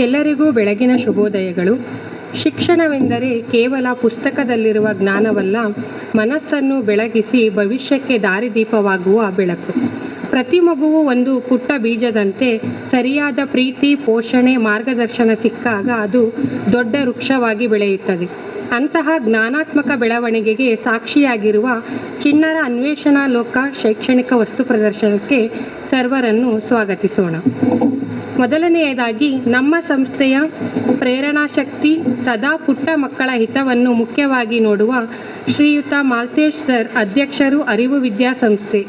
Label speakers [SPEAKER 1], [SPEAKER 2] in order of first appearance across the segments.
[SPEAKER 1] ಎಲ್ಲರಿಗೂ ಬೆಳಗಿನ ಶುಭೋದಯಗಳು. ಶಿಕ್ಷಣವೆಂದರೆ ಕೇವಲ ಪುಸ್ತಕದಲ್ಲಿರುವ ಜ್ಞಾನವಲ್ಲ, ಮನಸ್ಸನ್ನು ಬೆಳಗಿಸಿ ಭವಿಷ್ಯಕ್ಕೆ ದಾರಿದೀಪವಾಗುವ ಬೆಳಕು. ಪ್ರತಿ ಮಗುವು ಒಂದು ಪುಟ್ಟ ಬೀಜದಂತೆ ಸರಿಯಾದ ಪ್ರೀತಿ, ಪೋಷಣೆ, ಮಾರ್ಗದರ್ಶನ ಸಿಕ್ಕಾಗ ಅದು ದೊಡ್ಡ ವೃಕ್ಷವಾಗಿ ಬೆಳೆಯುತ್ತದೆ. ಅಂತಹ ಜ್ಞಾನಾತ್ಮಕ ಬೆಳವಣಿಗೆಗೆ ಸಾಕ್ಷಿಯಾಗಿರುವ ಚಿಣ್ಣರ ಅನ್ವೇಷಣಾ ಲೋಕ ಶೈಕ್ಷಣಿಕ ವಸ್ತು ಪ್ರದರ್ಶನಕ್ಕೆ ಸರ್ವರನ್ನು ಸ್ವಾಗತಿಸೋಣ. ಮೊದಲನೆಯದಾಗಿ, ನಮ್ಮ ಸಂಸ್ಥೆಯ ಪ್ರೇರಣಾಶಕ್ತಿ ಸದಾ ಪುಟ್ಟ ಮಕ್ಕಳ ಹಿತವನ್ನು ಮುಖ್ಯವಾಗಿ ನೋಡುವ ಶ್ರೀಯುತ ಮಾಲ್ತೇಶ್ ಸರ್, ಅಧ್ಯಕ್ಷರು, ಅರಿವು ವಿದ್ಯಾಸಂಸ್ಥೆ,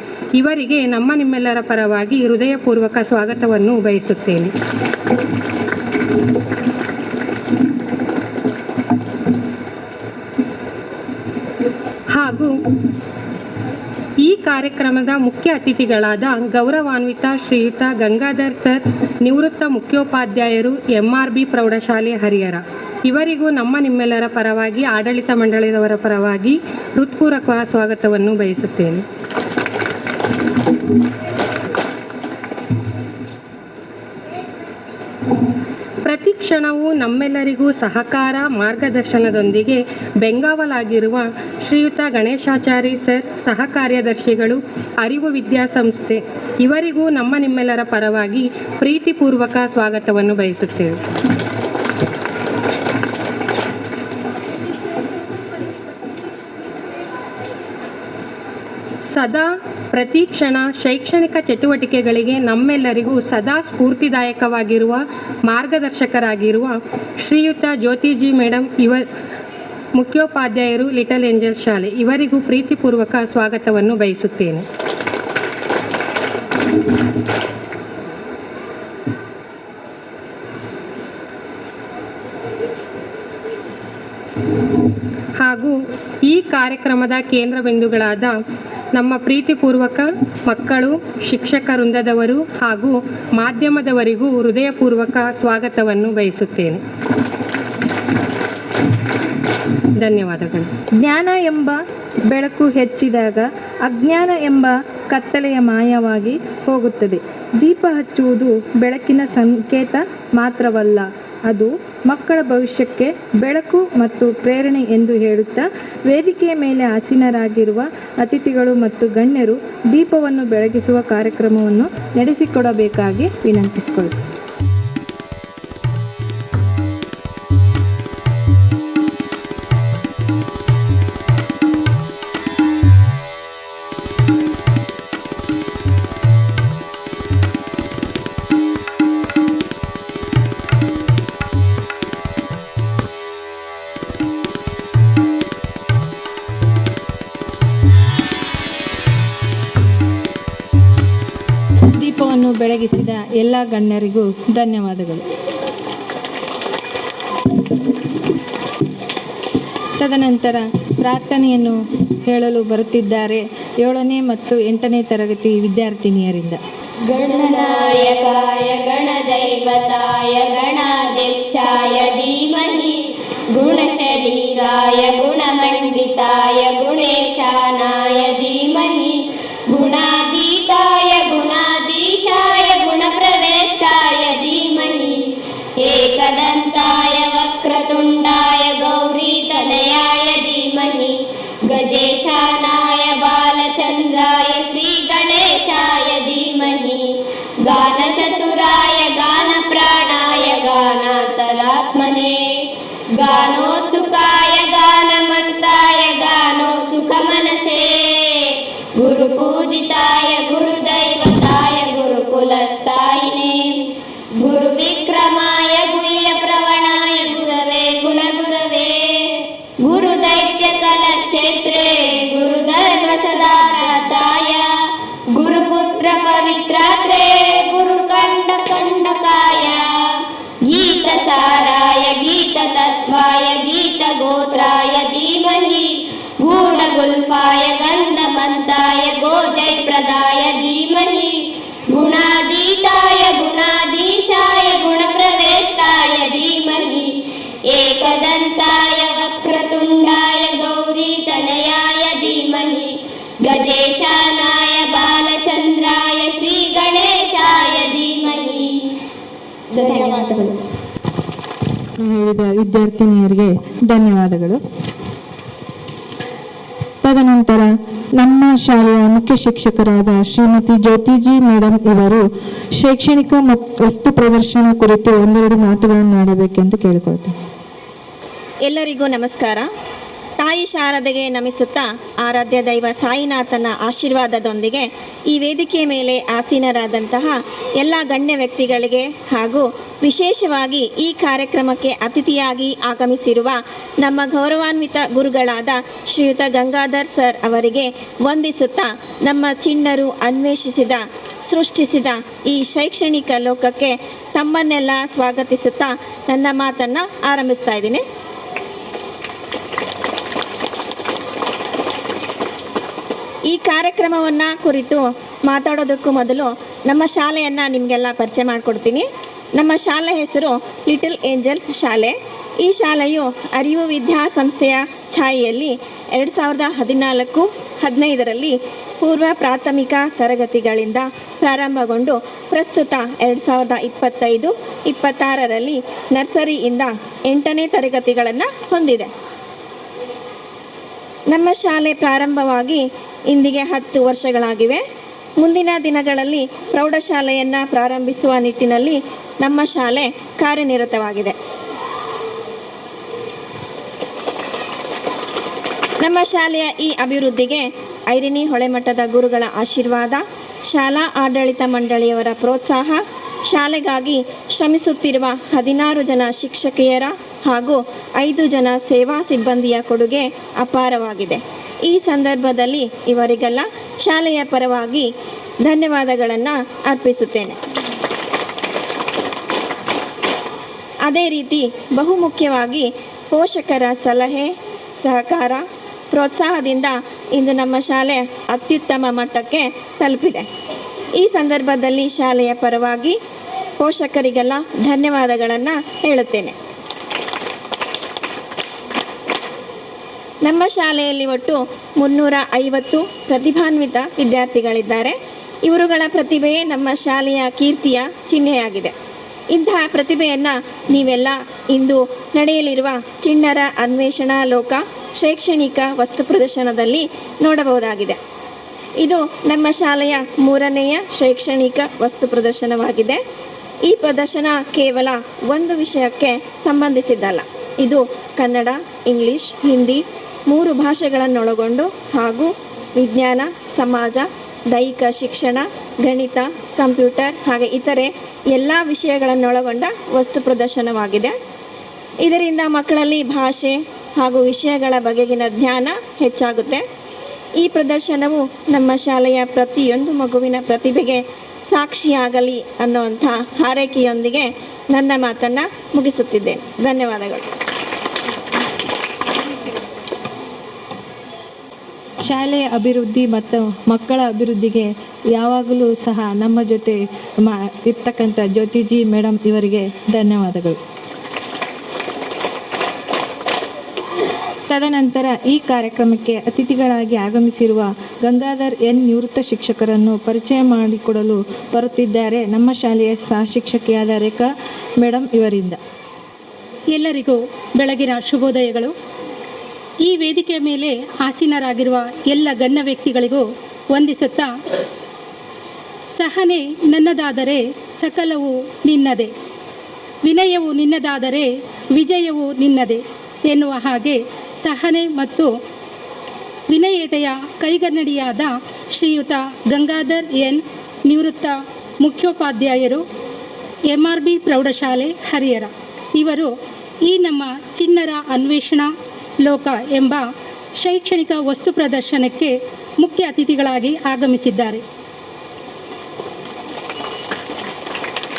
[SPEAKER 1] ಇವರಿಗೆ ನಿಮ್ಮೆಲ್ಲರ ಪರವಾಗಿ ಹೃದಯಪೂರ್ವಕ ಸ್ವಾಗತವನ್ನು ಬಯಸುತ್ತೇನೆ. ಹಾಗೂ ಈ ಕಾರ್ಯಕ್ರಮದ ಮುಖ್ಯ ಅತಿಥಿಗಳಾದ ಗೌರವಾನ್ವಿತ ಶ್ರೀಯುತ ಗಂಗಾಧರ್ ಸರ್, ನಿವೃತ್ತ ಮುಖ್ಯೋಪಾಧ್ಯಾಯರು, MRB ಪ್ರೌಢಶಾಲೆ ಹರಿಹರ, ಇವರಿಗೂ ನಿಮ್ಮೆಲ್ಲರ ಪರವಾಗಿ, ಆಡಳಿತ ಮಂಡಳಿಯವರ ಪರವಾಗಿ ಹೃತ್ಪೂರ್ವಕ ಸ್ವಾಗತವನ್ನು ಬಯಸುತ್ತೇನೆ. ಪ್ರತಿ ಕ್ಷಣವೂ ನಮ್ಮೆಲ್ಲರಿಗೂ ಸಹಕಾರ, ಮಾರ್ಗದರ್ಶನದೊಂದಿಗೆ ಬೆಂಗಾವಲಾಗಿರುವ ಶ್ರೀಯುತ ಗಣೇಶಾಚಾರಿ ಸರ್, ಸಹ ಕಾರ್ಯದರ್ಶಿಗಳು, ಅರಿವು ವಿದ್ಯಾಸಂಸ್ಥೆ, ಇವರಿಗೂ ನಿಮ್ಮೆಲ್ಲರ ಪರವಾಗಿ ಪ್ರೀತಿಪೂರ್ವಕ ಸ್ವಾಗತವನ್ನು ಬಯಸುತ್ತೇವೆ. ಸದಾ ಪ್ರತಿ ಕ್ಷಣ ಶೈಕ್ಷಣಿಕ ಚಟುವಟಿಕೆಗಳಿಗೆ ನಮ್ಮೆಲ್ಲರಿಗೂ ಸದಾ ಸ್ಫೂರ್ತಿದಾಯಕವಾಗಿರುವ ಮಾರ್ಗದರ್ಶಕರಾಗಿರುವ ಶ್ರೀಯುತ ಜ್ಯೋತಿಜಿ ಮೇಡಮ್, ಮುಖ್ಯೋಪಾಧ್ಯಾಯರು, ಲಿಟಲ್ ಏಂಜಲ್ ಶಾಲೆ, ಇವರಿಗೂ ಪ್ರೀತಿಪೂರ್ವಕ ಸ್ವಾಗತವನ್ನು ಬಯಸುತ್ತೇನೆ. ಹಾಗೂ ಈ ಕಾರ್ಯಕ್ರಮದ ಕೇಂದ್ರ ಬಿಂದುಗಳಾದ ನಮ್ಮ ಪ್ರೀತಿಪೂರ್ವಕ ಮಕ್ಕಳು, ಶಿಕ್ಷಕ ವೃಂದದವರು ಹಾಗೂ ಮಾಧ್ಯಮದವರಿಗೂ ಹೃದಯಪೂರ್ವಕ ಸ್ವಾಗತವನ್ನು ಬಯಸುತ್ತೇನೆ. ಧನ್ಯವಾದಗಳು.
[SPEAKER 2] ಜ್ಞಾನ ಎಂಬ ಬೆಳಕು ಹೆಚ್ಚಿದಾಗ ಅಜ್ಞಾನ ಎಂಬ ಕತ್ತಲೆಯ ಮಾಯವಾಗಿ ಹೋಗುತ್ತದೆ. ದೀಪ ಹಚ್ಚುವುದು ಬೆಳಕಿನ ಸಂಕೇತ ಮಾತ್ರವಲ್ಲ, ಅದು ಮಕ್ಕಳ ಭವಿಷ್ಯಕ್ಕೆ ಬೆಳಕು ಮತ್ತು ಪ್ರೇರಣೆ ಎಂದು ಹೇಳುತ್ತಾ, ವೇದಿಕೆಯ ಮೇಲೆ ಆಸೀನರಾಗಿರುವ ಅತಿಥಿಗಳು ಮತ್ತು ಗಣ್ಯರು ದೀಪವನ್ನು ಬೆಳಗಿಸುವ ಕಾರ್ಯಕ್ರಮವನ್ನು ನಡೆಸಿಕೊಡಬೇಕಾಗಿ ವಿನಂತಿಸಿಕೊಳ್ಳುತ್ತೇವೆ. ದೀಪವನ್ನು ಬೆಳಗಿಸಿದ ಎಲ್ಲ ಗಣ್ಯರಿಗೂ ಧನ್ಯವಾದಗಳು. ತದನಂತರ ಪ್ರಾರ್ಥನೆಯನ್ನು ಹೇಳಲು ಬರುತ್ತಿದ್ದಾರೆ 7ನೇ ಮತ್ತು 8ನೇ ತರಗತಿ ವಿದ್ಯಾರ್ಥಿನಿಯರಿಂದ.
[SPEAKER 3] ಗಣನಾಯಕಾಯ ಗಣದೈವತಾಯ ಗಣಾಧ್ಯಕ್ಷಾಯ ಧೀಮಹಿ ಗುಣಶರೀರಾಯ ಗುಣಮಂಡಿತಾಯ ಗುಣೇಶಾನಾಯ ಧೀಮಹಿ ಗುಣಾತೀತಾಯ ಗುಣಾಧೀಶಾಯ ಗುಣಪ್ರವೇಶಾಯ ಧೀಮಹಿ ಏಕದಂತಾಯ ವಕ್ರತುಂಡಾಯ ಗೌರೀತನಯಾಯ ಧೀಮಹಿ ಗಜೇಶಾನಾಯ ಬಾಲಚಂದ್ರಾಯ ಶ್ರೀಗಣೇಶಾಯ ಧೀಮಹಿ ಗಾನಚತುರಾಯ ಗಾನಪ್ರಾಣಾಯ ಗಾನಾಂತರಾತ್ಮನೇ ಗಾನೋತ್ಸುಕಾಯ ಗಾನಮಂತಾಯ ಗಾನೋತ್ಸುಕಮನಸೇ ಗುರುಪೂಜಿತಾಯ ಗುರುದೈವತಾಯ ಗುರುಕುಲಸ್ಥಾಯಿನೇ ಗುರುವಿಕ್ರಮಾಯ ಗುಹ್ಯಪ್ರವಣಾಯ ಗುರವೇ ಗುಣಗುರವೇ ಗುರುದೈತ್ಯಕಲಕ್ಷೇತ್ರೇ ಗುರುಧರ್ಮಸದಾರಾತಾಯ ಗುರುಪುತ್ರ ಪವಿತ್ರಾತ್ರೇ ಗುರುಕಂಡಕಂಡಕಾಯ ಗೀತಸಾರಾಯ ಗೀತತತ್ವಾಯ ಗೀತಗೋತ್ರಾಯ ಧೀಮಹಿ ಗೂಢಗುಲ್ಪಾಯ ಗಂಧಮಂತಾಯ ಗೋಜೈಪ್ರದಾಯ ಧೀಮಹಿ ಗುಣಾತೀತಾಯ ಗುಣಾಧೀಶಾಯ ಗುಣಪ್ರವೇಶಾಯ ಧೀಮಹಿ ಏಕದಂತಾಯ ವಕ್ರತುಂಡಾಯ ಗೌರೀತನಯಾಯ ಧೀಮಹಿ ಗಜೇಶಾನಾಯ ಬಾಲಚಂದ್ರಾಯ ಶ್ರೀಗಣೇಶಾಯ ಧೀಮಹಿ. ಧನ್ಯವಾದಗಳು.
[SPEAKER 2] ಹೇಳಿದ ವಿದ್ಯಾರ್ಥಿನಿಯರಿಗೆ ಧನ್ಯವಾದಗಳು. ತದನಂತರ ನಮ್ಮ ಶಾಲೆಯ ಮುಖ್ಯ ಶಿಕ್ಷಕರಾದ ಶ್ರೀಮತಿ ಜ್ಯೋತಿಜಿ ಮೇಡಮ್ ಇವರು ಶೈಕ್ಷಣಿಕ ವಸ್ತು ಪ್ರದರ್ಶನ ಕುರಿತು ಒಂದೆರಡು ಮಾತುಗಳನ್ನು ಆಡಬೇಕೆಂದು ಕೇಳಿಕೊಳ್ತೇನೆ.
[SPEAKER 4] ಎಲ್ಲರಿಗೂ ನಮಸ್ಕಾರ. ತಾಯಿ ಶಾರದೆಗೆ ನಮಿಸುತ್ತಾ ಆರಾಧ್ಯ ದೈವ ಸಾಯಿನಾಥನ ಆಶೀರ್ವಾದದೊಂದಿಗೆ ಈ ವೇದಿಕೆ ಮೇಲೆ ಆಸೀನರಾದಂತಹ ಎಲ್ಲ ಗಣ್ಯ ವ್ಯಕ್ತಿಗಳಿಗೆ ಹಾಗೂ ವಿಶೇಷವಾಗಿ ಈ ಕಾರ್ಯಕ್ರಮಕ್ಕೆ ಅತಿಥಿಯಾಗಿ ಆಗಮಿಸಿರುವ ನಮ್ಮ ಗೌರವಾನ್ವಿತ ಗುರುಗಳಾದ ಶ್ರೀಯುತ ಗಂಗಾಧರ್ ಸರ್ ಅವರಿಗೆ ವಂದಿಸುತ್ತಾ ನಮ್ಮ ಚಿಣ್ಣರು ಅನ್ವೇಷಿಸಿದ ಸೃಷ್ಟಿಸಿದ ಈ ಶೈಕ್ಷಣಿಕ ಲೋಕಕ್ಕೆ ತಮ್ಮನ್ನೆಲ್ಲ ಸ್ವಾಗತಿಸುತ್ತಾ ನನ್ನ ಮಾತನ್ನು ಆರಂಭಿಸ್ತಾ ಇದ್ದೀನಿ. ಈ ಕಾರ್ಯಕ್ರಮವನ್ನು ಕುರಿತು ಮಾತಾಡೋದಕ್ಕೂ ಮೊದಲು ನಮ್ಮ ಶಾಲೆಯನ್ನು ನಿಮಗೆಲ್ಲ ಪರಿಚಯ ಮಾಡಿಕೊಡ್ತೀನಿ. ನಮ್ಮ ಶಾಲೆ ಹೆಸರು ಲಿಟಲ್ ಏಂಜಲ್ ಶಾಲೆ. ಈ ಶಾಲೆಯು ಅರಿವು ವಿದ್ಯಾಸಂಸ್ಥೆಯ ಛಾಯೆಯಲ್ಲಿ 2014-15ರಲ್ಲಿ ಪೂರ್ವ ಪ್ರಾಥಮಿಕ ತರಗತಿಗಳಿಂದ ಪ್ರಾರಂಭಗೊಂಡು ಪ್ರಸ್ತುತ 2025-26ರಲ್ಲಿ ನರ್ಸರಿಯಿಂದ 8ನೇ ತರಗತಿಗಳನ್ನು ಹೊಂದಿದೆ. ನಮ್ಮ ಶಾಲೆ ಪ್ರಾರಂಭವಾಗಿ ಇಂದಿಗೆ 10 ವರ್ಷಗಳಾಗಿವೆ. ಮುಂದಿನ ದಿನಗಳಲ್ಲಿ ಪ್ರೌಢಶಾಲೆಯನ್ನು ಪ್ರಾರಂಭಿಸುವ ನಿಟ್ಟಿನಲ್ಲಿ ನಮ್ಮ ಶಾಲೆ ಕಾರ್ಯನಿರತವಾಗಿದೆ. ನಮ್ಮ ಶಾಲೆಯ ಈ ಅಭಿವೃದ್ಧಿಗೆ ಐರಿನಿ ಹೊಳೆಮಠದ ಗುರುಗಳ ಆಶೀರ್ವಾದ, ಶಾಲಾ ಆಡಳಿತ ಮಂಡಳಿಯವರ ಪ್ರೋತ್ಸಾಹ, ಶಾಲೆಗಾಗಿ ಶ್ರಮಿಸುತ್ತಿರುವ 16 ಜನ ಶಿಕ್ಷಕಿಯರ ಹಾಗೂ 5 ಜನ ಸೇವಾ ಸಿಬ್ಬಂದಿಯ ಕೊಡುಗೆ ಅಪಾರವಾಗಿದೆ. ಈ ಸಂದರ್ಭದಲ್ಲಿ ಇವರಿಗೆಲ್ಲ ಶಾಲೆಯ ಪರವಾಗಿ ಧನ್ಯವಾದಗಳನ್ನು ಅರ್ಪಿಸುತ್ತೇನೆ. ಅದೇ ರೀತಿ ಬಹುಮುಖ್ಯವಾಗಿ ಪೋಷಕರ ಸಲಹೆ, ಸಹಕಾರ, ಪ್ರೋತ್ಸಾಹದಿಂದ ಇಂದು ನಮ್ಮ ಶಾಲೆ ಅತ್ಯುತ್ತಮ ಮಟ್ಟಕ್ಕೆ ತಲುಪಿದೆ. ಈ ಸಂದರ್ಭದಲ್ಲಿ ಶಾಲೆಯ ಪರವಾಗಿ ಪೋಷಕರಿಗೆಲ್ಲ ಧನ್ಯವಾದಗಳನ್ನು ಹೇಳುತ್ತೇನೆ. ನಮ್ಮ ಶಾಲೆಯಲ್ಲಿ ಒಟ್ಟು 350 ಪ್ರತಿಭಾನ್ವಿತ ವಿದ್ಯಾರ್ಥಿಗಳಿದ್ದಾರೆ. ಇವರುಗಳ ಪ್ರತಿಭೆಯೇ ನಮ್ಮ ಶಾಲೆಯ ಕೀರ್ತಿಯ ಚಿಹ್ನೆಯಾಗಿದೆ. ಇಂತಹ ಪ್ರತಿಭೆಯನ್ನು ನೀವೆಲ್ಲ ಇಂದು ನಡೆಯಲಿರುವ ಚಿಣ್ಣರ ಅನ್ವೇಷಣಾ ಲೋಕ ಶೈಕ್ಷಣಿಕ ವಸ್ತು ಪ್ರದರ್ಶನದಲ್ಲಿ ನೋಡಬಹುದಾಗಿದೆ. ಇದು ನಮ್ಮ ಶಾಲೆಯ 3ನೆಯ ಶೈಕ್ಷಣಿಕ ವಸ್ತು ಪ್ರದರ್ಶನವಾಗಿದೆ. ಈ ಪ್ರದರ್ಶನ ಕೇವಲ ಒಂದು ವಿಷಯಕ್ಕೆ ಸಂಬಂಧಿಸಿದ್ದಲ್ಲ. ಇದು ಕನ್ನಡ, ಇಂಗ್ಲಿಷ್, ಹಿಂದಿ 3 ಭಾಷೆಗಳನ್ನೊಳಗೊಂಡು ಹಾಗೂ ವಿಜ್ಞಾನ, ಸಮಾಜ, ದೈಹಿಕ ಶಿಕ್ಷಣ, ಗಣಿತ, ಕಂಪ್ಯೂಟರ್ ಹಾಗೆ ಇತರೆ ಎಲ್ಲ ವಿಷಯಗಳನ್ನೊಳಗೊಂಡ ವಸ್ತು ಪ್ರದರ್ಶನವಾಗಿದೆ. ಇದರಿಂದ ಮಕ್ಕಳಲ್ಲಿ ಭಾಷೆ ಹಾಗೂ ವಿಷಯಗಳ ಬಗೆಗಿನ ಜ್ಞಾನ ಹೆಚ್ಚಾಗುತ್ತೆ. ಈ ಪ್ರದರ್ಶನವು ನಮ್ಮ ಶಾಲೆಯ ಪ್ರತಿಯೊಂದು ಮಗುವಿನ ಪ್ರತಿಭೆಗೆ ಸಾಕ್ಷಿಯಾಗಲಿ ಅನ್ನುವಂಥ ಹಾರೈಕೆಯೊಂದಿಗೆ ನನ್ನ ಮಾತನ್ನು ಮುಗಿಸುತ್ತಿದ್ದೇನೆ. ಧನ್ಯವಾದಗಳು.
[SPEAKER 2] ಶಾಲೆಯ ಅಭಿವೃದ್ಧಿ ಮತ್ತು ಮಕ್ಕಳ ಅಭಿವೃದ್ಧಿಗೆ ಯಾವಾಗಲೂ ಸಹ ನಮ್ಮ ಜೊತೆ ಇರ್ತಕ್ಕಂಥ ಜ್ಯೋತಿಜಿ ಮೇಡಮ್ ಇವರಿಗೆ ಧನ್ಯವಾದಗಳು. ತದನಂತರ ಈ ಕಾರ್ಯಕ್ರಮಕ್ಕೆ ಅತಿಥಿಗಳಾಗಿ ಆಗಮಿಸಿರುವ ಗಂಗಾಧರ್ ಎನ್ ನಿವೃತ್ತ ಶಿಕ್ಷಕರನ್ನು ಪರಿಚಯ ಮಾಡಿಕೊಡಲು ಬರುತ್ತಿದ್ದಾರೆ ನಮ್ಮ ಶಾಲೆಯ ಸಹ ಶಿಕ್ಷಕಿಯಾದ ರೇಖಾ ಮೇಡಮ್ ಇವರಿಂದ.
[SPEAKER 1] ಎಲ್ಲರಿಗೂ ಬೆಳಗಿನ ಶುಭೋದಯಗಳು. ಈ ವೇದಿಕೆಯ ಮೇಲೆ ಆಸೀನರಾಗಿರುವ ಎಲ್ಲ ಗಣ್ಯ ವ್ಯಕ್ತಿಗಳಿಗೂ ವಂದಿಸುತ್ತಾ, ಸಹನೆ ನನ್ನದಾದರೆ ಸಕಲವು ನಿನ್ನದೇ, ವಿನಯವು ನಿನ್ನದಾದರೆ ವಿಜಯವು ನಿನ್ನದೇ ಎನ್ನುವ ಹಾಗೆ ಸಹನೆ ಮತ್ತು ವಿನಯತೆಯ ಕೈಗನ್ನಡಿಯಾದ ಶ್ರೀಯುತ ಗಂಗಾಧರ್ ಎನ್ ನಿವೃತ್ತ ಮುಖ್ಯೋಪಾಧ್ಯಾಯರು, MRB ಪ್ರೌಢಶಾಲೆ ಹರಿಹರ ಇವರು ಈ ನಮ್ಮ ಚಿಣ್ಣರ ಅನ್ವೇಷಣಾ ಲೋಕ ಎಂಬ ಶೈಕ್ಷಣಿಕ ವಸ್ತು ಪ್ರದರ್ಶನಕ್ಕೆ ಮುಖ್ಯ ಅತಿಥಿಗಳಾಗಿ ಆಗಮಿಸಿದ್ದಾರೆ.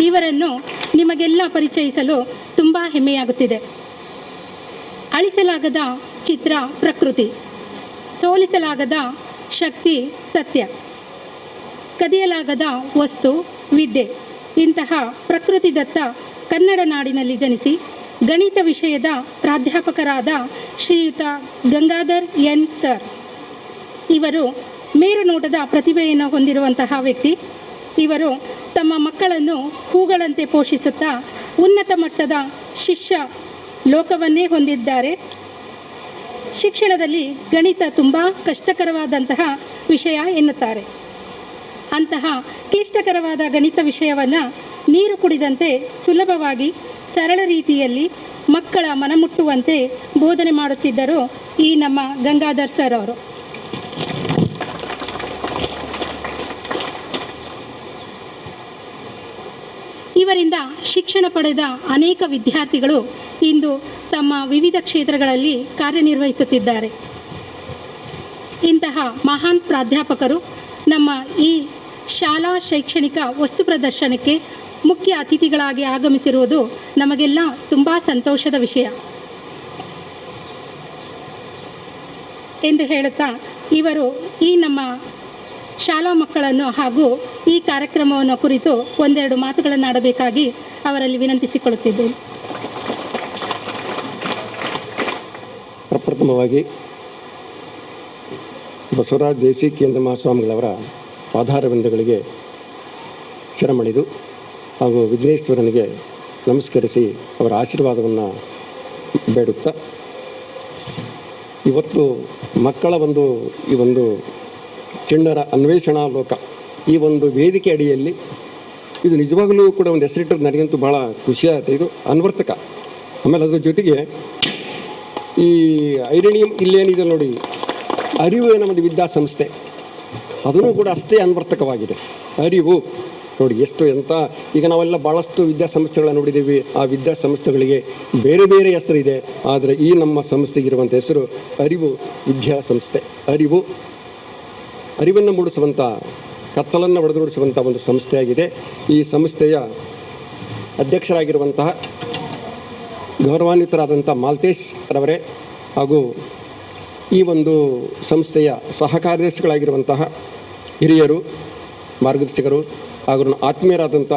[SPEAKER 1] ಇವರನ್ನು ನಿಮಗೆಲ್ಲ ಪರಿಚಯಿಸಲು ತುಂಬ ಹೆಮ್ಮೆಯಾಗುತ್ತಿದೆ. ಅಳಿಸಲಾಗದ ಚಿತ್ರ ಪ್ರಕೃತಿ, ಸೋಲಿಸಲಾಗದ ಶಕ್ತಿ ಸತ್ಯ, ಕದಿಯಲಾಗದ ವಸ್ತು ವಿದ್ಯೆ. ಇಂತಹ ಪ್ರಕೃತಿದತ್ತ ಕನ್ನಡ ನಾಡಿನಲ್ಲಿ ಜನಿಸಿ ಗಣಿತ ವಿಷಯದ ಪ್ರಾಧ್ಯಾಪಕರಾದ ಶ್ರೀಯುತ ಗಂಗಾಧರ್ ಎನ್ ಸರ್ ಇವರು ಮೇರು ನೋಟದ ಪ್ರತಿಭೆಯನ್ನು ಹೊಂದಿರುವಂತಹ ವ್ಯಕ್ತಿ. ಇವರು ತಮ್ಮ ಮಕ್ಕಳನ್ನು ಹೂಗಳಂತೆ ಪೋಷಿಸುತ್ತಾ ಉನ್ನತ ಮಟ್ಟದ ಶಿಷ್ಯ
[SPEAKER 5] ಲೋಕವನ್ನೇ ಹೊಂದಿದ್ದಾರೆ. ಶಿಕ್ಷಣದಲ್ಲಿ ಗಣಿತ ತುಂಬ ಕಷ್ಟಕರವಾದಂತಹ ವಿಷಯ ಎನ್ನುತ್ತಾರೆ. ಅಂತಹ ಕ್ಲಿಷ್ಟಕರವಾದ ಗಣಿತ ವಿಷಯವನ್ನು ನೀರು ಕುಡಿದಂತೆ ಸುಲಭವಾಗಿ ಸರಳ ರೀತಿಯಲ್ಲಿ ಮಕ್ಕಳ ಮನಮುಟ್ಟುವಂತೆ ಬೋಧನೆ ಮಾಡುತ್ತಿದ್ದರು ಈ ನಮ್ಮ ಗಂಗಾಧರ್ ಸರ್ ಅವರು. ಇವರಿಂದ ಶಿಕ್ಷಣ ಪಡೆದ ಅನೇಕ ವಿದ್ಯಾರ್ಥಿಗಳು ಇಂದು ತಮ್ಮ ವಿವಿಧ ಕ್ಷೇತ್ರಗಳಲ್ಲಿ ಕಾರ್ಯನಿರ್ವಹಿಸುತ್ತಿದ್ದಾರೆ. ಇಂತಹ ಮಹಾನ್ ಪ್ರಾಧ್ಯಾಪಕರು ನಮ್ಮ ಈ ಶಾಲಾ ಶೈಕ್ಷಣಿಕ ವಸ್ತು ಪ್ರದರ್ಶನಕ್ಕೆ ಮುಖ್ಯ ಅತಿಥಿಗಳಾಗಿ ಆಗಮಿಸಿರುವುದು ನಮಗೆಲ್ಲ ತುಂಬ ಸಂತೋಷದ ವಿಷಯ ಎಂದು ಹೇಳುತ್ತಾ, ಇವರು ಈ ನಮ್ಮ ಶಾಲಾ ಮಕ್ಕಳನ್ನು ಹಾಗೂ ಈ ಕಾರ್ಯಕ್ರಮವನ್ನು ಕುರಿತು ಒಂದೆರಡು ಮಾತುಗಳನ್ನು ಆಡಬೇಕಾಗಿ ಅವರಲ್ಲಿ ವಿನಂತಿಸಿಕೊಳ್ಳುತ್ತಿದ್ದೇನೆ.
[SPEAKER 6] ಪ್ರಪ್ರಥಮವಾಗಿ ಬಸವರಾಜ ದೇಶಿಕೇಂದ್ರ ಮಹಾಸ್ವಾಮಿಗಳವರ ಪಾದಾರವಿಂದಗಳಿಗೆ ಶರಣಮಣಿದು ಹಾಗೂ ವಿಘ್ನೇಶ್ವರನಿಗೆ ನಮಸ್ಕರಿಸಿ ಅವರ ಆಶೀರ್ವಾದವನ್ನು ಬೇಡುತ್ತಾ, ಇವತ್ತು ಮಕ್ಕಳ ಈ ಒಂದು ಚಿಣ್ಣರ ಅನ್ವೇಷಣಾ ಲೋಕ ಈ ಒಂದು ವೇದಿಕೆ ಅಡಿಯಲ್ಲಿ ಇದು ನಿಜವಾಗಲೂ ಕೂಡ ಒಂದು ಹೆಸರಿಟ್ಟರೆ ನನಗಂತೂ ಭಾಳ ಖುಷಿಯಾಗುತ್ತೆ. ಇದು ಅನ್ವರ್ತಕ. ಆಮೇಲೆ ಅದ್ರ ಜೊತೆಗೆ ಈ ಐರಣಿಯಂ ಇಲ್ಲೇನಿದೆ ನೋಡಿ, ಅರಿವು ನಮ್ಮದು ವಿದ್ಯಾಸಂಸ್ಥೆ, ಅದೂ ಕೂಡ ಅಷ್ಟೇ ಅನ್ವರ್ತಕವಾಗಿದೆ. ಅರಿವು ನೋಡಿ ಎಂಥ ಈಗ ನಾವೆಲ್ಲ ಭಾಳಷ್ಟು ವಿದ್ಯಾಸಂಸ್ಥೆಗಳನ್ನ ನೋಡಿದ್ದೀವಿ. ಆ ವಿದ್ಯಾಸಂಸ್ಥೆಗಳಿಗೆ ಬೇರೆ ಬೇರೆ ಹೆಸರಿದೆ. ಆದರೆ ಈ ನಮ್ಮ ಸಂಸ್ಥೆಗಿರುವಂಥ ಹೆಸರು ಅರಿವು ವಿದ್ಯಾಸಂಸ್ಥೆ. ಅರಿವನ್ನು ಮೂಡಿಸುವಂಥ, ಕತ್ತಲನ್ನು ಒಡೆದೋಡಿಸುವಂಥ ಒಂದು ಸಂಸ್ಥೆಯಾಗಿದೆ. ಈ ಸಂಸ್ಥೆಯ ಅಧ್ಯಕ್ಷರಾಗಿರುವಂತಹ ಗೌರವಾನ್ವಿತರಾದಂಥ ಮಾಲ್ತೇಶ್ ರವರೇ ಹಾಗೂ ಈ ಒಂದು ಸಂಸ್ಥೆಯ ಸಹ ಕಾರ್ಯದರ್ಶಿಗಳಾಗಿರುವಂತಹ ಹಿರಿಯರು, ಮಾರ್ಗದರ್ಶಕರು ಹಾಗೂ ನನ್ನ ಆತ್ಮೀಯರಾದಂಥ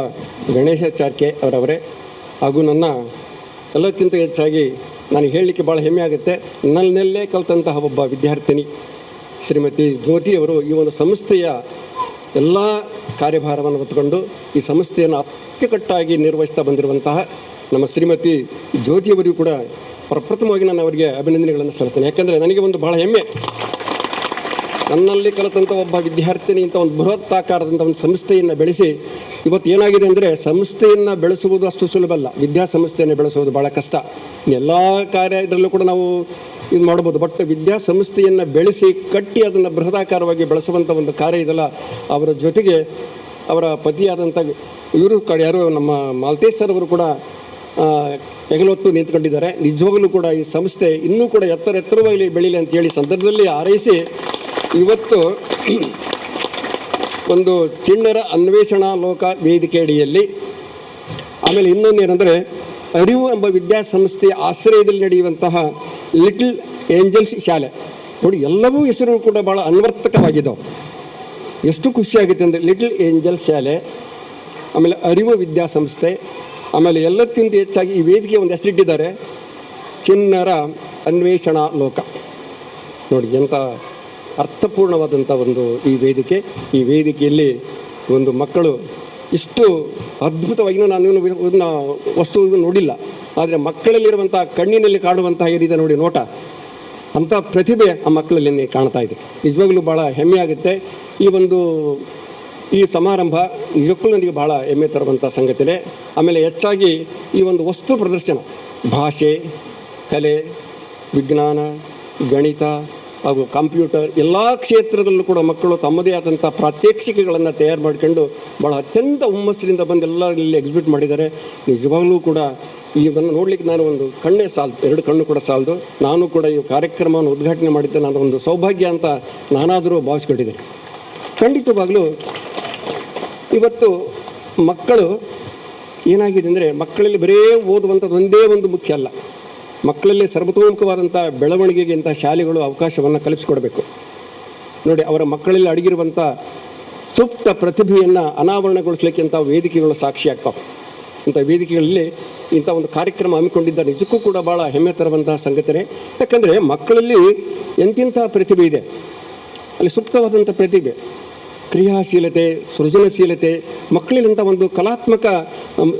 [SPEAKER 6] ಗಣೇಶಾಚಾರ್ಯ ಅವರವರೇ ಹಾಗೂ ನನ್ನ ಎಲ್ಲಕ್ಕಿಂತ ಹೆಚ್ಚಾಗಿ ನಾನು ಹೇಳಲಿಕ್ಕೆ ಭಾಳ ಹೆಮ್ಮೆ ಆಗುತ್ತೆ, ನನ್ನಲ್ಲೇ ಕಲಿತಂತಹ ಒಬ್ಬ ವಿದ್ಯಾರ್ಥಿನಿ ಶ್ರೀಮತಿ ಜ್ಯೋತಿಯವರು ಈ ಒಂದು ಸಂಸ್ಥೆಯ ಎಲ್ಲ ಕಾರ್ಯಭಾರವನ್ನು ಹೊತ್ತುಕೊಂಡು ಈ ಸಂಸ್ಥೆಯನ್ನು ಅಚ್ಚುಕಟ್ಟಾಗಿ ನಿರ್ವಹಿಸ್ತಾ ಬಂದಿರುವಂತಹ ನಮ್ಮ ಶ್ರೀಮತಿ ಜ್ಯೋತಿಯವರಿಗೂ ಕೂಡ ಪ್ರಪ್ರಥಮವಾಗಿ ನಾನು ಅವರಿಗೆ ಅಭಿನಂದನೆಗಳನ್ನು ಸಲ್ಲಿಸ್ತೇನೆ. ಯಾಕೆಂದರೆ ನನಗೆ ಒಂದು ಭಾಳ ಹೆಮ್ಮೆ, ನನ್ನಲ್ಲಿ ಕಲಿತಂಥ ಒಬ್ಬ ವಿದ್ಯಾರ್ಥಿನಿ ಇಂಥ ಒಂದು ಬೃಹತ್ತಾಕಾರದಂಥ ಒಂದು ಸಂಸ್ಥೆಯನ್ನು ಬೆಳೆಸಿ ಇವತ್ತು ಏನಾಗಿದೆ ಅಂದರೆ, ಸಂಸ್ಥೆಯನ್ನು ಬೆಳೆಸುವುದು ಅಷ್ಟು ಸುಲಭ ಅಲ್ಲ, ವಿದ್ಯಾಸಂಸ್ಥೆಯನ್ನು ಬೆಳೆಸುವುದು ಭಾಳ ಕಷ್ಟ. ಎಲ್ಲ ಕಾರ್ಯ ಇದರಲ್ಲೂ ಕೂಡ ನಾವು ಇದು ಮಾಡ್ಬೋದು. ಬಟ್ ವಿದ್ಯಾಸಂಸ್ಥೆಯನ್ನು ಬೆಳೆಸಿ ಕಟ್ಟಿ ಅದನ್ನು ಬೃಹದಾಕಾರವಾಗಿ ಬೆಳೆಸುವಂಥ ಒಂದು ಕಾರ್ಯ ಇದಲ್ಲ. ಅವರ ಜೊತೆಗೆ ಅವರ ಪತಿಯಾದಂಥ ಇವರು ಯಾರು ನಮ್ಮ ಮಾಲ್ತೇಶ್ ಸರ್ ಅವರು ಕೂಡ ಹೆಗಲೊತ್ತು ನಿಂತ್ಕೊಂಡಿದ್ದಾರೆ. ನಿಜವಾಗಲೂ ಕೂಡ ಈ ಸಂಸ್ಥೆ ಇನ್ನೂ ಕೂಡ ಎತ್ತರವಾಗಿ ಬೆಳೀಲಿ ಅಂತೇಳಿ ಸಂದರ್ಭದಲ್ಲಿ ಹಾರೈಸಿ ಇವತ್ತು ಒಂದು ಚಿಣ್ಣರ ಅನ್ವೇಷಣಾ ಲೋಕ ವೇದಿಕೆ ಅಡಿಯಲ್ಲಿ, ಆಮೇಲೆ ಇನ್ನೊಂದೇನೆಂದರೆ ಅರಿವು ಎಂಬ ವಿದ್ಯಾಸಂಸ್ಥೆಯ ಆಶ್ರಯದಲ್ಲಿ ನಡೆಯುವಂತಹ ಲಿಟಲ್ ಏಂಜಲ್ಸ್ ಶಾಲೆ ನೋಡಿ, ಎಲ್ಲವೂ ಹೆಸರು ಕೂಡ ಭಾಳ ಅನ್ವರ್ತಕವಾಗಿದ್ದಾವೆ. ಎಷ್ಟು ಖುಷಿಯಾಗುತ್ತೆ ಅಂದರೆ ಲಿಟಲ್ ಏಂಜಲ್ ಶಾಲೆ, ಆಮೇಲೆ ಅರಿವು ವಿದ್ಯಾಸಂಸ್ಥೆ, ಆಮೇಲೆ ಎಲ್ಲದಕ್ಕಿಂತ ಹೆಚ್ಚಾಗಿ ಈ ವೇದಿಕೆ ಒಂದು ಹೆಸರಿಟ್ಟಿದ್ದಾರೆ ಚಿಣ್ಣರ ಅನ್ವೇಷಣಾ ಲೋಕ. ನೋಡಿ ಎಂಥ ಅರ್ಥಪೂರ್ಣವಾದಂಥ ಒಂದು ಈ ವೇದಿಕೆಯಲ್ಲಿ ಒಂದು ಮಕ್ಕಳು ಇಷ್ಟು ಅದ್ಭುತವಾಗಿ ನಾನು ವಸ್ತು ನೋಡಿಲ್ಲ, ಆದರೆ ಮಕ್ಕಳಲ್ಲಿರುವಂಥ ಕಣ್ಣಿನಲ್ಲಿ ಕಾಣುವಂತಹ ಏನಿದೆ ನೋಡಿ ನೋಟ, ಅಂಥ ಪ್ರತಿಭೆ ಆ ಮಕ್ಕಳಲ್ಲಿ ಕಾಣ್ತಾ ಇದೆ. ನಿಜವಾಗ್ಲೂ ಭಾಳ ಹೆಮ್ಮೆ ಆಗುತ್ತೆ. ಈ ಸಮಾರಂಭ ನಿಜಕ್ಕೂ ನನಗೆ ಭಾಳ ಹೆಮ್ಮೆ ತರುವಂಥ ಸಂಗತಿನೇ. ಆಮೇಲೆ ಹೆಚ್ಚಾಗಿ ಈ ಒಂದು ವಸ್ತು ಪ್ರದರ್ಶನ, ಭಾಷೆ, ಕಲೆ, ವಿಜ್ಞಾನ, ಗಣಿತ ಹಾಗೂ ಕಂಪ್ಯೂಟರ್ ಎಲ್ಲ ಕ್ಷೇತ್ರದಲ್ಲೂ ಕೂಡ ಮಕ್ಕಳು ತಮ್ಮದೇ ಆದಂಥ ಪ್ರಾತ್ಯಕ್ಷಿಕೆಗಳನ್ನು ತಯಾರು ಮಾಡಿಕೊಂಡು ಭಾಳ ಅತ್ಯಂತ ಹುಮ್ಮಸ್ಸಿನಿಂದ ಬಂದು ಎಲ್ಲರಲ್ಲಿ ಎಕ್ಸಿಬಿಟ್ ಮಾಡಿದ್ದಾರೆ. ನಿಜವಾಗ್ಲೂ ಕೂಡ ಇದನ್ನು ನೋಡಲಿಕ್ಕೆ ನಾನು ಒಂದು ಕಣ್ಣೇ ಸಾಲದು, 2 ಕಣ್ಣು ಕೂಡ ಸಾಲದು. ನಾನು ಕೂಡ ಈ ಕಾರ್ಯಕ್ರಮವನ್ನು ಉದ್ಘಾಟನೆ ಮಾಡಿದ್ದೆ ನಾನು ಒಂದು ಸೌಭಾಗ್ಯ ಅಂತ ನಾನಾದರೂ ಭಾವಿಸ್ಕೊಂಡಿದ್ದೆ. ಖಂಡಿತವಾಗಲೂ ಇವತ್ತು ಮಕ್ಕಳು ಏನಾಗಿದೆ ಅಂದರೆ, ಮಕ್ಕಳಲ್ಲಿ ಬರೇ ಓದುವಂಥದ್ದು ಒಂದೇ ಒಂದು ಮುಖ್ಯ ಅಲ್ಲ, ಮಕ್ಕಳಲ್ಲಿ ಸರ್ವತೋಮುಖವಾದಂಥ ಬೆಳವಣಿಗೆಗೆ ಇಂಥ ಶಾಲೆಗಳು ಅವಕಾಶವನ್ನು ಕಲ್ಪಿಸಿಕೊಡಬೇಕು. ನೋಡಿ, ಅವರ ಮಕ್ಕಳಲ್ಲಿ ಅಡಗಿರುವಂಥ ಸುಪ್ತ ಪ್ರತಿಭೆಯನ್ನು ಅನಾವರಣಗೊಳಿಸಲಿಕ್ಕೆ ಇಂಥ ವೇದಿಕೆಗಳು ಸಾಕ್ಷಿಯಾಗ್ತಾವೆ. ಇಂಥ ವೇದಿಕೆಗಳಲ್ಲಿ ಇಂಥ ಒಂದು ಕಾರ್ಯಕ್ರಮ ಹಮ್ಮಿಕೊಂಡಿದ್ದ ನಿಜಕ್ಕೂ ಕೂಡ ಭಾಳ ಹೆಮ್ಮೆ ತರುವಂತಹ ಸಂಗತಿನೇ. ಯಾಕಂದರೆ ಮಕ್ಕಳಲ್ಲಿ ಎಂತಿಂಥ ಪ್ರತಿಭೆ ಇದೆ, ಅಲ್ಲಿ ಸುಪ್ತವಾದಂಥ ಪ್ರತಿಭೆ, ಕ್ರಿಯಾಶೀಲತೆ, ಸೃಜನಶೀಲತೆ ಮಕ್ಕಳಲ್ಲಿಂಥ ಒಂದು ಕಲಾತ್ಮಕ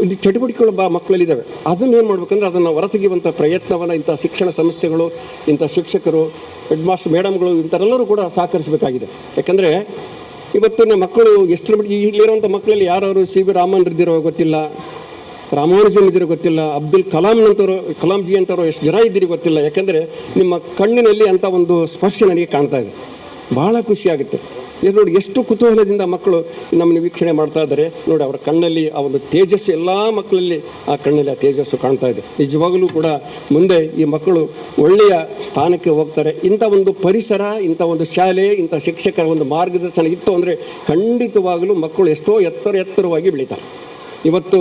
[SPEAKER 6] ಇದು ಚಟುವಟಿಕೆಗಳು ಮಕ್ಕಳಲ್ಲಿದ್ದಾವೆ. ಅದನ್ನೇನು ಮಾಡ್ಬೇಕಂದ್ರೆ ಅದನ್ನು ಹೊರತೆಗೆಯುವಂಥ ಪ್ರಯತ್ನವನ್ನು ಇಂಥ ಶಿಕ್ಷಣ ಸಂಸ್ಥೆಗಳು, ಇಂಥ ಶಿಕ್ಷಕರು, ಹೆಡ್ ಮಾಸ್ಟರ್ ಮೇಡಮ್ಗಳು ಇಂಥರೆಲ್ಲರೂ ಕೂಡ ಸಹಕರಿಸಬೇಕಾಗಿದೆ. ಯಾಕಂದರೆ ಇವತ್ತಿನ ಮಕ್ಕಳು ಎಷ್ಟು ಇಲ್ಲಿರುವಂಥ ಮಕ್ಕಳಲ್ಲಿ ಯಾರು ಸಿ ವಿ ರಾಮನ್ ಇದ್ದಿರೋ ಗೊತ್ತಿಲ್ಲ, ರಾಮಾನುಜನ್ ಇದ್ದಿರೋ ಗೊತ್ತಿಲ್ಲ, ಅಬ್ದುಲ್ ಕಲಾಂಜಿ ಅಂತವರು ಎಷ್ಟು ಜನ ಇದ್ದೀರಿ ಗೊತ್ತಿಲ್ಲ. ಯಾಕಂದರೆ ನಿಮ್ಮ ಕಣ್ಣಿನಲ್ಲಿ ಅಂಥ ಒಂದು ಸ್ಪರ್ಶ ನನಗೆ ಕಾಣ್ತಾ ಇದೆ. ಭಾಳ ಖುಷಿಯಾಗುತ್ತೆ. ಇದು ನೋಡಿ ಎಷ್ಟು ಕುತೂಹಲದಿಂದ ಮಕ್ಕಳು ನಮ್ಮನ್ನು ವೀಕ್ಷಣೆ ಮಾಡ್ತಾ ಇದ್ದಾರೆ. ನೋಡಿ ಅವರ ಕಣ್ಣಲ್ಲಿ ಆ ಒಂದು ತೇಜಸ್ಸು, ಎಲ್ಲ ಮಕ್ಕಳಲ್ಲಿ ಆ ಕಣ್ಣಲ್ಲಿ ಆ ತೇಜಸ್ಸು ಕಾಣ್ತಾ ಇದೆ. ನಿಜವಾಗಲೂ ಕೂಡ ಮುಂದೆ ಈ ಮಕ್ಕಳು ಒಳ್ಳೆಯ ಸ್ಥಾನಕ್ಕೆ ಹೋಗ್ತಾರೆ. ಇಂಥ ಒಂದು ಪರಿಸರ, ಇಂಥ ಒಂದು ಶಾಲೆ, ಇಂಥ ಶಿಕ್ಷಕರ ಒಂದು ಮಾರ್ಗದರ್ಶನ ಇತ್ತು ಅಂದರೆ ಖಂಡಿತವಾಗಲೂ ಮಕ್ಕಳು ಎಷ್ಟೋ ಎತ್ತರವಾಗಿ ಬೆಳೀತಾರೆ. ಇವತ್ತು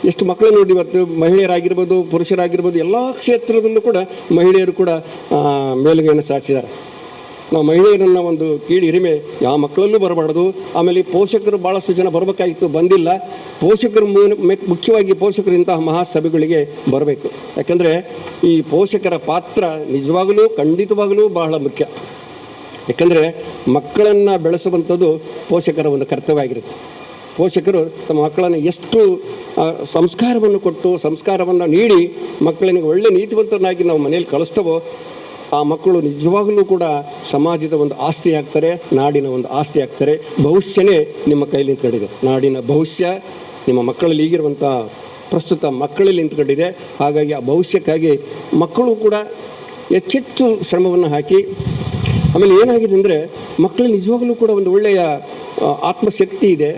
[SPEAKER 6] ಎಷ್ಟು ಮಕ್ಕಳು ನೋಡಿ, ಇವತ್ತು ಮಹಿಳೆಯರಾಗಿರ್ಬೋದು, ಪುರುಷರಾಗಿರ್ಬೋದು, ಎಲ್ಲ ಕ್ಷೇತ್ರದಲ್ಲೂ ಕೂಡ ಮಹಿಳೆಯರು ಕೂಡ ಮೇಲುಗೈಯನ್ನು ಸಾಧಿಸಿದ್ದಾರೆ. ನಾವು ಮಹಿಳೆಯರನ್ನು ಒಂದು ಕೀಳು ಹಿರಿಮೆ ಯಾವ ಮಕ್ಕಳಲ್ಲೂ ಬರಬಾರ್ದು. ಆಮೇಲೆ ಪೋಷಕರು ಭಾಳಷ್ಟು ಜನ ಬರಬೇಕಾಗಿತ್ತು, ಬಂದಿಲ್ಲ. ಪೋಷಕರು ಮುಖ್ಯವಾಗಿ ಪೋಷಕರು ಇಂತಹ ಮಹಾಸಭೆಗಳಿಗೆ ಬರಬೇಕು. ಯಾಕಂದರೆ ಈ ಪೋಷಕರ ಪಾತ್ರ ನಿಜವಾಗಲೂ ಖಂಡಿತವಾಗಲೂ ಬಹಳ ಮುಖ್ಯ. ಯಾಕಂದರೆ ಮಕ್ಕಳನ್ನು ಬೆಳೆಸುವಂಥದ್ದು ಪೋಷಕರ ಒಂದು ಕರ್ತವ್ಯ ಆಗಿರುತ್ತೆ. ಪೋಷಕರು ತಮ್ಮ ಮಕ್ಕಳನ್ನು ಎಷ್ಟು ಸಂಸ್ಕಾರವನ್ನು ಕೊಟ್ಟು, ಸಂಸ್ಕಾರವನ್ನು ನೀಡಿ ಮಕ್ಕಳಿಗೆ ಒಳ್ಳೆಯ ನೀತಿವಂತನಾಗಿ ನಾವು ಮನೆಯಲ್ಲಿ ಕಳಿಸ್ತವೋ ಆ ಮಕ್ಕಳು ನಿಜವಾಗಲೂ ಕೂಡ ಸಮಾಜದ ಒಂದು ಆಸ್ತಿ ಆಗ್ತಾರೆ, ನಾಡಿನ ಒಂದು ಆಸ್ತಿ ಆಗ್ತಾರೆ. ಭವಿಷ್ಯನೇ ನಿಮ್ಮ ಕೈಲಿ ನಿಂತ್ಕೊಂಡಿದೆ. ನಾಡಿನ ಭವಿಷ್ಯ ನಿಮ್ಮ ಮಕ್ಕಳಲ್ಲಿ ಈಗಿರುವಂಥ ಪ್ರಸ್ತುತ ಮಕ್ಕಳಲ್ಲಿ ನಿಂತ್ಕೊಂಡಿದೆ. ಹಾಗಾಗಿ ಆ ಭವಿಷ್ಯಕ್ಕಾಗಿ ಮಕ್ಕಳು ಕೂಡ ಹೆಚ್ಚೆಚ್ಚು ಶ್ರಮವನ್ನು ಹಾಕಿ, ಆಮೇಲೆ ಏನಾಗಿದೆ ಅಂದರೆ ಮಕ್ಕಳಲ್ಲಿ ನಿಜವಾಗಲೂ ಕೂಡ ಒಂದು ಒಳ್ಳೆಯ ಆತ್ಮಶಕ್ತಿ ಇದೆ,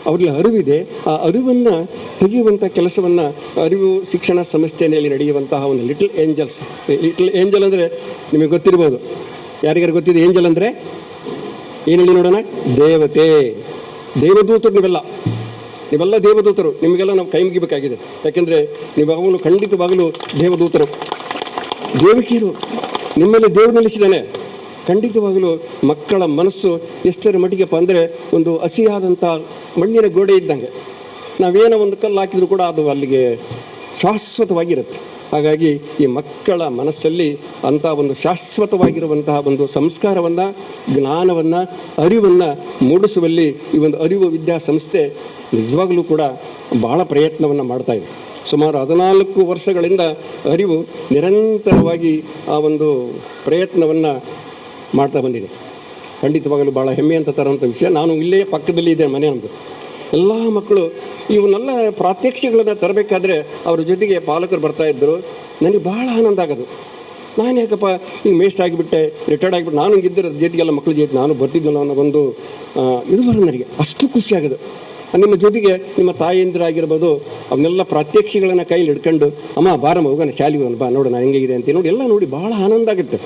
[SPEAKER 6] ಅವರಲ್ಲಿ ಅರಿವಿದೆ. ಆ ಅರಿವನ್ನು ತೆಗೆಯುವಂಥ ಕೆಲಸವನ್ನು ಅರಿವು ಶಿಕ್ಷಣ ಸಂಸ್ಥೆಯಲ್ಲಿ ನಡೆಯುವಂತಹ ಒಂದು ಲಿಟಲ್ ಏಂಜಲ್ ಅಂದರೆ ನಿಮಗೆ ಗೊತ್ತಿರ್ಬೋದು. ಯಾರಿಗಾರು ಗೊತ್ತಿದೆ ಏಂಜಲ್ ಅಂದರೆ ಏನು ಹೇಳಿ ನೋಡೋಣ? ದೇವತೆ, ದೇವದೂತರು. ನೀವೆಲ್ಲ ದೇವದೂತರು. ನಿಮಗೆಲ್ಲ ನಾವು ಕೈ ಮುಗಿಬೇಕಾಗಿದೆ. ಯಾಕೆಂದರೆ ನೀವಾಗಲೂ ಖಂಡಿತವಾಗಲೂ ದೇವದೂತರು. ದೇವಕಿಯರು ನಿಮ್ಮಲ್ಲಿ ದೇವರು ನೆಲೆಸಿದ್ದಾನೆ. ಖಂಡಿತವಾಗಲೂ ಮಕ್ಕಳ ಮನಸ್ಸು ಎಷ್ಟರ ಮಟ್ಟಿಗೆಪ್ಪ ಅಂದರೆ ಒಂದು ಹಸಿಯಾದಂಥ ಮಣ್ಣಿನ ಗೋಡೆ ಇದ್ದಂಗೆ. ನಾವೇನೋ ಒಂದು ಕಲ್ಲು ಹಾಕಿದರೂ ಕೂಡ ಅದು ಅಲ್ಲಿಗೆ ಶಾಶ್ವತವಾಗಿರುತ್ತೆ. ಹಾಗಾಗಿ ಈ ಮಕ್ಕಳ ಮನಸ್ಸಲ್ಲಿ ಅಂಥ ಒಂದು ಶಾಶ್ವತವಾಗಿರುವಂತಹ ಒಂದು ಸಂಸ್ಕಾರವನ್ನು, ಜ್ಞಾನವನ್ನು, ಅರಿವನ್ನು ಮೂಡಿಸುವಲ್ಲಿ ಈ ಒಂದು ಅರಿವು ವಿದ್ಯಾಸಂಸ್ಥೆ ನಿಜವಾಗಲೂ ಕೂಡ ಭಾಳ ಪ್ರಯತ್ನವನ್ನು ಮಾಡ್ತಾಯಿದೆ. ಸುಮಾರು 14 ವರ್ಷಗಳಿಂದ ಅರಿವು ನಿರಂತರವಾಗಿ ಆ ಒಂದು ಪ್ರಯತ್ನವನ್ನು ಮಾಡ್ತಾ ಬಂದಿದೆ. ಖಂಡಿತವಾಗಲೂ ಭಾಳ ಹೆಮ್ಮೆ ಅಂತ ತರೋಂಥ ವಿಷಯ. ನಾನು ಇಲ್ಲೇ ಪಕ್ಕದಲ್ಲಿ ಇದ್ದೇನೆ, ಮನೆ ನಮ್ಮದು. ಎಲ್ಲ ಮಕ್ಕಳು ಇವನ್ನೆಲ್ಲ ಪ್ರಾತ್ಯಕ್ಷಿಗಳನ್ನು ತರಬೇಕಾದ್ರೆ ಅವ್ರ ಜೊತೆಗೆ ಪಾಲಕರು ಬರ್ತಾಯಿದ್ದರು. ನನಗೆ ಭಾಳ ಆನಂದ ಆಗೋದು. ನಾನು ಯಾಕಪ್ಪ ಹಿಂಗೆ ಮೇಸ್ಟ್ ಆಗಿಬಿಟ್ಟೆ, ರಿಟೈರ್ಡ್ ಆಗಿಬಿಟ್ಟು ನಾನು ಹಿಂಗಿದ್ದರೆ ಜೊತೆಗೆಲ್ಲ ಮಕ್ಕಳ ಜೊತೆ ನಾನು ಬರ್ತಿದ್ನಲ್ಲ ಅನ್ನೋ ಒಂದು ಇದು ಬರೋದು ನನಗೆ. ಅಷ್ಟು ಖುಷಿ ಆಗೋದು. ನಿಮ್ಮ ಜೊತೆಗೆ ನಿಮ್ಮ ತಾಯಂದಿರಾಗಿರ್ಬೋದು ಅವನ್ನೆಲ್ಲ ಪ್ರಾತ್ಯಕ್ಷಿಗಳನ್ನು ಕೈಲಿ ಹಿಡ್ಕೊಂಡು, ಅಮ್ಮ ಬಾರಮ್ಮ ಹೋಗೋಣ ಶಾಲೆಗೆ ಹೋಗೋಣ, ಬಾ ನೋಡು ನಾನು ಹೆಂಗಿದೆ ಅಂತ ನೋಡಿ ಎಲ್ಲ ನೋಡಿ ಭಾಳ ಆನಂದ ಆಗುತ್ತೆ.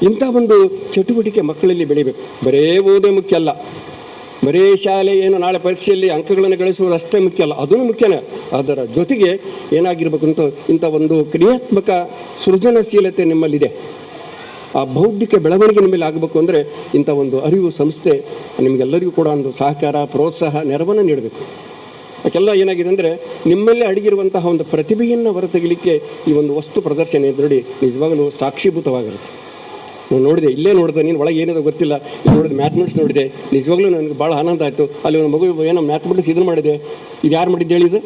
[SPEAKER 6] ಇಂಥ ಒಂದು ಚಟುವಟಿಕೆ ಮಕ್ಕಳಲ್ಲಿ ಬೆಳಿಬೇಕು. ಬರೇ ಓದೇ ಮುಖ್ಯ ಅಲ್ಲ, ಬರೇ ಶಾಲೆ ಏನು ನಾಳೆ ಪರೀಕ್ಷೆಯಲ್ಲಿ ಅಂಕಗಳನ್ನು ಗಳಿಸುವುದು ಅಷ್ಟೇ ಮುಖ್ಯ ಅಲ್ಲ, ಅದೂ ಮುಖ್ಯನೇ. ಅದರ ಜೊತೆಗೆ ಏನಾಗಿರ್ಬೇಕು ಅಂತ ಇಂಥ ಒಂದು ಕ್ರಿಯಾತ್ಮಕ ಸೃಜನಶೀಲತೆ ನಿಮ್ಮಲ್ಲಿದೆ. ಆ ಬೌದ್ಧಿಕ ಬೆಳವಣಿಗೆ ನಿಮ್ಮಲ್ಲಿ ಆಗಬೇಕು ಅಂದರೆ ಇಂಥ ಒಂದು ಅರಿವು ಸಂಸ್ಥೆ ನಿಮಗೆಲ್ಲರಿಗೂ ಕೂಡ ಒಂದು ಸಹಕಾರ, ಪ್ರೋತ್ಸಾಹ, ನೆರವನ್ನು ನೀಡಬೇಕು. ಅದಕ್ಕೆಲ್ಲ ಏನಾಗಿದೆ ಅಂದರೆ ನಿಮ್ಮಲ್ಲೇ ಅಡಗಿರುವಂತಹ ಒಂದು ಪ್ರತಿಭೆಯನ್ನು ಹೊರತೆಗಲಿಕ್ಕೆ ಈ ಒಂದು ವಸ್ತು ಪ್ರದರ್ಶನ ನೋಡಿ ನಿಜವಾಗಲೂ ಸಾಕ್ಷೀಭೂತವಾಗಿರುತ್ತೆ. ನಾನು ನೋಡಿದೆ, ಇಲ್ಲೇ ನೋಡಿದೆ, ನೀನು ಒಳಗೆ ಏನಿದೆ ಗೊತ್ತಿಲ್ಲ, ಇಲ್ಲಿ ನೋಡಿದೆ, ಮ್ಯಾಥಮೆಟಿಕ್ಸ್ ನೋಡಿದೆ. ನಿಜವಾಗ್ಲೂ ನನಗೆ ಭಾಳ ಆನಂದ ಆಯಿತು. ಅಲ್ಲಿ ಒಂದು ಮಗು ಏನೋ ಮ್ಯಾಥಮೆಟಿಕ್ಸ್ ಇದನ್ನು ಮಾಡಿದೆ. ಇದು ಯಾರು ಮಾಡಿದ್ದು ಹೇಳಿದ್ದು?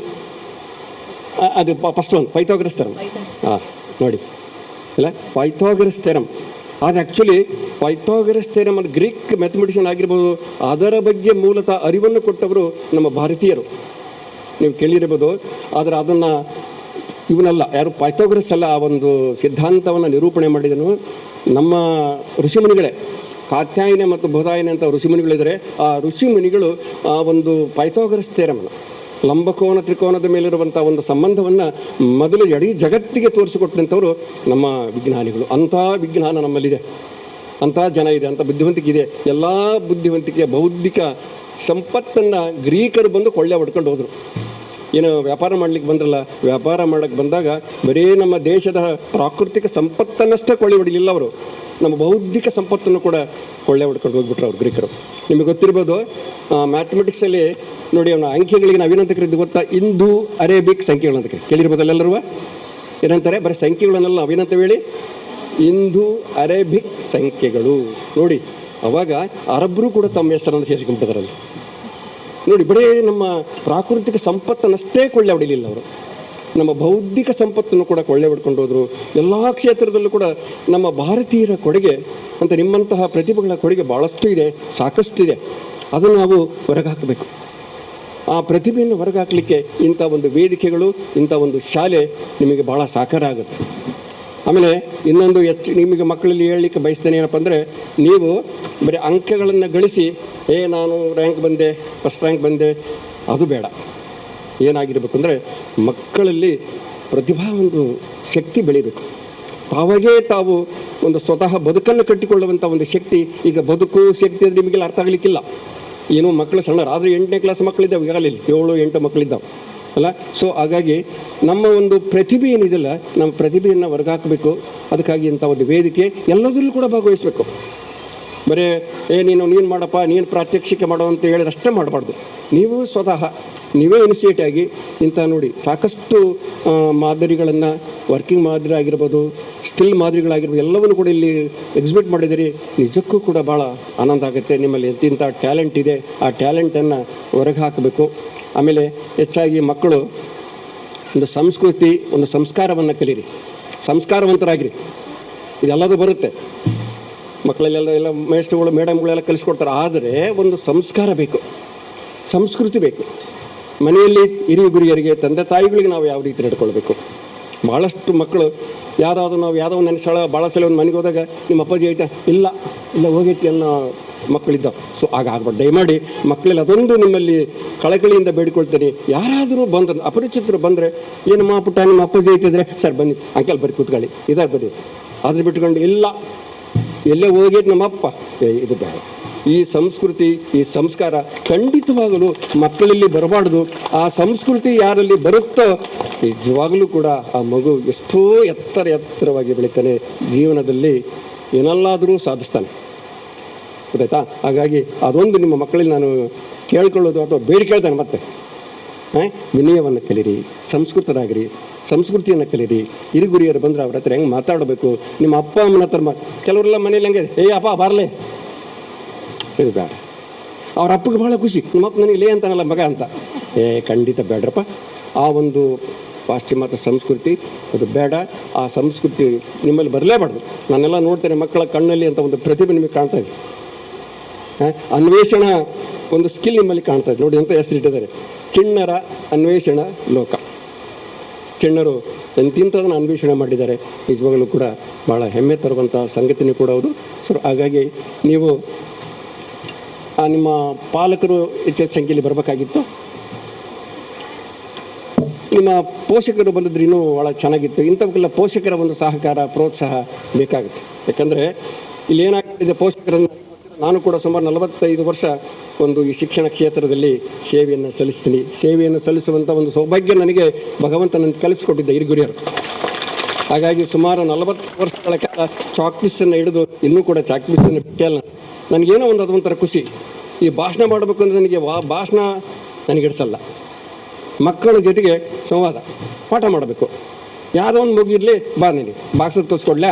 [SPEAKER 6] ಅದು ಫಸ್ಟ್ ಒಂದು ಪೈಥಾಗರಸ್ ಥೆರಮ್. ನೋಡಿ ಇಲ್ಲ, ಪೈಥಾಗರಸ್ ಥೆರಮ್. ಅದು ಆ್ಯಕ್ಚುಲಿ ಪೈಥಾಗರಸ್ ಥೆರಮ್ ಅದು ಗ್ರೀಕ್ ಮ್ಯಾಥಮೆಟಿಷಿಯನ್ ಆಗಿರ್ಬೋದು. ಅದರ ಬಗ್ಗೆ ಮೂಲತಃ ಅರಿವನ್ನು ಕೊಟ್ಟವರು ನಮ್ಮ ಭಾರತೀಯರು, ನೀವು ಕೇಳಿರ್ಬೋದು. ಆದರೆ ಅದನ್ನು ಇವನಲ್ಲ, ಯಾರು ಪೈಥಾಗರಸ್ ಅಲ್ಲ, ಆ ಒಂದು ಸಿದ್ಧಾಂತವನ್ನು ನಿರೂಪಣೆ ಮಾಡಿದನು ನಮ್ಮ ಋಷಿಮುನಿಗಳೇ. ಕಾತ್ಯಾಯನ ಮತ್ತು ಬೋಧಾಯನ ಅಂತ ಋಷಿಮುನಿಗಳಿದ್ದಾರೆ. ಆ ಋಷಿಮುನಿಗಳು ಆ ಒಂದು ಪೈಥಾಗರಸ್ ಥೆರಮನ್ನು, ಲಂಬಕೋನ ತ್ರಿಕೋನದ ಮೇಲಿರುವಂಥ ಒಂದು ಸಂಬಂಧವನ್ನು ಮೊದಲು ಇಡೀ ಜಗತ್ತಿಗೆ ತೋರಿಸಿಕೊಟ್ಟಂಥವರು ನಮ್ಮ ವಿಜ್ಞಾನಿಗಳು. ಅಂಥ ವಿಜ್ಞಾನ ನಮ್ಮಲ್ಲಿದೆ, ಅಂಥ ಜನ ಇದೆ, ಅಂಥ ಬುದ್ಧಿವಂತಿಕೆ ಇದೆ. ಎಲ್ಲ ಬುದ್ಧಿವಂತಿಕೆಯ ಬೌದ್ಧಿಕ ಸಂಪತ್ತನ್ನು ಗ್ರೀಕರು ಬಂದು ಕೊಳ್ಳೆ ಹೊಡ್ಕೊಂಡು ಹೋದರು. ಏನು ವ್ಯಾಪಾರ ಮಾಡ್ಲಿಕ್ಕೆ ಬಂದ್ರಲ್ಲ, ವ್ಯಾಪಾರ ಮಾಡೋಕ್ಕೆ ಬಂದಾಗ ಬರೀ ನಮ್ಮ ದೇಶದ ಪ್ರಾಕೃತಿಕ ಸಂಪತ್ತನ್ನಷ್ಟೇ ಕೊಳ್ಳೆ ಹೊಡಿಲಿಲ್ಲ ಅವರು, ನಮ್ಮ ಬೌದ್ಧಿಕ ಸಂಪತ್ತನ್ನು ಕೂಡ ಕೊಳ್ಳೆ ಹೊಡ್ಕೊಂಡು ಹೋಗ್ಬಿಟ್ರು ಅವರು ಗ್ರೀಕರು. ನಿಮಗೆ ಗೊತ್ತಿರ್ಬೋದು, ಮ್ಯಾಥಮೆಟಿಕ್ಸಲ್ಲಿ ನೋಡಿ ಅವನ ಅಂಕೆಗಳಿಗೆ ನಾವೇನಂತ ಕರೀತೀವಿ ಗೊತ್ತಾ? ಇಂದು ಅರೇಬಿಕ್ ಸಂಖ್ಯೆಗಳು ಅಂತ ಕೇಳಿರ್ಬೋದಲ್ಲ ಎಲ್ಲರೂ. ಏನಂತಾರೆ? ಬರೀ ಸಂಖ್ಯೆಗಳನ್ನೆಲ್ಲ ನಾವೇನಂತ ಹೇಳಿ, ಇಂದು ಅರೇಬಿಕ್ ಸಂಖ್ಯೆಗಳು. ನೋಡಿ ಅವಾಗ ಅರಬ್ಬರು ಕೂಡ ತಮ್ಮ ಹೆಸರನ್ನು ಸೇರಿಸ್ಕೊಂಡ್ಬಿಟ್ಟಿದ್ದಾರಲ್ಲಿ. ನೋಡಿ, ಬರೀ ನಮ್ಮ ಪ್ರಾಕೃತಿಕ ಸಂಪತ್ತನ್ನಷ್ಟೇ ಕೊಳ್ಳೆ ಹೊಡಿಲಿಲ್ಲ ಅವರು, ನಮ್ಮ ಬೌದ್ಧಿಕ ಸಂಪತ್ತನ್ನು ಕೂಡ ಕೊಳ್ಳೆ ಹೊಡ್ಕೊಂಡು ಹೋದರು. ಎಲ್ಲ ಕ್ಷೇತ್ರದಲ್ಲೂ ಕೂಡ ನಮ್ಮ ಭಾರತೀಯರ ಕೊಡುಗೆ ಅಂತ ನಿಮ್ಮಂತಹ ಪ್ರತಿಭೆಗಳ ಕೊಡುಗೆ ಭಾಳಷ್ಟು ಇದೆ, ಸಾಕಷ್ಟಿದೆ. ಅದನ್ನು ನಾವು ಹೊರಗಾಕಬೇಕು. ಆ ಪ್ರತಿಭೆಯನ್ನು ಹೊರಗಾಕಲಿಕ್ಕೆ ಇಂಥ ಒಂದು ವೇದಿಕೆಗಳು, ಇಂಥ ಒಂದು ಶಾಲೆ ನಿಮಗೆ ಭಾಳ ಸಹಕಾರ ಆಗುತ್ತೆ. ಆಮೇಲೆ ಇನ್ನೊಂದು ನಿಮಗೆ ಮಕ್ಕಳಲ್ಲಿ ಹೇಳಲಿಕ್ಕೆ ಬಯಸ್ತೇನೆ ಏನಪ್ಪ ಅಂದರೆ, ನೀವು ಬರೀ ಅಂಕಗಳನ್ನು ಗಳಿಸಿ ನಾನು ರ್ಯಾಂಕ್ ಬಂದೆ, ಫಸ್ಟ್ ರ್ಯಾಂಕ್ ಬಂದೆ, ಅದು ಬೇಡ. ಏನಾಗಿರಬೇಕು ಅಂದರೆ ಮಕ್ಕಳಲ್ಲಿ ಪ್ರತಿಭಾ ಒಂದು ಶಕ್ತಿ ಬೆಳಿಬೇಕು. ತಾವಾಗೇ ತಾವು ಒಂದು ಸ್ವತಃ ಬದುಕನ್ನು ಕಟ್ಟಿಕೊಳ್ಳುವಂಥ ಒಂದು ಶಕ್ತಿ. ಈಗ ಬದುಕು ಶಕ್ತಿ ಅಂದರೆ ನಿಮಗೆಲ್ಲ ಅರ್ಥ ಆಗಲಿಕ್ಕಿಲ್ಲ. ಏನೋ ಮಕ್ಕಳು ಸಣ್ಣರು, ಆದರೆ 8ನೇ ಕ್ಲಾಸ್ ಮಕ್ಕಳಿದ್ದಾವೆ, ಈಗಾಗಲೇ 7-8 ಮಕ್ಕಳಿದ್ದಾವೆ ಅಲ್ಲ. ಸೊ ಹಾಗಾಗಿ ನಮ್ಮ ಒಂದು ಪ್ರತಿಭೆ ಏನಿದೆಯಲ್ಲ, ನಮ್ಮ ಪ್ರತಿಭೆಯನ್ನು ಹೊರಗಾಕಬೇಕು. ಅದಕ್ಕಾಗಿ ಇಂಥ ಒಂದು ವೇದಿಕೆ ಎಲ್ಲದರಲ್ಲೂ ಕೂಡ ಭಾಗವಹಿಸಬೇಕು. ಬರೀ ನೀನು ಮಾಡಪ್ಪ, ನೀನು ಪ್ರಾತ್ಯಕ್ಷಿಕೆ ಮಾಡೋ ಅಂತ ಹೇಳಿದ್ರೆ ಅಷ್ಟೇ ಮಾಡಬಾರ್ದು. ನೀವು ಸ್ವತಃ ನೀವೇ ಇನಿಷಿಯೇಟ್ ಆಗಿ ಇಂಥ ನೋಡಿ ಸಾಕಷ್ಟು ಮಾದರಿಗಳನ್ನು, ವರ್ಕಿಂಗ್ ಮಾದರಿ ಆಗಿರ್ಬೋದು, ಸ್ಟಿಲ್ ಮಾದರಿಗಳಾಗಿರ್ಬೋದು, ಎಲ್ಲವನ್ನು ಕೂಡ ಇಲ್ಲಿ ಎಕ್ಸಿಬಿಟ್ ಮಾಡಿದಿರಿ. ನಿಜಕ್ಕೂ ಕೂಡ ಭಾಳ ಆನಂದ ಆಗುತ್ತೆ. ನಿಮ್ಮಲ್ಲಿ ಎಂತಿಂಥ ಟ್ಯಾಲೆಂಟ್ ಇದೆ, ಆ ಟ್ಯಾಲೆಂಟನ್ನು ಹೊರಗೆ ಹಾಕಬೇಕು. ಆಮೇಲೆ ಹೆಚ್ಚಾಗಿ ಮಕ್ಕಳು ಒಂದು ಸಂಸ್ಕೃತಿ, ಒಂದು ಸಂಸ್ಕಾರವನ್ನು ಕಲೀರಿ, ಸಂಸ್ಕಾರವಂತರಾಗಿರಿ. ಇದೆಲ್ಲದೂ ಬರುತ್ತೆ ಮಕ್ಕಳಲ್ಲೆಲ್ಲ ಮೇಷ್ಟ್ರುಗಳು, ಮೇಡಮ್ಗಳೆಲ್ಲ ಕಲಿಸ್ಕೊಡ್ತಾರೆ. ಆದರೆ ಒಂದು ಸಂಸ್ಕಾರ ಬೇಕು, ಸಂಸ್ಕೃತಿ ಬೇಕು. ಮನೆಯಲ್ಲಿ ಹಿರಿಯ ಗುರಿಯರಿಗೆ, ತಂದೆ ತಾಯಿಗಳಿಗೆ ನಾವು ಯಾವ ರೀತಿ ನಡ್ಕೊಳ್ಬೇಕು. ಭಾಳಷ್ಟು ಮಕ್ಕಳು ನಾವು ಯಾವುದೋ ಒಂದು ಸ್ಥಳ ಭಾಳ ಸಲ ಒಂದು ಮನೆಗೆ ಹೋದಾಗ ನಿಮ್ಮ ಅಪ್ಪಾಜಿ ಐತಾ, ಇಲ್ಲ ಹೋಗೈತಿ ಅನ್ನೋ ಮಕ್ಕಳಿದ್ದಾವೆ. ಸೊ ಆಗಬಾರ್ದು. ದಯಮಾಡಿ ಮಕ್ಕಳಲ್ಲಿ ಅದೊಂದು ನಿಮ್ಮಲ್ಲಿ ಕಳಕಳಿಯಿಂದ ಬೇಡಿಕೊಳ್ತೇನೆ. ಯಾರಾದರೂ ಬಂದ್ರೆ, ಅಪರಿಚಿತರು ಬಂದರೆ, ಏನಮ್ಮ ಪುಟ್ಟ ನಿಮ್ಮ ಅಪ್ಪಾಜಿ ಐತಿದ್ರೆ, ಸರ್ ಬನ್ನಿ ಅಂಕಲ್ ಬರೀ ಕೂತ್ಕೊಳ್ಳಿ, ಇದಾಗಿ ಬನ್ನಿ. ಅದ್ರ ಬಿಟ್ಕೊಂಡು ಇಲ್ಲ ಎಲ್ಲೇ ಹೋಗೈತಿ ನಮ್ಮಪ್ಪ, ಇದು ಬೇಡ. ಈ ಸಂಸ್ಕೃತಿ, ಈ ಸಂಸ್ಕಾರ ಖಂಡಿತವಾಗಲೂ ಮಕ್ಕಳಲ್ಲಿ ಬರಬಾರ್ದು. ಆ ಸಂಸ್ಕೃತಿ ಯಾರಲ್ಲಿ ಬರುತ್ತೋ ನಿಜವಾಗಲೂ ಕೂಡ ಆ ಮಗು ಎಷ್ಟೋ ಎತ್ತರವಾಗಿ ಬೆಳಿತಾನೆ, ಜೀವನದಲ್ಲಿ ಏನಲ್ಲಾದರೂ ಸಾಧಿಸ್ತಾನೆ. ಗೊತ್ತಾಯ್ತಾ? ಹಾಗಾಗಿ ಅದೊಂದು ನಿಮ್ಮ ಮಕ್ಕಳಲ್ಲಿ ನಾನು ಕೇಳ್ಕೊಳ್ಳೋದು ಅಥವಾ ಬೇಡಿ ಕೇಳ್ತಾನೆ. ಮತ್ತೆ ವಿನಯವನ್ನು ಕಲೀರಿ, ಸಂಸ್ಕೃತರಾಗಿರಿ, ಸಂಸ್ಕೃತಿಯನ್ನು ಕಲೀರಿ. ಹಿರಿಗುರಿಯರು ಬಂದರೆ ಅವ್ರ ಹತ್ರ ಹೆಂಗೆ ಮಾತಾಡಬೇಕು, ನಿಮ್ಮ ಅಪ್ಪ ಅಮ್ಮನ ಹತ್ರ ಕೆಲವರೆಲ್ಲ ಮನೇಲಿ ಹಂಗೆ ಅಪ್ಪ ಬರಲೇ, ಇದು ಬೇಡ. ಅವ್ರ ಅಪ್ಪಗೆ ಭಾಳ ಖುಷಿ, ನಿಮ್ಮಪ್ಪ ನನಗೆ ಲೇ ಅಂತಾನಲ್ಲ ಮಗ ಅಂತ. ಖಂಡಿತ ಬೇಡ್ರಪ್ಪ. ಆ ಒಂದು ಪಾಶ್ಚಿಮಾತ್ಯ ಸಂಸ್ಕೃತಿ ಅದು ಬೇಡ. ಆ ಸಂಸ್ಕೃತಿ ನಿಮ್ಮಲ್ಲಿ ಬರಲೇಬಾರ್ದು. ನಾನೆಲ್ಲ ನೋಡ್ತೇನೆ ಮಕ್ಕಳ ಕಣ್ಣಲ್ಲಿ ಅಂತ ಒಂದು ಪ್ರತಿಭೆ ನಿಮಗೆ ಕಾಣ್ತಾ ಇದೆ. ಅನ್ವೇಷಣಾ ಒಂದು ಸ್ಕಿಲ್ ನಿಮ್ಮಲ್ಲಿ ಕಾಣ್ತಾ ಇದೆ. ನೋಡಿ ಅಂತ ಹೆಸರಿಟ್ಟಿದ್ದಾರೆ, ಚಿಣ್ಣರ ಅನ್ವೇಷಣ ಲೋಕ. ಚಿಣ್ಣರು ಎಂತಿಂಥದನ್ನು ಅನ್ವೇಷಣೆ ಮಾಡಿದ್ದಾರೆ. ನಿಜವಾಗಲೂ ಕೂಡ ಭಾಳ ಹೆಮ್ಮೆ ತರುವಂಥ ಸಂಗತಿನೂ ಕೂಡ ಹೌದು. ಸೊ ಹಾಗಾಗಿ ನೀವು ನಿಮ್ಮ ಪಾಲಕರು ಹೆಚ್ಚಿನ ಸಂಖ್ಯೆಯಲ್ಲಿ ಬರಬೇಕಾಗಿತ್ತು. ನಿಮ್ಮ ಪೋಷಕರು ಬಂದಿದ್ರೆ ಇನ್ನೂ ಭಾಳ ಚೆನ್ನಾಗಿತ್ತು. ಇಂಥವಕ್ಕೆಲ್ಲ ಪೋಷಕರ ಒಂದು ಸಹಕಾರ, ಪ್ರೋತ್ಸಾಹ ಬೇಕಾಗುತ್ತೆ. ಯಾಕಂದರೆ ಇಲ್ಲಿ ಏನಾಗ್ತಿದೆ, ಪೋಷಕರನ್ನು ನಾನು ಕೂಡ ಸುಮಾರು 45 ವರ್ಷ ಒಂದು ಈ ಶಿಕ್ಷಣ ಕ್ಷೇತ್ರದಲ್ಲಿ ಸೇವೆಯನ್ನು ಸಲ್ಲಿಸ್ತೀನಿ. ಸೇವೆಯನ್ನು ಸಲ್ಲಿಸುವಂಥ ಒಂದು ಸೌಭಾಗ್ಯ ನನಗೆ ಭಗವಂತ ನನಗೆ ಕಲಿಸ್ಕೊಟ್ಟಿದ್ದ ಹಿರಿಗುರಿಯರು. ಹಾಗಾಗಿ ಸುಮಾರು 40 ವರ್ಷಗಳ ಕಾಲ ಚಾಕ್ಪೀಸನ್ನು ಹಿಡಿದು ಇನ್ನೂ ಕೂಡ ಚಾಕ್ಪೀಸನ್ನು ಬಿಟ್ಟಿಲ್ಲ. ನನಗೇನೋ ಒಂದು ಅದೊಂಥರ ಖುಷಿ. ಈ ಭಾಷಣ ಮಾಡಬೇಕು ಅಂದರೆ ನನಗೆ ಭಾಷಣ ನನಗೆ ಹಿಡಿಸಲ್ಲ. ಮಕ್ಕಳ ಜೊತೆಗೆ ಸಂವಾದ, ಪಾಠ ಮಾಡಬೇಕು. ಯಾವುದೋ ಒಂದು ಮುಗಿರಲಿ, ಬಾ ನೀನು ಬಾಕ್ಸೋದು ಕಲಿಸ್ಕೊಡ್ಲೇ,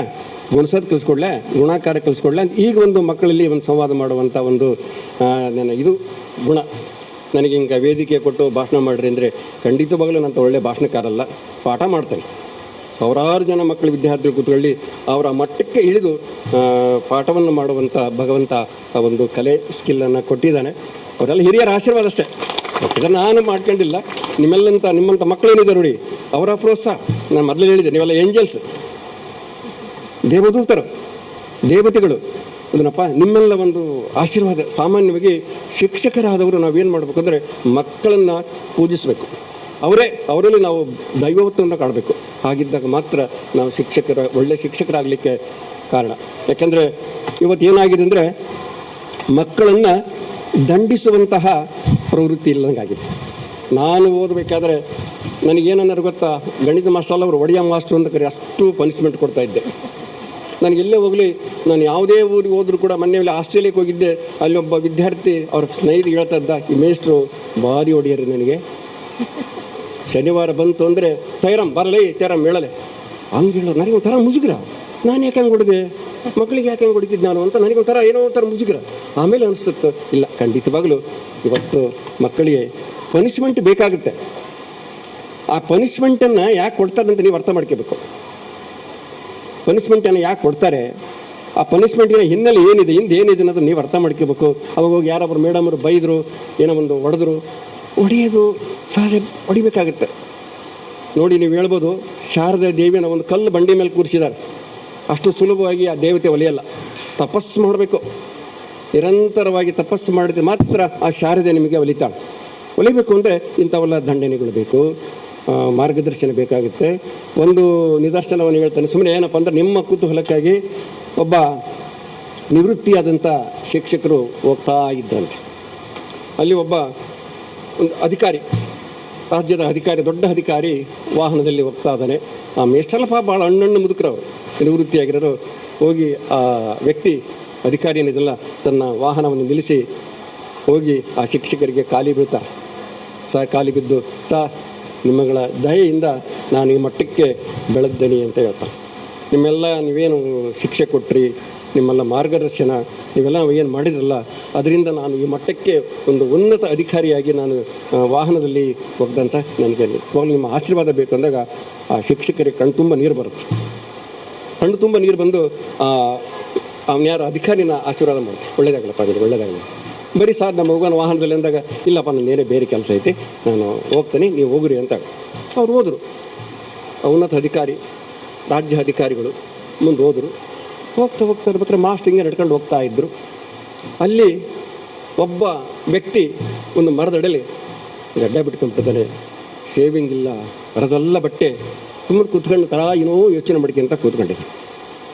[SPEAKER 6] ಗುಣಸೋದು ಕಲಿಸ್ಕೊಡ್ಲೇ, ಗುಣಾಕಾರ ಕಲಿಸ್ಕೊಡ್ಲೇ ಅಂತ ಈಗ ಒಂದು ಮಕ್ಕಳಲ್ಲಿ ಒಂದು ಸಂವಾದ ಮಾಡುವಂಥ ಒಂದು ನನ್ನ ಇದು ಗುಣ. ನನಗೆ ಹಿಂಗೆ ವೇದಿಕೆ ಕೊಟ್ಟು ಭಾಷಣ ಮಾಡಿರಿ ಅಂದರೆ ಖಂಡಿತವಾಗಲೂ ನಂತ ಒಳ್ಳೆಯ ಭಾಷಣಕಾರಲ್ಲ, ಪಾಠ ಮಾಡ್ತೇನೆ. ಸಾವಿರಾರು ಜನ ಮಕ್ಕಳು, ವಿದ್ಯಾರ್ಥಿಗಳು ಕೂತ್ಕೊಳ್ಳಿ ಅವರ ಮಟ್ಟಕ್ಕೆ ಇಳಿದು ಪಾಠವನ್ನು ಮಾಡುವಂಥ ಭಗವಂತ ಆ ಒಂದು ಕಲೆ ಸ್ಕಿಲ್ಲನ್ನು ಕೊಟ್ಟಿದ್ದಾನೆ. ಅವರೆಲ್ಲ ಹಿರಿಯರ ಆಶೀರ್ವಾದ ಅಷ್ಟೇ. ಇದನ್ನು ನಾನು ಮಾಡ್ಕೊಂಡಿಲ್ಲ. ನಿಮ್ಮಂಥ ಮಕ್ಕಳೇನಿದೆ ನೋಡಿ, ಅವರ ಪ್ರೋತ್ಸಾಹ. ನಾನು ಮೊದಲೇ ಹೇಳಿದೆ, ನೀವೆಲ್ಲ ಏಂಜಲ್ಸ್, ದೇವದೂತರು, ದೇವತೆಗಳು. ಅದನ್ನಪ್ಪ ನಿಮ್ಮೆಲ್ಲ ಒಂದು ಆಶೀರ್ವಾದ. ಸಾಮಾನ್ಯವಾಗಿ ಶಿಕ್ಷಕರಾದವರು ನಾವೇನು ಮಾಡಬೇಕು ಅಂದರೆ ಮಕ್ಕಳನ್ನು ಪೂಜಿಸಬೇಕು. ಅವರಲ್ಲಿ ನಾವು ದೈವತ್ವವನ್ನು ಕಾಣಬೇಕು. ಹಾಗಿದ್ದಾಗ ಮಾತ್ರ ನಾವು ಒಳ್ಳೆಯ ಶಿಕ್ಷಕರಾಗಲಿಕ್ಕೆ ಕಾರಣ. ಯಾಕೆಂದರೆ ಇವತ್ತು ಏನಾಗಿದೆ ಅಂದರೆ ಮಕ್ಕಳನ್ನು ದಂಡಿಸುವಂತಹ ಪ್ರವೃತ್ತಿ ಇಲ್ಲದಂಗಾಗಿದೆ. ನಾನು ಓದಬೇಕಾದ್ರೆ ನನಗೇನన్నారు ಗೊತ್ತಾ, ಗಣಿತ ಮಾಸ್ಟರ್ ಅವರು ಒಡೆಯ ಮಾಸ್ಟ್ರು ಅಂತ ಕರೆ ಅಷ್ಟು ಪನಿಷ್ಮೆಂಟ್ ಕೊಡ್ತಾಯಿದ್ದೆ. ನನಗೆಲ್ಲೇ ಹೋಗಲಿ, ನಾನು ಯಾವುದೇ ಊರಿಗೆ ಹೋದರೂ ಕೂಡ, ಮೊನ್ನೆ ಆಸ್ಟ್ರೇಲಿಯಾಕ್ಕೆ ಹೋಗಿದ್ದೆ, ಅಲ್ಲಿ ಒಬ್ಬ ವಿದ್ಯಾರ್ಥಿ ಅವ್ರ ಸ್ನೇಹಿತರು ಹೇಳ್ತಾ ಇದ್ದ, ಈ ಮೇಷ್ಟ್ರು ಭಾರಿ ಹೊಡೆಯರು ನನಗೆ. ಶನಿವಾರ ಬಂತು ಅಂದರೆ ತೈರಮ್ ಬರಲೇ, ತೈರಮ್ ಹೇಳಲೆ ಹಂಗೆ ಹೇಳೋದು. ನನಗೆ ಒಂಥರ ಮುಜುಗರ. ನಾನು ಯಾಕೆ ಹಂಗೆ ಹೊಡೆದೆ, ಮಕ್ಕಳಿಗೆ ಯಾಕೆ ಹಂಗೆ ಹೊಡಿತಿದ್ದು ನಾನು ಅಂತ ನನಗೊಂಥರ ಏನೋ ಒಂಥರ ಮುಜುಗರ. ಆಮೇಲೆ ಅನಿಸುತ್ತೆ ಇಲ್ಲ, ಖಂಡಿತವಾಗಲೂ ಇವತ್ತು ಮಕ್ಕಳಿಗೆ ಪನಿಷ್ಮೆಂಟ್ ಬೇಕಾಗುತ್ತೆ. ಆ ಪನಿಷ್ಮೆಂಟನ್ನು ಯಾಕೆ ಕೊಡ್ತಾರೆ ಅಂತ ನೀವು ಅರ್ಥ ಮಾಡ್ಕೋಬೇಕು. ಪನಿಷ್ಮೆಂಟನ್ನು ಯಾಕೆ ಕೊಡ್ತಾರೆ, ಆ ಪನಿಷ್ಮೆಂಟಿನ ಹಿನ್ನೆಲೆ ಏನಿದೆ, ಹಿಂದೆ ಏನಿದೆ ಅನ್ನೋದು ನೀವು ಅರ್ಥ ಮಾಡ್ಕೋಬೇಕು. ಅವಾಗ ಹೋಗಿ ಯಾರೊಬ್ಬರು ಮೇಡಮರು ಬೈದರು, ಏನೋ ಒಂದು ಹೊಡೆದ್ರು, ಹೊಡೆಯೋದು ಸಹಜ, ಹೊಡಿಬೇಕಾಗುತ್ತೆ. ನೋಡಿ, ನೀವು ಹೇಳ್ಬೋದು ಶಾರದಾ ದೇವಿನ ಒಂದು ಕಲ್ಲು ಬಂಡಿ ಮೇಲೆ ಕೂರಿಸಿದ್ದಾರೆ. ಅಷ್ಟು ಸುಲಭವಾಗಿ ಆ ದೇವತೆ ಒಲಿಯಲ್ಲ, ತಪಸ್ಸು ಮಾಡಬೇಕು. ನಿರಂತರವಾಗಿ ತಪಸ್ಸು ಮಾಡಿದ್ರೆ ಮಾತ್ರ ಆ ಶಾರದೆ ನಿಮಗೆ ಒಲಿತಾಳೆ. ಒಲಿಬೇಕು ಅಂದರೆ ಇಂಥವೆಲ್ಲ ದಂಡನೆಗಳು ಬೇಕು, ಮಾರ್ಗದರ್ಶನ ಬೇಕಾಗುತ್ತೆ. ಒಂದು ನಿದರ್ಶನವನ್ನು ಹೇಳ್ತಾನೆ, ಸುಮ್ಮನೆ ಏನಪ್ಪ ಅಂದರೆ ನಿಮ್ಮ ಕುತೂಹಲಕ್ಕಾಗಿ ಒಬ್ಬ ನಿವೃತ್ತಿಯಾದಂಥ ಶಿಕ್ಷಕರು ಹೋಗ್ತಾ ಇದ್ರಂತೆ. ಅಲ್ಲಿ ಒಬ್ಬ ಒಂದು ಅಧಿಕಾರಿ, ರಾಜ್ಯದ ಅಧಿಕಾರಿ, ದೊಡ್ಡ ಅಧಿಕಾರಿ ವಾಹನದಲ್ಲಿ ಹೋಗ್ತಾ ಇದ್ದಾನೆ. ಆ ಮೇಷ್ಟಲ್ಪ ಭಾಳ ಹಣ್ಣು ಮುದುಕರವರು, ನಿವೃತ್ತಿಯಾಗಿರೋರು. ಹೋಗಿ ಆ ವ್ಯಕ್ತಿ ಅಧಿಕಾರಿ ಏನಿದೆಲ್ಲ ತನ್ನ ವಾಹನವನ್ನು ನಿಲ್ಲಿಸಿ ಹೋಗಿ ಆ ಶಿಕ್ಷಕರಿಗೆ ಕಾಲಿ ಬೀಳ್ತಾರೆ. ಕಾಲಿ ಬಿದ್ದು, ನಿಮ್ಮಗಳ ದಯೆಯಿಂದ ನಾನು ಈ ಮಟ್ಟಕ್ಕೆ ಬೆಳೆದ್ದೇನೆ ಅಂತ ಹೇಳ್ತಾರೆ. ನಿಮ್ಮೆಲ್ಲ ನೀವೇನು ಶಿಕ್ಷೆ ಕೊಟ್ರಿ, ನಿಮ್ಮೆಲ್ಲ ಮಾರ್ಗದರ್ಶನ ನೀವೆಲ್ಲ ಏನು ಮಾಡಿದ್ರಲ್ಲ, ಅದರಿಂದ ನಾನು ಈ ಮಟ್ಟಕ್ಕೆ ಒಂದು ಉನ್ನತ ಅಧಿಕಾರಿಯಾಗಿ ನಾನು ವಾಹನದಲ್ಲಿ ಹೋಗ್ದಂತ ನನಗೆ ನಿಮ್ಮ ಆಶೀರ್ವಾದ ಬೇಕು ಅಂದಾಗ ಆ ಶಿಕ್ಷಕರಿಗೆ ಕಣ್ತುಂಬ ನೀರು ಬರುತ್ತೆ. ಕಣ್ಣು ತುಂಬ ನೀರು ಬಂದು ಅವನು ಯಾರು ಅಧಿಕಾರಿನ ಆಶೀರ್ವಾದ ಮಾಡಿ, ಒಳ್ಳೇದಾಗಲಪ್ಪ, ಅದರಲ್ಲಿ ಒಳ್ಳೇದಾಗಲಿ. ಬರೀ ಸರ್ ನಮ್ಮ ಹೋಗೋಣ ವಾಹನದಲ್ಲಿ ಅಂದಾಗ, ಇಲ್ಲಪ್ಪ ನಾನೇನೇ ಬೇರೆ ಕೆಲಸ ಐತಿ, ನಾನು ಹೋಗ್ತೀನಿ, ನೀವು ಹೋಗ್ರಿ ಅಂತ ಅವ್ರು ಹೋದರು. ಉನ್ನತ ಅಧಿಕಾರಿ, ರಾಜ್ಯ ಅಧಿಕಾರಿಗಳು ಮುಂದೆ ಹೋದರು. ಹೋಗ್ತಾ ಇರ್ಬೇಕಾದ್ರೆ ಮಾಸ್ಟರ್ ಹಿಂಗೆ ನಡ್ಕೊಂಡು ಹೋಗ್ತಾ ಇದ್ದರು. ಅಲ್ಲಿ ಒಬ್ಬ ವ್ಯಕ್ತಿ ಒಂದು ಮರದಡಲಿ ಗಡ್ಡ ಬಿಟ್ಕೊಂಡ್ಬಿಟ್ಟಿದ್ದಾನೆ, ಶೇವಿಂಗ್ ಇಲ್ಲ, ಮರದೆಲ್ಲ ಬಟ್ಟೆ, ಸುಮ್ಮನೆ ಕೂತ್ಕೊಂಡು ಏನೋ ಯೋಚನೆ ಮಾಡ್ಕೊಂತ ಕೂತ್ಕೊಂಡಿದ್ದೆ.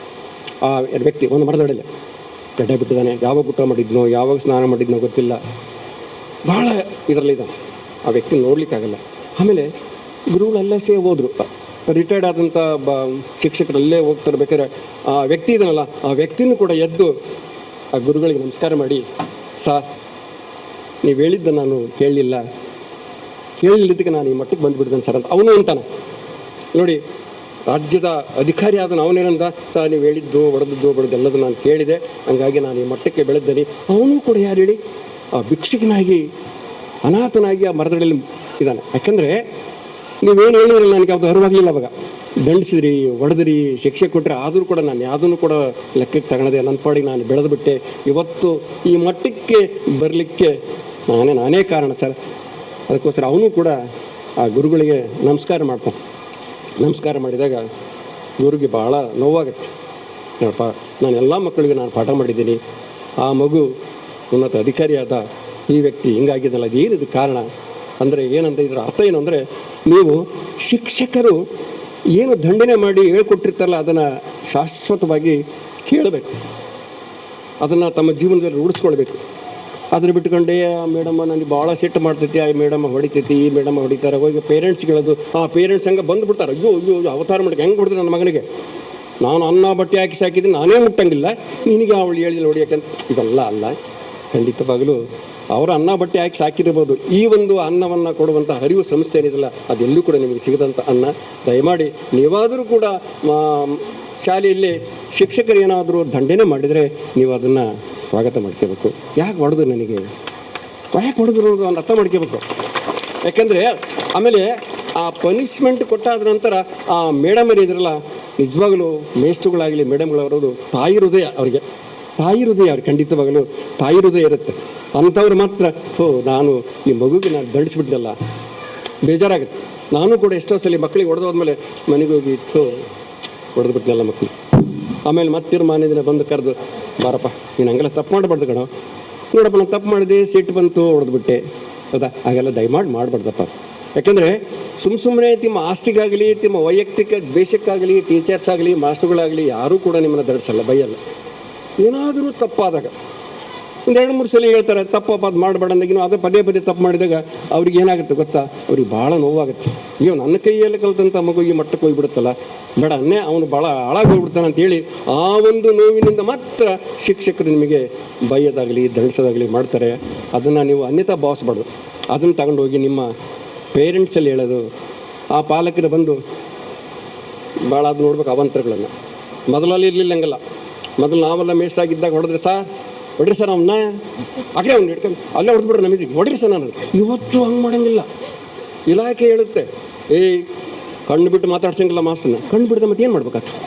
[SPEAKER 6] ಆ ವ್ಯಕ್ತಿ ಒಂದು ಮರದಡಲೆ ಗಡ್ಡ ಬಿಟ್ಟಿದ್ದಾನೆ, ಯಾವಾಗ ಊಟ ಮಾಡಿದ್ನೋ, ಯಾವಾಗ ಸ್ನಾನ ಮಾಡಿದ್ನೋ ಗೊತ್ತಿಲ್ಲ, ಭಾಳ ಇದರಲ್ಲಿದ್ದಾನೆ. ಆ ವ್ಯಕ್ತಿ ನೋಡ್ಲಿಕ್ಕಾಗಲ್ಲ. ಆಮೇಲೆ ಗುರುಗಳೆಲ್ಲ ಹೋದರು, ರಿಟೈರ್ಡ್ ಆದಂಥ ಶಿಕ್ಷಕರಲ್ಲೇ ಹೋಗ್ತಿರ್ಬೇಕಾದ್ರೆ ಆ ವ್ಯಕ್ತಿ ಇದನ್ನಲ್ಲ, ಆ ವ್ಯಕ್ತಿನೂ ಕೂಡ ಎದ್ದು ಆ ಗುರುಗಳಿಗೆ ನಮಸ್ಕಾರ ಮಾಡಿ, ನೀವು ಹೇಳಿದ್ದ ನಾನು ಕೇಳಲಿದ್ದಕ್ಕೆ ನಾನು ಈ ಮಟ್ಟಕ್ಕೆ ಬಂದುಬಿಡ್ತೇನೆ ಸರ್ ಅಂತ ಅವನು ಅಂತಾನೆ. ನೋಡಿ, ರಾಜ್ಯದ ಅಧಿಕಾರಿ ಆದನು ಅವನೇನಂದ, ನೀವು ಹೇಳಿದ್ದು ಹೊಡೆದದ್ದು ಎಲ್ಲದೂ ನಾನು ಕೇಳಿದೆ, ಹಂಗಾಗಿ ನಾನು ಈ ಮಟ್ಟಕ್ಕೆ ಬೆಳೆದ್ದೇನೆ. ಅವನು ಕೂಡ ಯಾರು ಹೇಳಿ, ಆ ಭಿಕ್ಷುಕನಾಗಿ ಅನಾಥನಾಗಿ ಆ ಮರದಡಿಯಲ್ಲಿ ಇದ್ದಾನೆ. ಯಾಕಂದರೆ ನೀವೇನು ಹೇಳಿದ್ರಲ್ಲ, ನನಗೆ ಯಾವುದು ಅರಿವಾಗಲಿಲ್ಲ. ಅವಾಗ ದಂಡಿಸಿದ್ರಿ, ಹೊಡೆದ್ರಿ, ಶಿಕ್ಷೆ ಕೊಟ್ಟರೆ, ಆದರೂ ಕೂಡ ನಾನು ಯಾವುದನ್ನು ಕೂಡ ಲೆಕ್ಕಕ್ಕೆ ತಗೊಳದೆ ನನ್ನ ಪಾಡಿಗೆ ನಾನು ಬೆಳೆದುಬಿಟ್ಟೆ. ಇವತ್ತು ಈ ಮಟ್ಟಕ್ಕೆ ಬರಲಿಕ್ಕೆ ನಾನೇ ಕಾರಣ ಸರ್. ಅದಕ್ಕೋಸ್ಕರ ಅವನು ಕೂಡ ಆ ಗುರುಗಳಿಗೆ ನಮಸ್ಕಾರ ಮಾಡ್ತಾನೆ. ನಮಸ್ಕಾರ ಮಾಡಿದಾಗ ಗುರುಗೆ ಭಾಳ ನೋವಾಗುತ್ತೆ. ನೋಡಪ್ಪ, ನಾನು ಎಲ್ಲ ಮಕ್ಕಳಿಗೆ ನಾನು ಪಾಠ ಮಾಡಿದ್ದೀನಿ, ಆ ಮಗು ಉನ್ನತ ಅಧಿಕಾರಿಯಾದ ಈ ವ್ಯಕ್ತಿ ಹಿಂಗಾಗಿದ್ದಲ್ಲ, ಅದೇನಿದು ಕಾರಣ ಅಂದರೆ ಏನಂತ, ಇದರ ಅರ್ಥ ಏನು ಅಂದರೆ, ನೀವು ಶಿಕ್ಷಕರು ಏನು ದಂಡನೆ ಮಾಡಿ ಹೇಳ್ಕೊಟ್ಟಿರ್ತಾರಲ್ಲ, ಅದನ್ನು ಶಾಶ್ವತವಾಗಿ ಕೇಳಬೇಕು, ಅದನ್ನು ತಮ್ಮ ಜೀವನದಲ್ಲಿ ರೂಢಿಸ್ಕೊಳ್ಬೇಕು. ಅದನ್ನು ಬಿಟ್ಕೊಂಡೇ ಮೇಡಮ್ಮ ನನಗೆ ಭಾಳ ಸಿಟ್ಟು ಮಾಡ್ತೈತಿ, ಆ ಮೇಡಮ್ಮ ಹೊಡಿತೈತಿ, ಈ ಮೇಡಮ್ಮ ಹೊಡಿತಾರೆ, ಹೋಗಿ ಪೇರೆಂಟ್ಸ್ಗೆ ಹೇಳೋದು. ಆ ಪೇರೆಂಟ್ಸ್ ಹಂಗೆ ಬಂದುಬಿಡ್ತಾರೆ, ಅಯ್ಯೋ ಅವತಾರ ಮಾಡಿ ಹೆಂಗೆ ಹೊಡೆದ್ರೆ ನನ್ನ ಮಗನಿಗೆ, ನಾನು ಅನ್ನ ಬಟ್ಟೆ ಹಾಕಿ ಸಾಕಿದ್ದೀನಿ, ನಾನೇ ಮುಟ್ಟಂಗಿಲ್ಲ, ನಿನಗೆ ಅವಳು ಹೇಳಿಲ್ಲ ಹೊಡಿಯೋಕ್ಕಂತ. ಇದೆಲ್ಲ ಅಲ್ಲ. ಖಂಡಿತವಾಗಲೂ ಅವರ ಅನ್ನ ಬಟ್ಟೆ ಹಾಕಿ ಸಾಕಿರ್ಬೋದು. ಈ ಒಂದು ಅನ್ನವನ್ನು ಕೊಡುವಂಥ ಹರಿವು ಸಂಸ್ಥೆ ಏನಿದೆಯಲ್ಲ, ಅದೆಲ್ಲೂ ಕೂಡ ನಿಮಗೆ ಸಿಗದಂಥ ಅನ್ನ. ದಯಮಾಡಿ ನೀವಾದರೂ ಕೂಡ ಶಾಲೆಯಲ್ಲಿ ಶಿಕ್ಷಕರು ಏನಾದರೂ ದಂಡನೆ ಮಾಡಿದರೆ ನೀವು ಅದನ್ನು ಸ್ವಾಗತ ಮಾಡ್ಕೋಬೇಕು. ಯಾಕೆ ಹೊಡೆದು ನನಗೆ, ಯಾಕೆ ಹೊಡೆದ್ರು ಅನ್ನೋದು ಅರ್ಥ ಮಾಡ್ಕೋಬೇಕು. ಯಾಕೆಂದರೆ ಆಮೇಲೆ ಆ ಪನಿಷ್ಮೆಂಟ್ ಕೊಟ್ಟಾದ ನಂತರ ಆ ಮೇಡಮರು ಇದ್ರಲ್ಲ, ನಿಜವಾಗಲೂ ಮೇಷ್ಟ್ರುಗಳಾಗಲಿ ಮೇಡಮ್ಗಳವರದು ತಾಯಿ ಹೃದಯ, ಅವ್ರಿಗೆ ತಾಯಿ ಹೃದಯ, ಅವ್ರಿಗೆ ಖಂಡಿತವಾಗಲೂ ತಾಯಿ ಹೃದಯ ಇರುತ್ತೆ. ಅಂಥವ್ರು ಮಾತ್ರ ನಾನು ಈ ಮಗುಗೆ ನಾನು ದಂಡಿಸ್ಬಿಟ್ಟಿಲ್ಲ, ಬೇಜಾರಾಗುತ್ತೆ. ನಾನು ಕೂಡ ಎಷ್ಟೋ ಸಲ ಮಕ್ಕಳಿಗೆ ಹೊಡೆದೋದ್ಮೇಲೆ ಮನೆಗೆ ಹೋಗಿ ಹೊಡೆದು ಬಿಟ್ಟಿಲ್ಲ ಮಕ್ಕಳು. ಆಮೇಲೆ ಮತ್ತೆ ಮಾರನೇ ದಿನ ಬಂದು ಕರೆದು, ಬಾರಪ್ಪ ನೀನು ಹಂಗೆಲ್ಲ ತಪ್ಪು ಮಾಡಬಾರ್ದು ಕಣೋ, ನೋಡಪ್ಪ ನಾನು ತಪ್ಪು ಮಾಡಿದೆ, ಸಿಟ್ಟು ಬಂತು, ಹೊಡೆದ್ಬಿಟ್ಟೆ, ಹೌದಾ, ಹಾಗೆಲ್ಲ ದಯಮಾಡಿ ಮಾಡಬಾರ್ದಪ್ಪ. ಯಾಕೆಂದರೆ ಸುಮ್ಮನೆ ನಿಮ್ಮ ಆಸ್ತಿಗಾಗಲಿ, ನಿಮ್ಮ ವೈಯಕ್ತಿಕ ದ್ವೇಷಕ್ಕಾಗಲಿ, ಟೀಚರ್ಸ್ ಆಗಲಿ, ಮಾಸ್ಟರ್ಗಳಾಗಲಿ ಯಾರೂ ಕೂಡ ನಿಮ್ಮನ್ನು ದಂಡಿಸಲ್ಲ, ಬೈಯಲ್ಲ. ಏನಾದರೂ ತಪ್ಪಾದಾಗ ಒಂದು 2-3 ಸಲ ಹೇಳ್ತಾರೆ, ತಪ್ಪಪ್ಪ ಅದು ಮಾಡಬೇಡ ಅಂದಾಗಿನೂ ಅದು ಪದೇ ತಪ್ಪು ಮಾಡಿದಾಗ ಅವ್ರಿಗೆ ಏನಾಗುತ್ತೆ ಗೊತ್ತಾ, ಅವ್ರಿಗೆ ಭಾಳ ನೋವಾಗುತ್ತೆ. ಅಯ್ಯೋ ನನ್ನ ಕೈಯಲ್ಲಿ ಕಲಿತಂಥ ಮಗು ಈ ಮಟ್ಟಕ್ಕೆ ಹೋಗ್ಬಿಡುತ್ತಲ್ಲ, ಬೇಡ ಅನ್ನೇ ಅವನು ಭಾಳ ಹಾಳಾಗಿ ಹೋಗ್ಬಿಡ್ತಾನೆ ಅಂತೇಳಿ ಆ ಒಂದು ನೋವಿನಿಂದ ಮಾತ್ರ ಶಿಕ್ಷಕರು ನಿಮಗೆ ಬೈಯೋದಾಗಲಿ ದಂಡಿಸೋದಾಗಲಿ ಮಾಡ್ತಾರೆ. ಅದನ್ನು ನೀವು ಅನ್ಯತಾ ಭಾವಿಸ್ಬಾರ್ದು. ಅದನ್ನು ತಗೊಂಡೋಗಿ ನಿಮ್ಮ ಪೇರೆಂಟ್ಸಲ್ಲಿ ಹೇಳೋದು, ಆ ಪಾಲಕರು ಬಂದು ಭಾಳ ಅದು ನೋಡ್ಬೇಕು ಅವಂತರಗಳನ್ನು. ಮೊದಲಲ್ಲಿ ಇರಲಿಲ್ಲ ಹಂಗಲ್ಲ. ಮೊದಲು ನಾವೆಲ್ಲ ಮೇಷ್ಟಾಗಿದ್ದಾಗ ಹೊಡೆದ್ರೆ ಹೊಡ್ರಿ ಸರ್ ಅವನ್ನ ಆಕಡೆ ಅವ್ನು ಹಿಡ್ಕೊಂಡು ಅಲ್ಲೇ ಹೊಡೆದ್ಬಿಡ್ರಿ ನಮಗೆ ಹೊಡ್ರಿ ಸರ್ ನಾನು. ಇವತ್ತು ಹಂಗೆ ಮಾಡೋಂಗಿಲ್ಲ. ಇಲಾಖೆ ಹೇಳುತ್ತೆ, ಕಣ್ಣು ಬಿಟ್ಟು ಮಾತಾಡ್ಸಂಗಿಲ್ಲ ಮಾಸ್ಟರ್ನ. ಕಣ್ಣು ಬಿಡದೆ ಮತ್ತೆ ಏನು ಮಾಡ್ಬೇಕಾಗ್ತದೆ?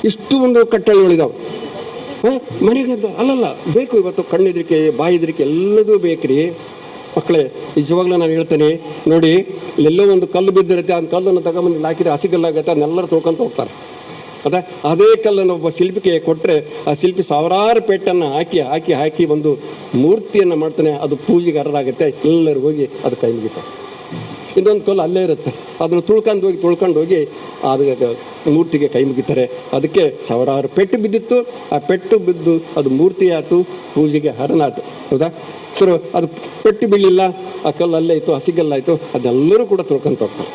[SPEAKER 6] ಇಷ್ಟು ಒಂದು ಕಟ್ಟಳೆಗಳಿದಾವೆ. ಮನೆಗೆ ಅಲ್ಲಲ್ಲ ಬೇಕು. ಇವತ್ತು ಕಣ್ಣಿದ್ರಿಕೆ, ಬಾಯಿದ್ರಿಕೆ ಎಲ್ಲದೂ ಬೇಕ್ರಿ ಮಕ್ಕಳೇ. ನಿಜವಾಗ್ಲೂ ನಾನು ಹೇಳ್ತೇನೆ ನೋಡಿ, ಎಲ್ಲೋ ಒಂದು ಕಲ್ಲು ಬಿದ್ದಿರುತ್ತೆ, ಆ ಕಲ್ಲನ್ನು ತಗೊಂಬಂದು ಹಾಕಿದ್ರೆ ಹಸಿಗಲ್ಲಾಗತ್ತೆ, ಅದನ್ನೆಲ್ಲರೂ ತೊಳ್ಕೊಂತ ಹೋಗ್ತಾರೆ. ಅದೇ ಕಲ್ಲನ್ನು ಒಬ್ಬ ಶಿಲ್ಪಿಗೆ ಕೊಟ್ಟರೆ ಆ ಶಿಲ್ಪಿ ಸಾವಿರಾರು ಪೆಟ್ಟನ್ನು ಹಾಕಿ ಒಂದು ಮೂರ್ತಿಯನ್ನು ಮಾಡ್ತಾನೆ. ಅದು ಪೂಜೆಗೆ ಅರ್ಧಾಗುತ್ತೆ, ಎಲ್ಲರೂ ಹೋಗಿ ಅದು ಕೈ ಮುಗಿತಾರೆ. ಇನ್ನೊಂದು ಕಲ್ಲು ಅಲ್ಲೇ ಇರುತ್ತೆ, ಅದನ್ನು ತುಳ್ಕೊಂಡು ಹೋಗಿ ಅದು ಮೂರ್ತಿಗೆ ಕೈ ಮುಗಿತಾರೆ. ಅದಕ್ಕೆ ಸಾವಿರಾರು ಪೆಟ್ಟು ಬಿದ್ದಿತ್ತು. ಆ ಪೆಟ್ಟು ಬಿದ್ದು ಅದು ಮೂರ್ತಿ ಆಯಿತು, ಪೂಜೆಗೆ ಹರನಾಯ್ತು. ಹೌದಾ ಸರ್? ಅದು ಪೆಟ್ಟು ಬೀಳಿಲ್ಲ, ಆ ಕಲ್ಲು ಅಲ್ಲೇ ಇತ್ತು, ಹಸಿಗಲ್ಲಾಯಿತು, ಅದೆಲ್ಲರೂ ಕೂಡ ತುಳ್ಕೊಂತ ಹೋಗ್ತಾರೆ.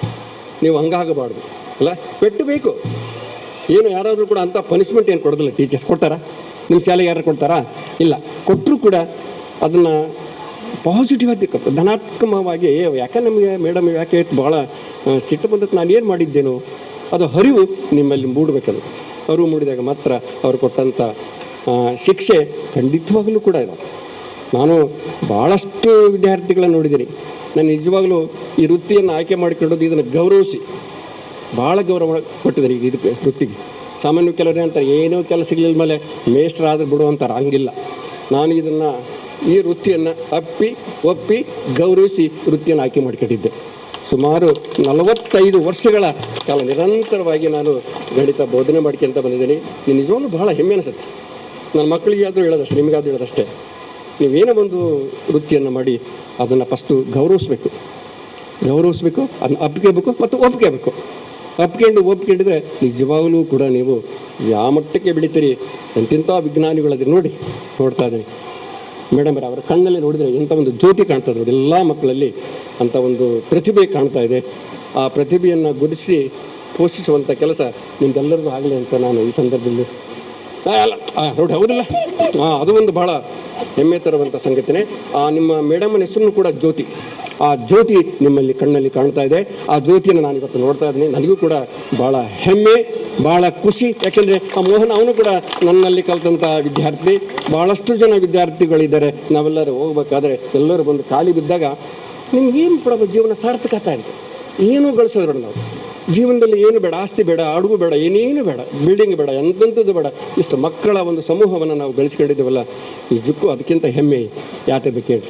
[SPEAKER 6] ನೀವು ಹಂಗಾಗಬಾರ್ದು ಅಲ್ಲ. ಪೆಟ್ಟು ಬೇಕು. ಏನು ಯಾರಾದರೂ ಕೂಡ ಅಂಥ ಪನಿಷ್ಮೆಂಟ್ ಏನು ಕೊಡೋದಿಲ್ಲ. ಟೀಚರ್ಸ್ ಕೊಡ್ತಾರಾ? ನಿಮ್ಮ ಶಾಲೆಗೆ ಯಾರು ಕೊಡ್ತಾರಾ? ಇಲ್ಲ. ಕೊಟ್ಟರೂ ಕೂಡ ಅದನ್ನು ಪಾಸಿಟಿವ್ ಆಗಿ ಧನಾತ್ಮಕವಾಗಿ, ಯಾಕೆ ನಮಗೆ ಮೇಡಮ್ ಯಾಕೆ ಭಾಳ ಸಿಟ್ಟು ಬಂದಕ್ಕೆ ನಾನು ಏನು ಮಾಡಿದ್ದೇನು ಅದು ಅರಿವು ನಿಮ್ಮಲ್ಲಿ ಮೂಡಬೇಕದು. ಅರಿವು ಮೂಡಿದಾಗ ಮಾತ್ರ ಅವರು ಕೊಟ್ಟಂಥ ಶಿಕ್ಷೆ ಖಂಡಿತವಾಗಲೂ ಕೂಡ ಇದೆ. ನಾನು ಭಾಳಷ್ಟು ವಿದ್ಯಾರ್ಥಿಗಳನ್ನು ನೋಡಿದ್ದೀನಿ. ನಾನು ನಿಜವಾಗಲೂ ಈ ವೃತ್ತಿಯನ್ನು ಆಯ್ಕೆ ಮಾಡಿಕೊಳ್ಳೋದು, ಇದನ್ನು ಗೌರವಿಸಿ ಭಾಳ ಗೌರವ ಕೊಟ್ಟಿದ್ದಾರೆ ಈಗ ಇದಕ್ಕೆ ವೃತ್ತಿಗೆ. ಸಾಮಾನ್ಯ ಕೆಲವರೇ ಅಂತಾರೆ, ಏನೋ ಕೆಲಸ ಸಿಗಲಿಲ್ಲ ಮೇಲೆ ಮೇಷ್ಟ್ರಾದ್ರೆ ಬಿಡು ಅಂತಾರೆ. ಹಂಗಿಲ್ಲ. ನಾನು ಇದನ್ನು ಈ ವೃತ್ತಿಯನ್ನು ಒಪ್ಪಿ ಗೌರವಿಸಿ ವೃತ್ತಿಯನ್ನು ಆಯ್ಕೆ ಮಾಡಿಕೊಂಡಿದ್ದೆ. ಸುಮಾರು 45 ವರ್ಷಗಳ ಕಾಲ ನಿರಂತರವಾಗಿ ನಾನು ಗಣಿತ ಬೋಧನೆ ಮಾಡ್ಕೊಂತ ಬಂದಿದ್ದೀನಿ. ನಿಜವಾಗ್ಲೂ ಬಹಳ ಹೆಮ್ಮೆ ಅನಿಸುತ್ತೆ. ನನ್ನ ಮಕ್ಕಳಿಗಾದರೂ ಹೇಳೋದಷ್ಟೇ, ನಿಮಗಾದರೂ ಹೇಳೋದಷ್ಟೇ, ನೀವೇನೋ ಒಂದು ವೃತ್ತಿಯನ್ನು ಮಾಡಿ ಅದನ್ನು ಫಸ್ಟು ಗೌರವಿಸ್ಬೇಕು, ಅದನ್ನು ಅಪ್ಪಿಕೋಬೇಕು ಮತ್ತು ಒಪ್ಕೋಬೇಕು. ಒಪ್ಕೊಂಡಿದ್ರೆ ನಿಜವಾಗಲೂ ಕೂಡ ನೀವು ಯಾವ ಮಟ್ಟಕ್ಕೆ ಬೆಳಿತೀರಿ. ಎಂತೆಂಥ ವಿಜ್ಞಾನಿಗಳದ್ದು ನೋಡ್ತಾ ಇದ್ದೀನಿ ಮೇಡಮ್ ಅವರ ಕಣ್ಣಲ್ಲಿ ನೋಡಿದರೆ ಎಂಥ ಒಂದು ಜ್ಯೋತಿ ಕಾಣ್ತದೆ ನೋಡಿ. ಎಲ್ಲ ಮಕ್ಕಳಲ್ಲಿ ಅಂಥ ಒಂದು ಪ್ರತಿಭೆ ಕಾಣ್ತಾ ಇದೆ. ಆ ಪ್ರತಿಭೆಯನ್ನು ಗುರುತಿಸಿ ಪೋಷಿಸುವಂಥ ಕೆಲಸ ನಿಮ್ಗೆಲ್ಲರಿಗೂ ಆಗಲಿ ಅಂತ ನಾನು ಈ ಸಂದರ್ಭದಲ್ಲಿ ನೋಡಿ. ಹೌದಲ್ಲ, ಅದು ಒಂದು ಭಾಳ ಹೆಮ್ಮೆ ತರುವಂಥ ಸಂಗತಿನೇ. ನಿಮ್ಮ ಮೇಡಮನ ಹೆಸರು ಕೂಡ ಜ್ಯೋತಿ. ಆ ಜ್ಯೋತಿ ನಿಮ್ಮಲ್ಲಿ ಕಣ್ಣಲ್ಲಿ ಕಾಣ್ತಾ ಇದೆ. ಆ ಜ್ಯೋತಿಯನ್ನು ನಾನು ಇವತ್ತು ನೋಡ್ತಾ ಇದ್ದೀನಿ. ನನಗೂ ಕೂಡ ಭಾಳ ಹೆಮ್ಮೆ, ಭಾಳ ಖುಷಿ. ಯಾಕೆಂದರೆ ಆ ಮೋಹನ್ ಅವನು ಕೂಡ ನನ್ನಲ್ಲಿ ಕಲಿತಂಥ ವಿದ್ಯಾರ್ಥಿ. ಭಾಳಷ್ಟು ಜನ ವಿದ್ಯಾರ್ಥಿಗಳಿದ್ದಾರೆ. ನಾವೆಲ್ಲರೂ ಹೋಗ್ಬೇಕಾದ್ರೆ ಎಲ್ಲರೂ ಬಂದು ಖಾಲಿ ಬಿದ್ದಾಗ ನಿಮ್ಗೇನು ಕೂಡ ಜೀವನ ಸಾರ್ಥಕತೆ ಇದೆ. ಏನೂ ಗಳಿಸೋದು ನಾವು ಜೀವನದಲ್ಲಿ ಏನು ಬೇಡ, ಆಸ್ತಿ ಬೇಡ, ಅಡುಗು ಬೇಡ, ಏನೇನು ಬೇಡ, ಬಿಲ್ಡಿಂಗ್ ಬೇಡ, ಎಂಥದ್ದು ಬೇಡ. ಇಷ್ಟು ಮಕ್ಕಳ ಒಂದು ಸಮೂಹವನ್ನು ನಾವು ಗಳಿಸ್ಕೊಂಡಿದ್ದೇವಲ್ಲ, ನಿಜಕ್ಕೂ ಅದಕ್ಕಿಂತ ಹೆಮ್ಮೆ ಯಾಕೆ ಬೇಕೇಳಿ.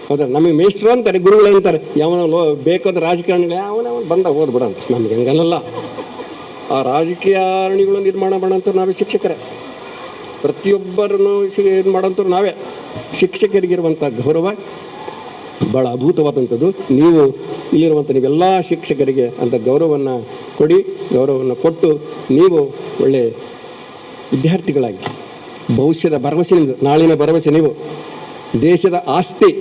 [SPEAKER 6] ಹೌದಾ? ನಮಗೆ ಮೇಷ್ಟ್ರು ಅಂತಾರೆ, ಗುರುಗಳು ಅಂತಾರೆ. ಯಾವನೋ ಬೇಕಾದ ರಾಜಕಾರಣಿಗಳು ಯಾವನವನು ಬಂದ ಓದ್ಬಿಡ ಅಂತ. ನಮಗೆ ಹಂಗಲ್ಲ. ಆ ರಾಜಕೀಯಗಳು ನಿರ್ಮಾಣ ಮಾಡೋಂಥವ್ರು ನಾವೇ ಶಿಕ್ಷಕರೇ. ಪ್ರತಿಯೊಬ್ಬರನ್ನು ಇದು ಮಾಡೋಂಥವ್ರು ನಾವೇ. ಶಿಕ್ಷಕರಿಗಿರುವಂಥ ಗೌರವ ಭಾಳ ಅದ್ಭುತವಾದಂಥದ್ದು. ನೀವು ಇಲ್ಲಿರುವಂಥ ನೀವೆಲ್ಲ ಶಿಕ್ಷಕರಿಗೆ ಅಂಥ ಗೌರವವನ್ನು ಕೊಟ್ಟು ನೀವು ಒಳ್ಳೆಯ ವಿದ್ಯಾರ್ಥಿಗಳಾಗಿ ಭವಿಷ್ಯದ ಭರವಸೆ, ನಿಮ್ಮದು ನಾಳಿನ ಭರವಸೆ, ನೀವು ದೇಶದ ಆಸ್ತಿ.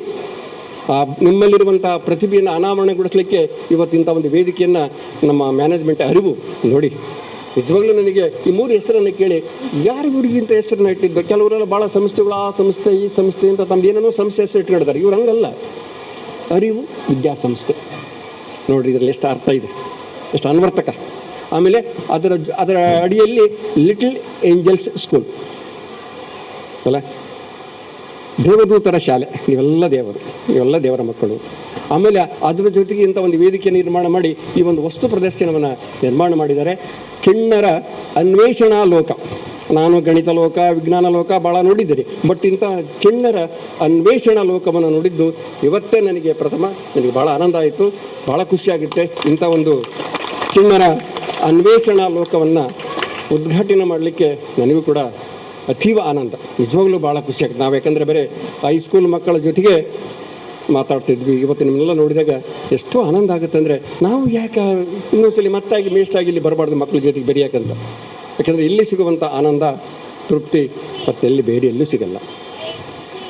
[SPEAKER 6] ನಿಮ್ಮಲ್ಲಿರುವಂಥ ಪ್ರತಿಭೆಯನ್ನು ಅನಾವರಣಗೊಳಿಸಲಿಕ್ಕೆ ಇವತ್ತಿಂಥ ಒಂದು ವೇದಿಕೆಯನ್ನು ನಮ್ಮ ಮ್ಯಾನೇಜ್ಮೆಂಟ್ ಅರಿವು ನೋಡಿ. ನಿಜವಾಗ್ಲೂ ನನಗೆ ಈ 3 ಹೆಸರನ್ನು ಕೇಳಿ ಯಾರು ಇವರಿಗಿಂತ ಹೆಸರನ್ನ ಇಟ್ಟಿದ್ದು. ಕೆಲವರೆಲ್ಲ ಭಾಳ ಸಂಸ್ಥೆಗಳು, ಆ ಸಂಸ್ಥೆ ಈ ಸಂಸ್ಥೆ ಅಂತ ತಮ್ಮದು ಏನೇನೋ ಸಂಸ್ಥೆ ಹೆಸರು ಇಟ್ಕೊಂಡಿದ್ದಾರೆ. ಇವ್ರು ಹಂಗಲ್ಲ. ಅರಿವು ವಿದ್ಯಾಸಂಸ್ಥೆ ನೋಡಿರಿ. ಇದರಲ್ಲಿ ಎಷ್ಟು ಅರ್ಥ ಇದೆ, ಎಷ್ಟು ಅನ್ವರ್ತಕ. ಆಮೇಲೆ ಅದರ ಅಡಿಯಲ್ಲಿ ಲಿಟಲ್ ಏಂಜಲ್ಸ್ ಸ್ಕೂಲ್ ಅಲ್ಲ, ದೇವದೂತರ ಶಾಲೆ. ನೀವೆಲ್ಲ ದೇವರ ಮಕ್ಕಳು. ಆಮೇಲೆ ಅದರ ಜೊತೆಗೆ ಇಂಥ ಒಂದು ವೇದಿಕೆ ನಿರ್ಮಾಣ ಮಾಡಿ ಈ ಒಂದು ವಸ್ತು ಪ್ರದರ್ಶನವನ್ನು ನಿರ್ಮಾಣ ಮಾಡಿದ್ದಾರೆ. ಚಿಣ್ಣರ ಅನ್ವೇಷಣಾ ಲೋಕ. ನಾನು ಗಣಿತ ಲೋಕ, ವಿಜ್ಞಾನ ಲೋಕ ಭಾಳ ನೋಡಿದ್ದೇನೆ. ಬಟ್ ಇಂಥ ಚಿಣ್ಣರ ಅನ್ವೇಷಣಾ ಲೋಕವನ್ನು ನೋಡಿದ್ದು ಇವತ್ತೇ ನನಗೆ ಪ್ರಥಮ. ನನಗೆ ಭಾಳ ಆನಂದ ಆಯಿತು, ಭಾಳ ಖುಷಿಯಾಗುತ್ತೆ. ಇಂಥ ಒಂದು ಚಿಣ್ಣರ ಅನ್ವೇಷಣಾ ಲೋಕವನ್ನು ಉದ್ಘಾಟನೆ ಮಾಡಲಿಕ್ಕೆ ನನಗೂ ಕೂಡ ಅತೀವ ಆನಂದ. ನಿಜವಾಗ್ಲೂ ಭಾಳ ಖುಷಿಯಾಗುತ್ತೆ. ನಾವು ಯಾಕಂದರೆ ಬೇರೆ ಹೈಸ್ಕೂಲ್ ಮಕ್ಕಳ ಜೊತೆಗೆ ಮಾತಾಡ್ತಿದ್ವಿ. ಇವತ್ತು ನಿಮ್ಮನ್ನೆಲ್ಲ ನೋಡಿದಾಗ ಎಷ್ಟೋ ಆನಂದ ಆಗುತ್ತೆ. ಅಂದರೆ ನಾವು ಯಾಕೆ ಇನ್ನೊಂದ್ಸಲಿ ಮತ್ತಾಗಿ ಮೇಷ್ಟಾಗಿ ಇಲ್ಲಿ ಬರಬಾರ್ದು ಮಕ್ಕಳ ಜೊತೆಗೆ ಬೆರೆಯೋಕ್ಕಂತ. ಯಾಕಂದರೆ ಇಲ್ಲಿ ಸಿಗುವಂಥ ಆನಂದ, ತೃಪ್ತಿ ಮತ್ತು ಬೇರೆ ಎಲ್ಲೂ ಸಿಗಲ್ಲ.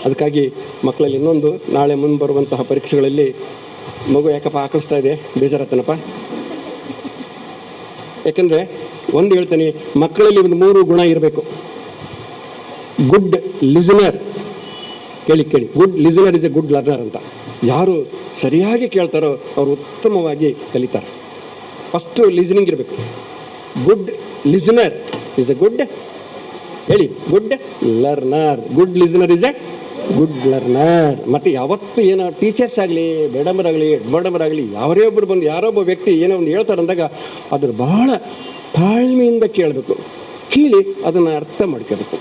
[SPEAKER 6] ಅದಕ್ಕಾಗಿ ಮಕ್ಕಳಲ್ಲಿ ಇನ್ನೊಂದು, ನಾಳೆ ಮುಂದೆ ಬರುವಂತಹ ಪರೀಕ್ಷೆಗಳಲ್ಲಿ ಮಗು ಯಾಕಪ್ಪ ಆಕಳಿಸ್ತಾ ಇದೆ, ಬೇಜಾರತ್ತನಪ್ಪ. ಯಾಕಂದರೆ ಒಂದು ಹೇಳ್ತೀನಿ, ಮಕ್ಕಳಲ್ಲಿ ಒಂದು 3 ಗುಣ ಇರಬೇಕು. Good listener. ಕೇಳಿ good listener is a good learner ಅಂತ. ಯಾರು ಸರಿಯಾಗಿ ಕೇಳ್ತಾರೋ ಅವರು ಉತ್ತಮವಾಗಿ ಕಲಿತಾರೆ. ಫಸ್ಟು ಲಿಸನಿಂಗ್ ಇರಬೇಕು. Good listener is a good, ಹೇಳಿ, good learner. Good listener is a good learner. ಮತ್ತು ಯಾವತ್ತು ಏನೋ ಟೀಚರ್ಸ್ ಆಗಲಿ, ಮೇಡಮರಾಗಲಿ, ಹೆಡ್ ಮೇಡಮರಾಗಲಿ, ಯಾರೇ ಒಬ್ಬರು ಬಂದು ಯಾರೊಬ್ಬ ವ್ಯಕ್ತಿ ಏನೋ ಒಂದು ಹೇಳ್ತಾರೆ ಅಂದಾಗ ಅದ್ರ ಬಹಳ ತಾಳ್ಮೆಯಿಂದ ಕೇಳಬೇಕು. ಕೇಳಿ ಅದನ್ನು ಅರ್ಥ ಮಾಡ್ಕೋಬೇಕು.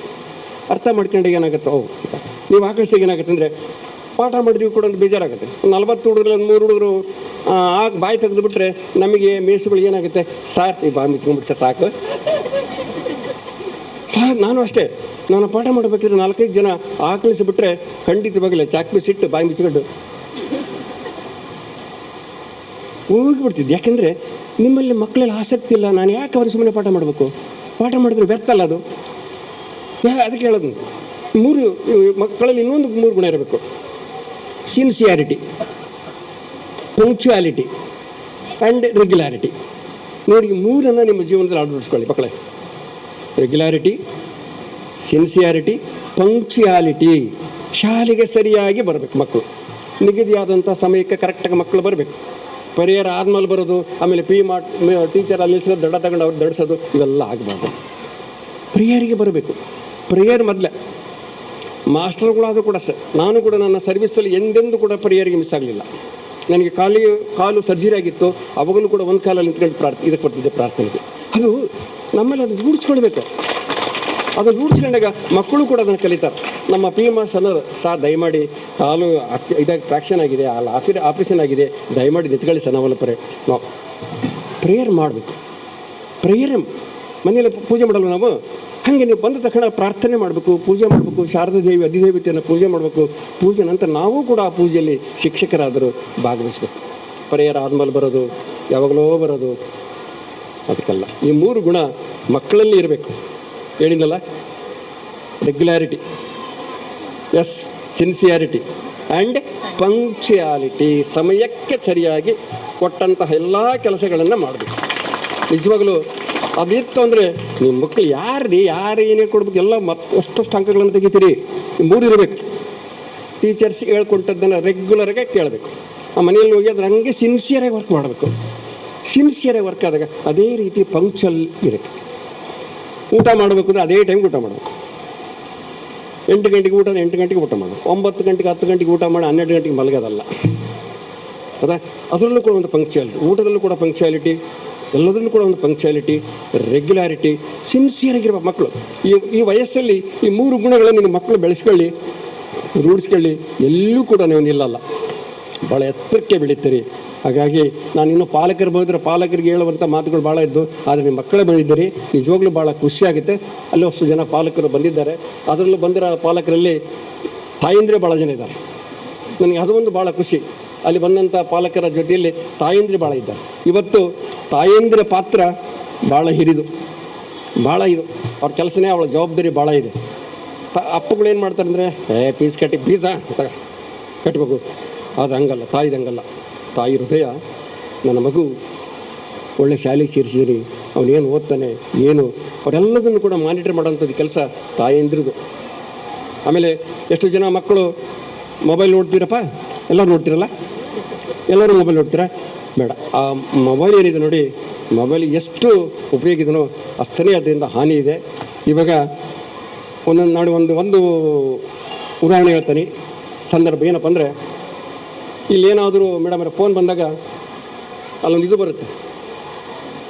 [SPEAKER 6] ಅರ್ಥ ಮಾಡ್ಕೊಂಡಾಗ ಏನಾಗುತ್ತೆ, ನೀವು ಆಕಳಿಸಿದಾಗ ಏನಾಗುತ್ತೆ ಅಂದರೆ ಪಾಠ ಮಾಡಿದ್ವಿ ಕೂಡ ಒಂದು ಬೇಜಾರಾಗುತ್ತೆ. 40 ಹುಡುಗರು 3 ಹುಡುಗರು ಬಾಯಿ ತೆಗೆದು ಬಿಟ್ಟರೆ ನಮಗೆ ಮೇಸುಗಳು ಏನಾಗುತ್ತೆ, ಸಾರ್ ಈ ಬಾಯಿ ಮುಚ್ಕೊಂಡ್ಬಿಟ್ಟು ಸಾಕು ಸಾರ್. ನಾನು ಅಷ್ಟೇ, ನಾನು ಪಾಠ ಮಾಡಬೇಕಿದ್ರೆ 4-5 ಜನ ಆಕಳಿಸಿಬಿಟ್ರೆ ಖಂಡಿತವಾಗಲೇ ಚಾಕ್ಪೀಸ್ ಇಟ್ಟು ಬಾಯಿ ಮುಚ್ಕೊಂಡು ಹೋಗಿಬಿಡ್ತಿದ್ದೆ. ಯಾಕೆಂದರೆ ನಿಮ್ಮಲ್ಲಿ ಮಕ್ಕಳಲ್ಲಿ ಆಸಕ್ತಿ ಇಲ್ಲ. ನಾನು ಯಾಕೆ ಅವ್ರಿಗೆ ಸುಮ್ಮನೆ ಪಾಠ ಮಾಡಬೇಕು? ಪಾಠ ಮಾಡಿದ್ರೆ ವ್ಯರ್ಥಲ್ಲ ಅದು. ಅದಕ್ಕೆ ಹೇಳೋದು, ಮಕ್ಕಳಲ್ಲಿ ಇನ್ನೊಂದು 3 ಗುಣ ಇರಬೇಕು. Sincerity, punctuality and regularity. ನೋಡಿ, 3 ನಿಮ್ಮ ಜೀವನದಲ್ಲಿ ಅಳವಡಿಸ್ಕೊಳ್ಳಿ ಮಕ್ಕಳೇ. Regularity, sincerity, punctuality. ಶಾಲೆಗೆ ಸರಿಯಾಗಿ ಬರಬೇಕು ಮಕ್ಕಳು. ನಿಗದಿಯಾದಂಥ ಸಮಯಕ್ಕೆ ಕರೆಕ್ಟಾಗಿ ಮಕ್ಕಳು ಬರಬೇಕು. ಪರಿಹಾರ ಆದಮೇಲೆ ಬರೋದು, ಆಮೇಲೆ ಟೀಚರ್ ಅಲ್ಲಿ ನಿಲ್ಸೋದು, ದಡ ತಗೊಂಡು ಅವ್ರು ದಡಿಸೋದು, ಇವೆಲ್ಲ ಆಗಬಾರ್ದು. ಪ್ರೇಯರಿಗೆ ಬರಬೇಕು. ಪ್ರೇಯರ್ ಮೊದಲೇ. ಮಾಸ್ಟರ್ಗಳಾದರೂ ಕೂಡ ಸರ್, ನಾನು ಕೂಡ ನನ್ನ ಸರ್ವಿಸಲ್ಲಿ ಎಂದೆಂದೂ ಕೂಡ ಪ್ರೇಯರಿಗೆ ಮಿಸ್ ಆಗಲಿಲ್ಲ. ನನಗೆ ಕಾಲು ಸರ್ಜರಿ ಆಗಿತ್ತು, ಅವಾಗಲೂ ಕೂಡ ಒಂದು ಕಾಲಲ್ಲಿ ನಿಂತ್ಕೊಂಡು ಇದಕ್ಕೆ ಬರ್ತಿದ್ದೆ ಪ್ರಾರ್ಥನೆಗೆ. ಅದು ನಮ್ಮಲ್ಲಿ ಅದು ರೂಢಿಸ್ಕೊಳ್ಬೇಕು. ಅದನ್ನು ರೂಢಿಸ್ಕೊಂಡಾಗ ಮಕ್ಕಳು ಕೂಡ ಅದನ್ನು ಕಲಿತಾರೆ. ನಮ್ಮ ಮಾಸ್ಟರ್ ಸರ್ ದಯಮಾಡಿ ಕಾಲು ಇದಾಗಿ ಟ್ರಾಕ್ಷನ್ ಆಗಿದೆ, ಆಪರೇಷನ್ ಆಗಿದೆ, ದಯಮಾಡಿ ನಿಂತ್ಕೊಳ್ಳಿ ಸರ್, ನಾವಲ್ಲಪರೆ ನಾವು ಪ್ರೇಯರ್ ಮಾಡಬೇಕು. ಪ್ರೇಯರ್ ಮನೆಯಲ್ಲಿ ಪೂಜೆ ಮಾಡಲ್ಲ ನಾವು. ಹಾಗೆ ನೀವು ಬಂದ ತಕ್ಷಣ ಪ್ರಾರ್ಥನೆ ಮಾಡಬೇಕು, ಪೂಜೆ ಮಾಡಬೇಕು, ಶಾರದಾ ದೇವಿ ಅಧಿದೇವತೆಯನ್ನು ಪೂಜೆ ಮಾಡಬೇಕು. ಪೂಜೆ ನಂತರ ನಾವು ಕೂಡ ಆ ಪೂಜೆಯಲ್ಲಿ ಶಿಕ್ಷಕರಾದರೂ ಭಾಗವಹಿಸಬೇಕು. ಪ್ರೇಯರ್ ಆದಮೇಲೆ ಬರೋದು, ಯಾವಾಗಲೋ ಬರೋದು, ಅದಕ್ಕೆಲ್ಲ ಈ 3 ಗುಣ ಮಕ್ಕಳಲ್ಲಿ ಇರಬೇಕು. ಹೇಳಿದ್ನಲ್ಲ, regularity, yes, sincerity and punctuality. ಸಮಯಕ್ಕೆ ಸರಿಯಾಗಿ ಕೊಟ್ಟಂತಹ ಎಲ್ಲ ಕೆಲಸಗಳನ್ನು ಮಾಡಬೇಕು. ನಿಜವಾಗಲೂ ಅದಿತ್ತು ಅಂದರೆ ನಿಮ್ಮ ಮಕ್ಕಳು ಯಾರು ಏನೇ ಕೊಡ್ಬೇಕು, ಎಲ್ಲ ಅಷ್ಟು ಅಂಕಗಳನ್ನು ತೆಗಿತೀರಿ. 3 ಇರಬೇಕು. ಟೀಚರ್ಸ್ ಹೇಳ್ಕೊಟ್ಟದ್ದನ್ನು ರೆಗ್ಯುಲರಾಗಿ ಕೇಳಬೇಕು. ಆ ಮನೆಯಲ್ಲಿ ಹೋಗಿ ಅದ್ರ ಹಂಗೆ ಸಿನ್ಸಿಯರಾಗಿ ವರ್ಕ್ ಮಾಡಬೇಕು. ಸಿನ್ಸಿಯರಾಗಿ ವರ್ಕ್ ಆದಾಗ ಅದೇ ರೀತಿ ಪಂಕ್ಚುವಲ್ ಇರುತ್ತೆ. ಊಟ ಮಾಡಬೇಕು ಅಂದರೆ ಅದೇ ಟೈಮ್ಗೆ ಊಟ ಮಾಡಬೇಕು. 8 ಗಂಟೆಗೆ ಊಟ 8 ಗಂಟೆಗೆ ಊಟ ಮಾಡಬೇಕು. 9 ಗಂಟೆಗೆ 10 ಗಂಟೆಗೆ ಊಟ ಮಾಡಿ 12 ಗಂಟೆಗೆ ಮಲಗೋದಲ್ಲ. ಹೌದಾ? ಅದರಲ್ಲೂ ಕೂಡ ಒಂದು ಪಂಕ್ಚುಯಾಲಿಟಿ, ಊಟದಲ್ಲೂ ಕೂಡ ಪಂಕ್ಚುಯಾಲಿಟಿ, ಎಲ್ಲದರಲ್ಲೂ ಕೂಡ ಒಂದು ಪಂಕ್ಚುಯಾಲಿಟಿ, ರೆಗ್ಯುಲಾರಿಟಿ, ಸಿನ್ಸಿಯರಾಗಿರ್ಬೇಕು ಮಕ್ಕಳು. ಈ ವಯಸ್ಸಲ್ಲಿ ಈ 3 ಗುಣಗಳನ್ನು ನಿಮ್ಮ ಮಕ್ಕಳು ಬೆಳೆಸ್ಕೊಳ್ಳಿ, ರೂಢಿಸ್ಕೊಳ್ಳಿ. ಎಲ್ಲೂ ಕೂಡ ನೀವು ನಿಲ್ಲಲ್ಲ, ಭಾಳ ಎತ್ತರಕ್ಕೆ ಬೆಳೀತೀರಿ. ಹಾಗಾಗಿ ನಾನು ಇನ್ನೂ ಪಾಲಕರು ಬಂದರೆ ಪಾಲಕರಿಗೆ ಹೇಳುವಂಥ ಮಾತುಗಳು ಭಾಳ ಇದ್ದು, ಆದರೆ ನಿಮ್ಮ ಮಕ್ಕಳೇ ಬಂದಿದ್ದೀರಿ, ನಿಜವಾಗ್ಲೂ ಭಾಳ ಖುಷಿಯಾಗುತ್ತೆ. ಅಲ್ಲಿ ಅಷ್ಟು ಜನ ಪಾಲಕರು ಬಂದಿದ್ದಾರೆ. ಅದರಲ್ಲೂ ಬಂದಿರೋ ಪಾಲಕರಲ್ಲಿ ತಾಯಂದಿರೇ ಭಾಳ ಜನ ಇದ್ದಾರೆ. ನನಗೆ ಅದು ಒಂದು ಭಾಳ ಖುಷಿ. ಅಲ್ಲಿ ಬಂದಂಥ ಪಾಲಕರ ಜೊತೆಯಲ್ಲಿ ತಾಯಂದಿರು ಭಾಳ ಇದ್ದಾರೆ. ಇವತ್ತು ತಾಯಂದಿರ ಪಾತ್ರ ಭಾಳ ಹಿರಿದು, ಭಾಳ ಇದು. ಅವ್ರ ಕೆಲಸನೇ, ಅವಳ ಜವಾಬ್ದಾರಿ ಭಾಳ ಇದೆ. ಅಪ್ಪಗಳು ಏನು ಮಾಡ್ತಾರೆ ಅಂದರೆ, ಫೀಸ್ ಕಟ್ಟಬೇಕು. ಅದು ಹಂಗಲ್ಲ, ತಾಯಿದು ಹಂಗಲ್ಲ. ತಾಯಿ ಹೃದಯ, ನನ್ನ ಮಗು ಒಳ್ಳೆ ಶಾಲೆಗೆ ಸೇರಿಸಿದಿರಿ, ಅವನೇನು ಓದ್ತಾನೆ, ಏನು, ಅವರೆಲ್ಲದನ್ನು ಕೂಡ ಮಾನಿಟರ್ ಮಾಡೋಂಥದ್ದು ಕೆಲಸ ತಾಯಂದಿರದು. ಆಮೇಲೆ ಎಷ್ಟು ಜನ ಮಕ್ಕಳು ಮೊಬೈಲ್ ನೋಡ್ತೀರಪ್ಪ, ಎಲ್ಲರೂ ನೋಡ್ತೀರಲ್ಲ, ಎಲ್ಲರೂ ಮೊಬೈಲ್ ನೋಡ್ತೀರಾ? ಬೇಡ. ಆ ಮೊಬೈಲ್ ಏನಿದೆ ನೋಡಿ, ಮೊಬೈಲ್ ಎಷ್ಟು ಉಪಯೋಗ ಇದೆಯೋ ಅಷ್ಟೇ ಅದರಿಂದ ಹಾನಿ ಇದೆ. ಇವಾಗ ಒಂದೊಂದು ನಾಡು ಒಂದು ಉದಾಹರಣೆ ಹೇಳ್ತಾನೆ. ಸಂದರ್ಭ ಏನಪ್ಪ ಅಂದರೆ, ಇಲ್ಲೇನಾದರೂ ಮೇಡಮ್ ಫೋನ್ ಬಂದಾಗ ಅಲ್ಲೊಂದು ಇದು ಬರುತ್ತೆ,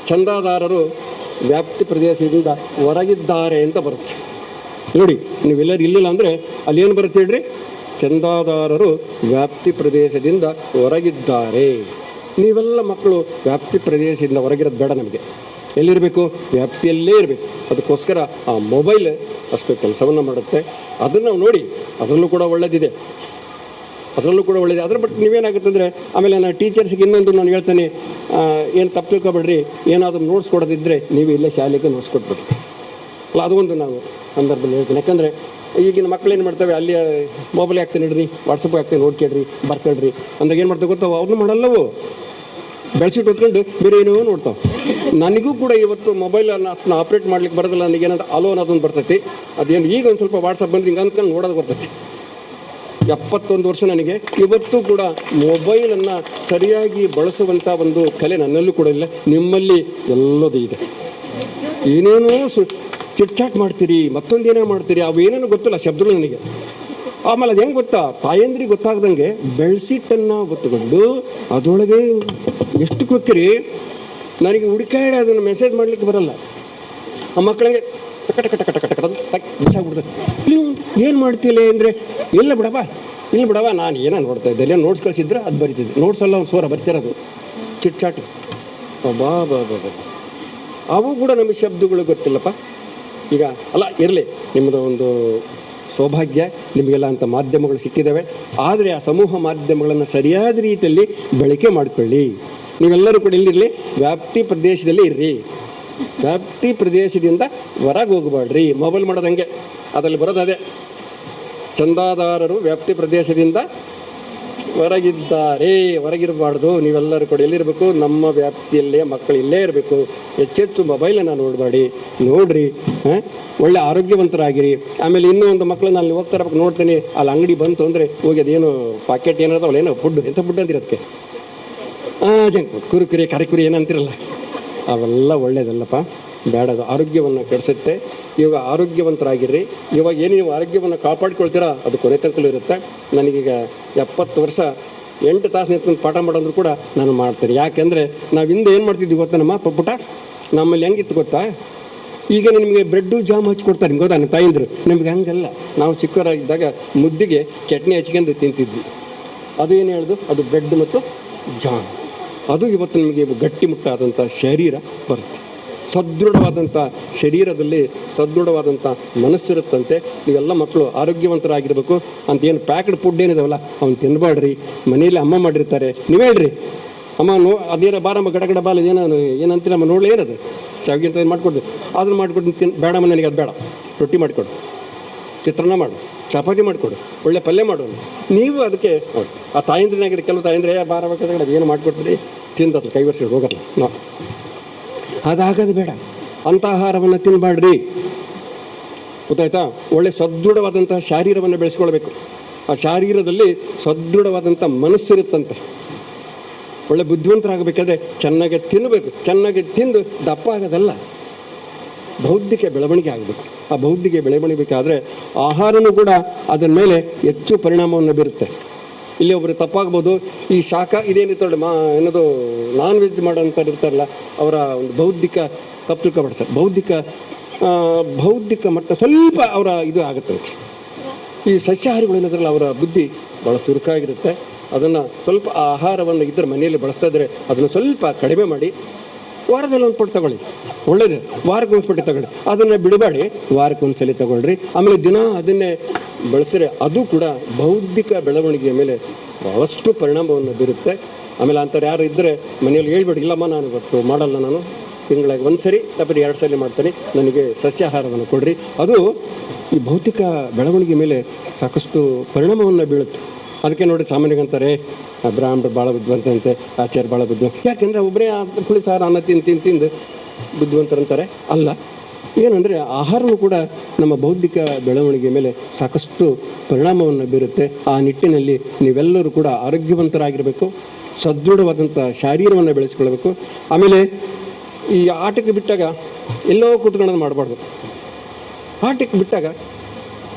[SPEAKER 6] ಚಂದಾದಾರರು ವ್ಯಾಪ್ತಿ ಪ್ರದೇಶದಿಂದ ಹೊರಗಿದ್ದಾರೆ ಅಂತ ಬರುತ್ತೆ. ನೋಡಿ, ನೀವೆಲ್ಲರೂ ಇಲ್ಲಿಲ್ಲ ಅಂದರೆ ಅಲ್ಲೇನು ಬರುತ್ತೆ ಹೇಳ್ರಿ, ಚಂದಾದಾರರು ವ್ಯಾಪ್ತಿ ಪ್ರದೇಶದಿಂದ ಹೊರಗಿದ್ದಾರೆ. ನೀವೆಲ್ಲ ಮಕ್ಕಳು ವ್ಯಾಪ್ತಿ ಪ್ರದೇಶದಿಂದ ಹೊರಗಿರೋದು ಬೇಡ. ನಮಗೆ ಎಲ್ಲಿರಬೇಕು? ವ್ಯಾಪ್ತಿಯಲ್ಲೇ ಇರಬೇಕು. ಅದಕ್ಕೋಸ್ಕರ ಆ ಮೊಬೈಲ್ ಅಷ್ಟು ಕೆಲಸವನ್ನು ಮಾಡುತ್ತೆ. ಅದನ್ನು ನಾವು ನೋಡಿ, ಅದರಲ್ಲೂ ಕೂಡ ಒಳ್ಳೆಯದಿದೆ, ಅದ್ರ ಬಟ್ ನೀವೇನಾಗುತ್ತೆ ಅಂದರೆ, ಆಮೇಲೆ ನಾನು ಟೀಚರ್ಸ್ಗೆ ಇನ್ನೊಂದು ನಾನು ಹೇಳ್ತೇನೆ, ಏನು ತಪ್ಪು ತಿಳ್ಕೊಬೇಡ್ರಿ, ಏನಾದರೂ ನೋಟ್ಸ್ ಕೊಡೋದಿದ್ದರೆ ನೀವು ಇಲ್ಲೇ ಶಾಲೆಗೆ ನೋಟ್ಸ್ ಕೊಟ್ಬಿಡ್ರಿ. ಅಲ್ಲ, ಅದು ಒಂದು ನಾವು ಸಂದರ್ಭದಲ್ಲಿ ಹೇಳ್ತೀನಿ. ಯಾಕಂದರೆ ಈಗಿನ ಮಕ್ಕಳು ಏನು ಮಾಡ್ತವೆ, ಅಲ್ಲಿ ಮೊಬೈಲ್ ಹಾಕ್ತೇನೆ ಇಡ್ರಿ, ವಾಟ್ಸಪ್ ಹಾಕ್ತೇನೆ, ನೋಡ್ಕೇಳ್ರಿ, ಬರ್ಕೊಳ್ರಿ ಅಂದಾಗ ಏನು ಮಾಡ್ತೇವೆ ಗೊತ್ತಾವ, ಅವ್ರನ್ನೂ ಮಾಡಲ್ಲವು, ಬೆಳೆಸಿಟ್ಟು ಹೊತ್ಕೊಂಡು ಬೇರೆ ಏನೋ ನೋಡ್ತಾವೆ. ನನಗೂ ಕೂಡ ಇವತ್ತು ಮೊಬೈಲನ್ನು ಅಷ್ಟನ್ನು ಆಪ್ರೇಟ್ ಮಾಡ್ಲಿಕ್ಕೆ ಬರೋದಿಲ್ಲ. ನನಗೇನಂದ್ರೆ ಅಲೋನ್ ಅದೊಂದು ಬರ್ತೈತಿ. ಅದೇನು ಈಗ ಒಂದು ಸ್ವಲ್ಪ ವಾಟ್ಸಪ್ ಬಂದು ಹಿಂಗೆ ಅಂದ್ಕೊಂಡು ನೋಡೋದು ಬರ್ತೈತಿ. 71 ವರ್ಷ ನನಗೆ. ಇವತ್ತು ಕೂಡ ಮೊಬೈಲನ್ನು ಸರಿಯಾಗಿ ಬಳಸುವಂಥ ಒಂದು ಕಲೆ ನನ್ನಲ್ಲೂ ಕೂಡ ಇಲ್ಲ, ನಿಮ್ಮಲ್ಲಿ ಎಲ್ಲದೂ ಇದೆ. ಏನೇನೋ ಚಿಟ್ಚಾಟ್ ಮಾಡ್ತೀರಿ, ಮತ್ತೊಂದೇನೋ ಮಾಡ್ತೀರಿ, ಅವು ಏನೇನೋ ಗೊತ್ತಿಲ್ಲ ಶಬ್ದಗಳು ನನಗೆ. ಆಮೇಲೆ ಅದು ಹೆಂಗೆ ಗೊತ್ತಾ, ತಾಯಂದ್ರಿಗೆ ಗೊತ್ತಾಗ್ದಂಗೆ ಬೆಳ್ಸಿಟ್ಟನ್ನು ಗೊತ್ತುಕೊಂಡು ಅದರೊಳಗೆ ಎಷ್ಟು ಗೊತ್ತಿರಿ, ನನಗೆ ಹುಡುಕಾಡಿ ಅದನ್ನು ಮೆಸೇಜ್ ಮಾಡಲಿಕ್ಕೆ ಬರಲ್ಲ. ಆ ಮಕ್ಕಳಿಗೆ ಕಟ ಕಟ ಕಟ ಕಟ ಕಟ ಬಿಸಾಗ್ಬಿಡ್ತಾರೆ. ಏನು ಮಾಡ್ತಿಲ್ಲ ಅಂದರೆ, ಇಲ್ಲ ಬಿಡವ ನಾನು ಏನೋ ನೋಡ್ತಾ ಇದ್ದೆ, ಎಲ್ಲ ನೋಟ್ಸ್ ಕಳಿಸಿದ್ರೆ ಅದು ಬರಿತಿದ್ದೆ, ನೋಟ್ಸ್ ಎಲ್ಲ ಒಂದು ಸೋರ ಬರ್ತಿರೋದು ಚಿಟ್ಚಾಟು. ಬಾ ಅವು ಕೂಡ ನಮಗೆ ಶಬ್ದಗಳು ಗೊತ್ತಿಲ್ಲಪ್ಪ. ಈಗ ಅಲ್ಲ ಇರಲಿ, ನಿಮ್ಮದು ಒಂದು ಸೌಭಾಗ್ಯ, ನಿಮಗೆಲ್ಲ ಅಂಥ ಮಾಧ್ಯಮಗಳು ಸಿಕ್ಕಿದ್ದಾವೆ. ಆದರೆ ಆ ಸಮೂಹ ಮಾಧ್ಯಮಗಳನ್ನು ಸರಿಯಾದ ರೀತಿಯಲ್ಲಿ ಬಳಕೆ ಮಾಡಿಕೊಳ್ಳಿ. ನೀವೆಲ್ಲರೂ ಕೂಡ ಇಲ್ಲಿರಲಿ, ವ್ಯಾಪ್ತಿ ಪ್ರದೇಶದಲ್ಲಿ ಇರ್ರಿ. ವ್ಯಾಪ್ತಿ ಪ್ರದೇಶದಿಂದ ಹೊರಗೆ ಹೋಗಬೇಡ್ರಿ. ಮೊಬೈಲ್ ಮಾಡೋದು ಹಂಗೆ, ಅದರಲ್ಲಿ ಬರೋದು ಅದೇ, ಚಂದಾದಾರರು ವ್ಯಾಪ್ತಿ ಪ್ರದೇಶದಿಂದ ಹೊರಗಿರಬಾರ್ದು. ನೀವೆಲ್ಲರೂ ಕೂಡ ಎಲ್ಲಿರಬೇಕು, ನಮ್ಮ ವ್ಯಾಪ್ತಿಯಲ್ಲೇ ಮಕ್ಕಳು ಇಲ್ಲೇ ಇರಬೇಕು. ಹೆಚ್ಚೆಚ್ಚು ಮೊಬೈಲನ್ನು ನೋಡಬೇಡಿ, ನೋಡ್ರಿ, ಒಳ್ಳೆ ಆರೋಗ್ಯವಂತರಾಗಿರಿ. ಆಮೇಲೆ ಇನ್ನೂ ಒಂದು ಮಕ್ಕಳನ್ನ ಅಲ್ಲಿ ಹೋಗ್ತಾ ಇರ್ಬೇಕು, ನೋಡ್ತೀನಿ ಅಲ್ಲಿ ಅಂಗಡಿ ಬಂತು ಅಂದರೆ ಹೋಗಿ ಅದೇನು ಪಾಕೆಟ್ ಏನಿರೋದು ಏನೋ ಫುಡ್, ಎಂಥ ಫುಡ್ ಅಂತಿರೋದಕ್ಕೆ ಜಂಕ್ ಫುಡ್, ಕುರುಕುರಿ ಕರಿಕುರಿ ಏನಂತಿರಲ್ಲ, ಅವೆಲ್ಲ ಒಳ್ಳೇದಲ್ಲಪ್ಪ, ಬೇಡದು, ಆರೋಗ್ಯವನ್ನು ಕೆಡಿಸುತ್ತೆ. ಇವಾಗ ಆರೋಗ್ಯವಂತರಾಗಿರ್ರಿ. ಇವಾಗ ಏನು ನೀವು ಆರೋಗ್ಯವನ್ನು ಕಾಪಾಡ್ಕೊಳ್ತೀರಾ ಅದು ಕೊನೆ ತನಕಲೂ ಇರುತ್ತೆ. ನನಗೀಗ 70 ವರ್ಷ 8 ತಾಸು ನಿಂತ್ಕೊಂಡು ಪಾಠ ಮಾಡೋದ್ರು ಕೂಡ ನಾನು ಮಾಡ್ತೀನಿ. ಯಾಕೆಂದರೆ ನಾವು ಹಿಂದೆ ಏನು ಮಾಡ್ತಿದ್ವಿ ಗೊತ್ತಾ, ನಮ್ಮ ಪುಟ ನಮ್ಮಲ್ಲಿ ಹೆಂಗಿತ್ತು ಗೊತ್ತಾ, ಈಗ ನಿಮಗೆ ಬ್ರೆಡ್ಡು ಜಾಮ್ ಹಚ್ಕೊಡ್ತಾರೆ, ನಿಮ್ಗೆ ಗೊತ್ತಾ ನಿಮ್ಮ ತಾಯಿಂದರು. ನಿಮ್ಗೆ ಹಂಗಲ್ಲ, ನಾವು ಚಿಕ್ಕವರಾಗಿದ್ದಾಗ ಮುದ್ದಿಗೆ ಚಟ್ನಿ ಹಚ್ಕೊಂಡು ತಿಂತಿದ್ವಿ. ಅದು ಏನು ಹೇಳೋದು, ಅದು ಬ್ರೆಡ್ ಮತ್ತು ಜಾಮ್. ಅದು ಇವತ್ತು ನಿಮಗೆ ಗಟ್ಟಿಮುಟ್ಟಾದಂಥ ಶರೀರ ಬರುತ್ತೆ. ಸದೃಢವಾದಂಥ ಶರೀರದಲ್ಲಿ ಸದೃಢವಾದಂಥ ಮನಸ್ಸಿರುತ್ತಂತೆ. ನೀವೆಲ್ಲ ಮಕ್ಕಳು ಆರೋಗ್ಯವಂತರಾಗಿರಬೇಕು ಅಂತ ಏನು ಪ್ಯಾಕ್ಡ್ ಫುಡ್ ಏನಿದಾವಲ್ಲ ಅವ್ನು ತಿನ್ನಬೇಡ್ರಿ. ಮನೆಯಲ್ಲಿ ಅಮ್ಮ ಮಾಡಿರ್ತಾರೆ, ನೀವು ಹೇಳ್ರಿ ಅಮ್ಮ ಅದೇನೋ ಬಾರಮ್ಮ ಗಡಗಡ ಬಾಲ ಏನಂತೀರ ನಮ್ಮ ನೋಡಲೇ ಏನದು ಶಾವಿಗೆ ಅಂತ ಏನು ಮಾಡಿಕೊಡ್ದು, ಅದನ್ನು ಮಾಡಿಕೊಟ್ಟು ಬೇಡಮ್ಮ ನನಗೆ ಅದು ಬೇಡ, ರೊಟ್ಟಿ ಮಾಡಿಕೊಡು, ಚಿತ್ರಾನ್ನ ಮಾಡು, ಚಪಾತಿ ಮಾಡಿಕೊಡು, ಒಳ್ಳೆ ಪಲ್ಯ ಮಾಡೋದು. ನೀವು ಅದಕ್ಕೆ ನೋಡಿ, ಆ ತಾಯಂದ್ರನಾಗಿರೋ ಕೆಲವು ತಾಯಂದ್ರೆ ಬಾರ ಬೇಕಾದ್ರೆ ಅದು ಏನು ಮಾಡಿಕೊಡ್ತೀರಿ, ತಿಂದತ್ಲ ಕೈ ವರ್ಷ ಹೋಗಲ್ಲ. ನಾವು ಅದಾಗೋದು ಬೇಡ, ಅಂಥ ಆಹಾರವನ್ನು ತಿನ್ನಬೇಡ್ರಿ, ಗೊತ್ತಾಯ್ತಾ. ಒಳ್ಳೆ ಸದೃಢವಾದಂಥ ಶಾರೀರವನ್ನು ಬೆಳೆಸ್ಕೊಳ್ಬೇಕು. ಆ ಶಾರೀರದಲ್ಲಿ ಸದೃಢವಾದಂಥ ಮನಸ್ಸಿರುತ್ತಂತೆ. ಒಳ್ಳೆ ಬುದ್ಧಿವಂತರಾಗಬೇಕಾದ್ರೆ ಚೆನ್ನಾಗಿ ತಿನ್ನಬೇಕು. ಚೆನ್ನಾಗಿ ತಿಂದು ದಪ್ಪ ಆಗೋದಲ್ಲ, ಬೌದ್ಧಿಕ ಬೆಳವಣಿಗೆ ಆಗಬೇಕು. ಆ ಬೌದ್ಧಿಕ ಬೆಳವಣಿಗೆ ಆಹಾರನೂ ಕೂಡ ಅದರ ಮೇಲೆ ಹೆಚ್ಚು ಪರಿಣಾಮವನ್ನು ಬೀರುತ್ತೆ. ಇಲ್ಲಿ ಒಬ್ಬರು ತಪ್ಪಾಗ್ಬೋದು, ಈ ಶಾಖ ಇದೇನಿತ್ತು ಏನದು ನಾನ್ ವೆಜ್ ಮಾಡೋಂಥ ಇರ್ತಾರಲ್ಲ, ಅವರ ಒಂದು ಬೌದ್ಧಿಕ ತಪ್ಪು ತಿಳ್ಕೊಬಿಡ್ತಾರೆ. ಬೌದ್ಧಿಕ ಮಟ್ಟ ಸ್ವಲ್ಪ ಅವರ ಇದು ಆಗುತ್ತೆ. ಈ ಸಸ್ಯಾಹಾರಿಗಳು ಏನಾದ್ರಲ್ಲ ಅವರ ಬುದ್ಧಿ ಭಾಳ ಚುರುಕಾಗಿರುತ್ತೆ. ಅದನ್ನು ಸ್ವಲ್ಪ ಆ ಆಹಾರವನ್ನು ಇದ್ದರೆ ಮನೆಯಲ್ಲಿ ಬಳಸ್ತಾ ಇದ್ದರೆ ಅದನ್ನು ಸ್ವಲ್ಪ ಕಡಿಮೆ ಮಾಡಿ ವಾರದಲ್ಲಿ ಒಂದು ಪಟ್ಟು ತಗೊಳ್ಳಿ, ಒಳ್ಳೇದು. ವಾರಕ್ಕೆ ಒಂದು ಪಟ್ಟು ತಗೊಳ್ಳಿ, ಅದನ್ನು ಬಿಡಬೇಡಿ, ವಾರಕ್ಕೆ ಒಂದು ಸಲ ತಗೊಳ್ರಿ. ಆಮೇಲೆ ದಿನ ಅದನ್ನೇ ಬಳಸಿದ್ರೆ ಅದು ಕೂಡ ಬೌದ್ಧಿಕ ಬೆಳವಣಿಗೆಯ ಮೇಲೆ ಭಾಳಷ್ಟು ಪರಿಣಾಮವನ್ನು ಬೀರುತ್ತೆ. ಆಮೇಲೆ ಅಂಥವ್ರು ಯಾರು ಇದ್ದರೆ ಮನೆಯಲ್ಲಿ ಹೇಳ್ಬೇಡಿ, ಇಲ್ಲಮ್ಮ ನಾನು ಇವತ್ತು ಮಾಡಲ್ಲ, ನಾನು ತಿಂಗಳಿಗೆ 1 ಸರಿ ಅಥವಾ 2 ಸಲ ಮಾಡ್ತೀನಿ, ನನಗೆ ಸಸ್ಯಾಹಾರವನ್ನು ಕೊಡ್ರಿ. ಅದು ಈ ಭೌತಿಕ ಬೆಳವಣಿಗೆ ಮೇಲೆ ಸಾಕಷ್ಟು ಪರಿಣಾಮವನ್ನು ಬೀಳುತ್ತೆ. ಅದಕ್ಕೆ ನೋಡಿ ಸಾಮಾನ್ಯವಾಗಿ ಅಂತಾರೆ ಬ್ರಾಹ್ಮಣರು ಭಾಳ ಬುದ್ಧಿವಂತಂತೆ, ಆಚಾರ್ಯ ಭಾಳ ಬುದ್ಧಿವಂತ. ಯಾಕೆಂದರೆ ಒಬ್ಬರೇ ಪುಳಿ ಸಾರು ಅನ್ನ ತಿಂದು ಬುದ್ಧಿವಂತರಂತಾರೆ. ಅಲ್ಲ, ಏನಂದರೆ ಆಹಾರವೂ ಕೂಡ ನಮ್ಮ ಬೌದ್ಧಿಕ ಬೆಳವಣಿಗೆ ಮೇಲೆ ಸಾಕಷ್ಟು ಪರಿಣಾಮವನ್ನು ಬೀರುತ್ತೆ. ಆ ನಿಟ್ಟಿನಲ್ಲಿ ನೀವೆಲ್ಲರೂ ಕೂಡ ಆರೋಗ್ಯವಂತರಾಗಿರಬೇಕು, ಸದೃಢವಾದಂಥ ಶಾರೀರವನ್ನು ಬೆಳೆಸ್ಕೊಳ್ಬೇಕು. ಆಮೇಲೆ ಈ ಆಟಕ್ಕೆ ಬಿಟ್ಟಾಗ ಎಲ್ಲೋ ಕೂತ್ಕೊಳ್ಳೋದು ಮಾಡಬಾರ್ದು. ಆಟಕ್ಕೆ ಬಿಟ್ಟಾಗ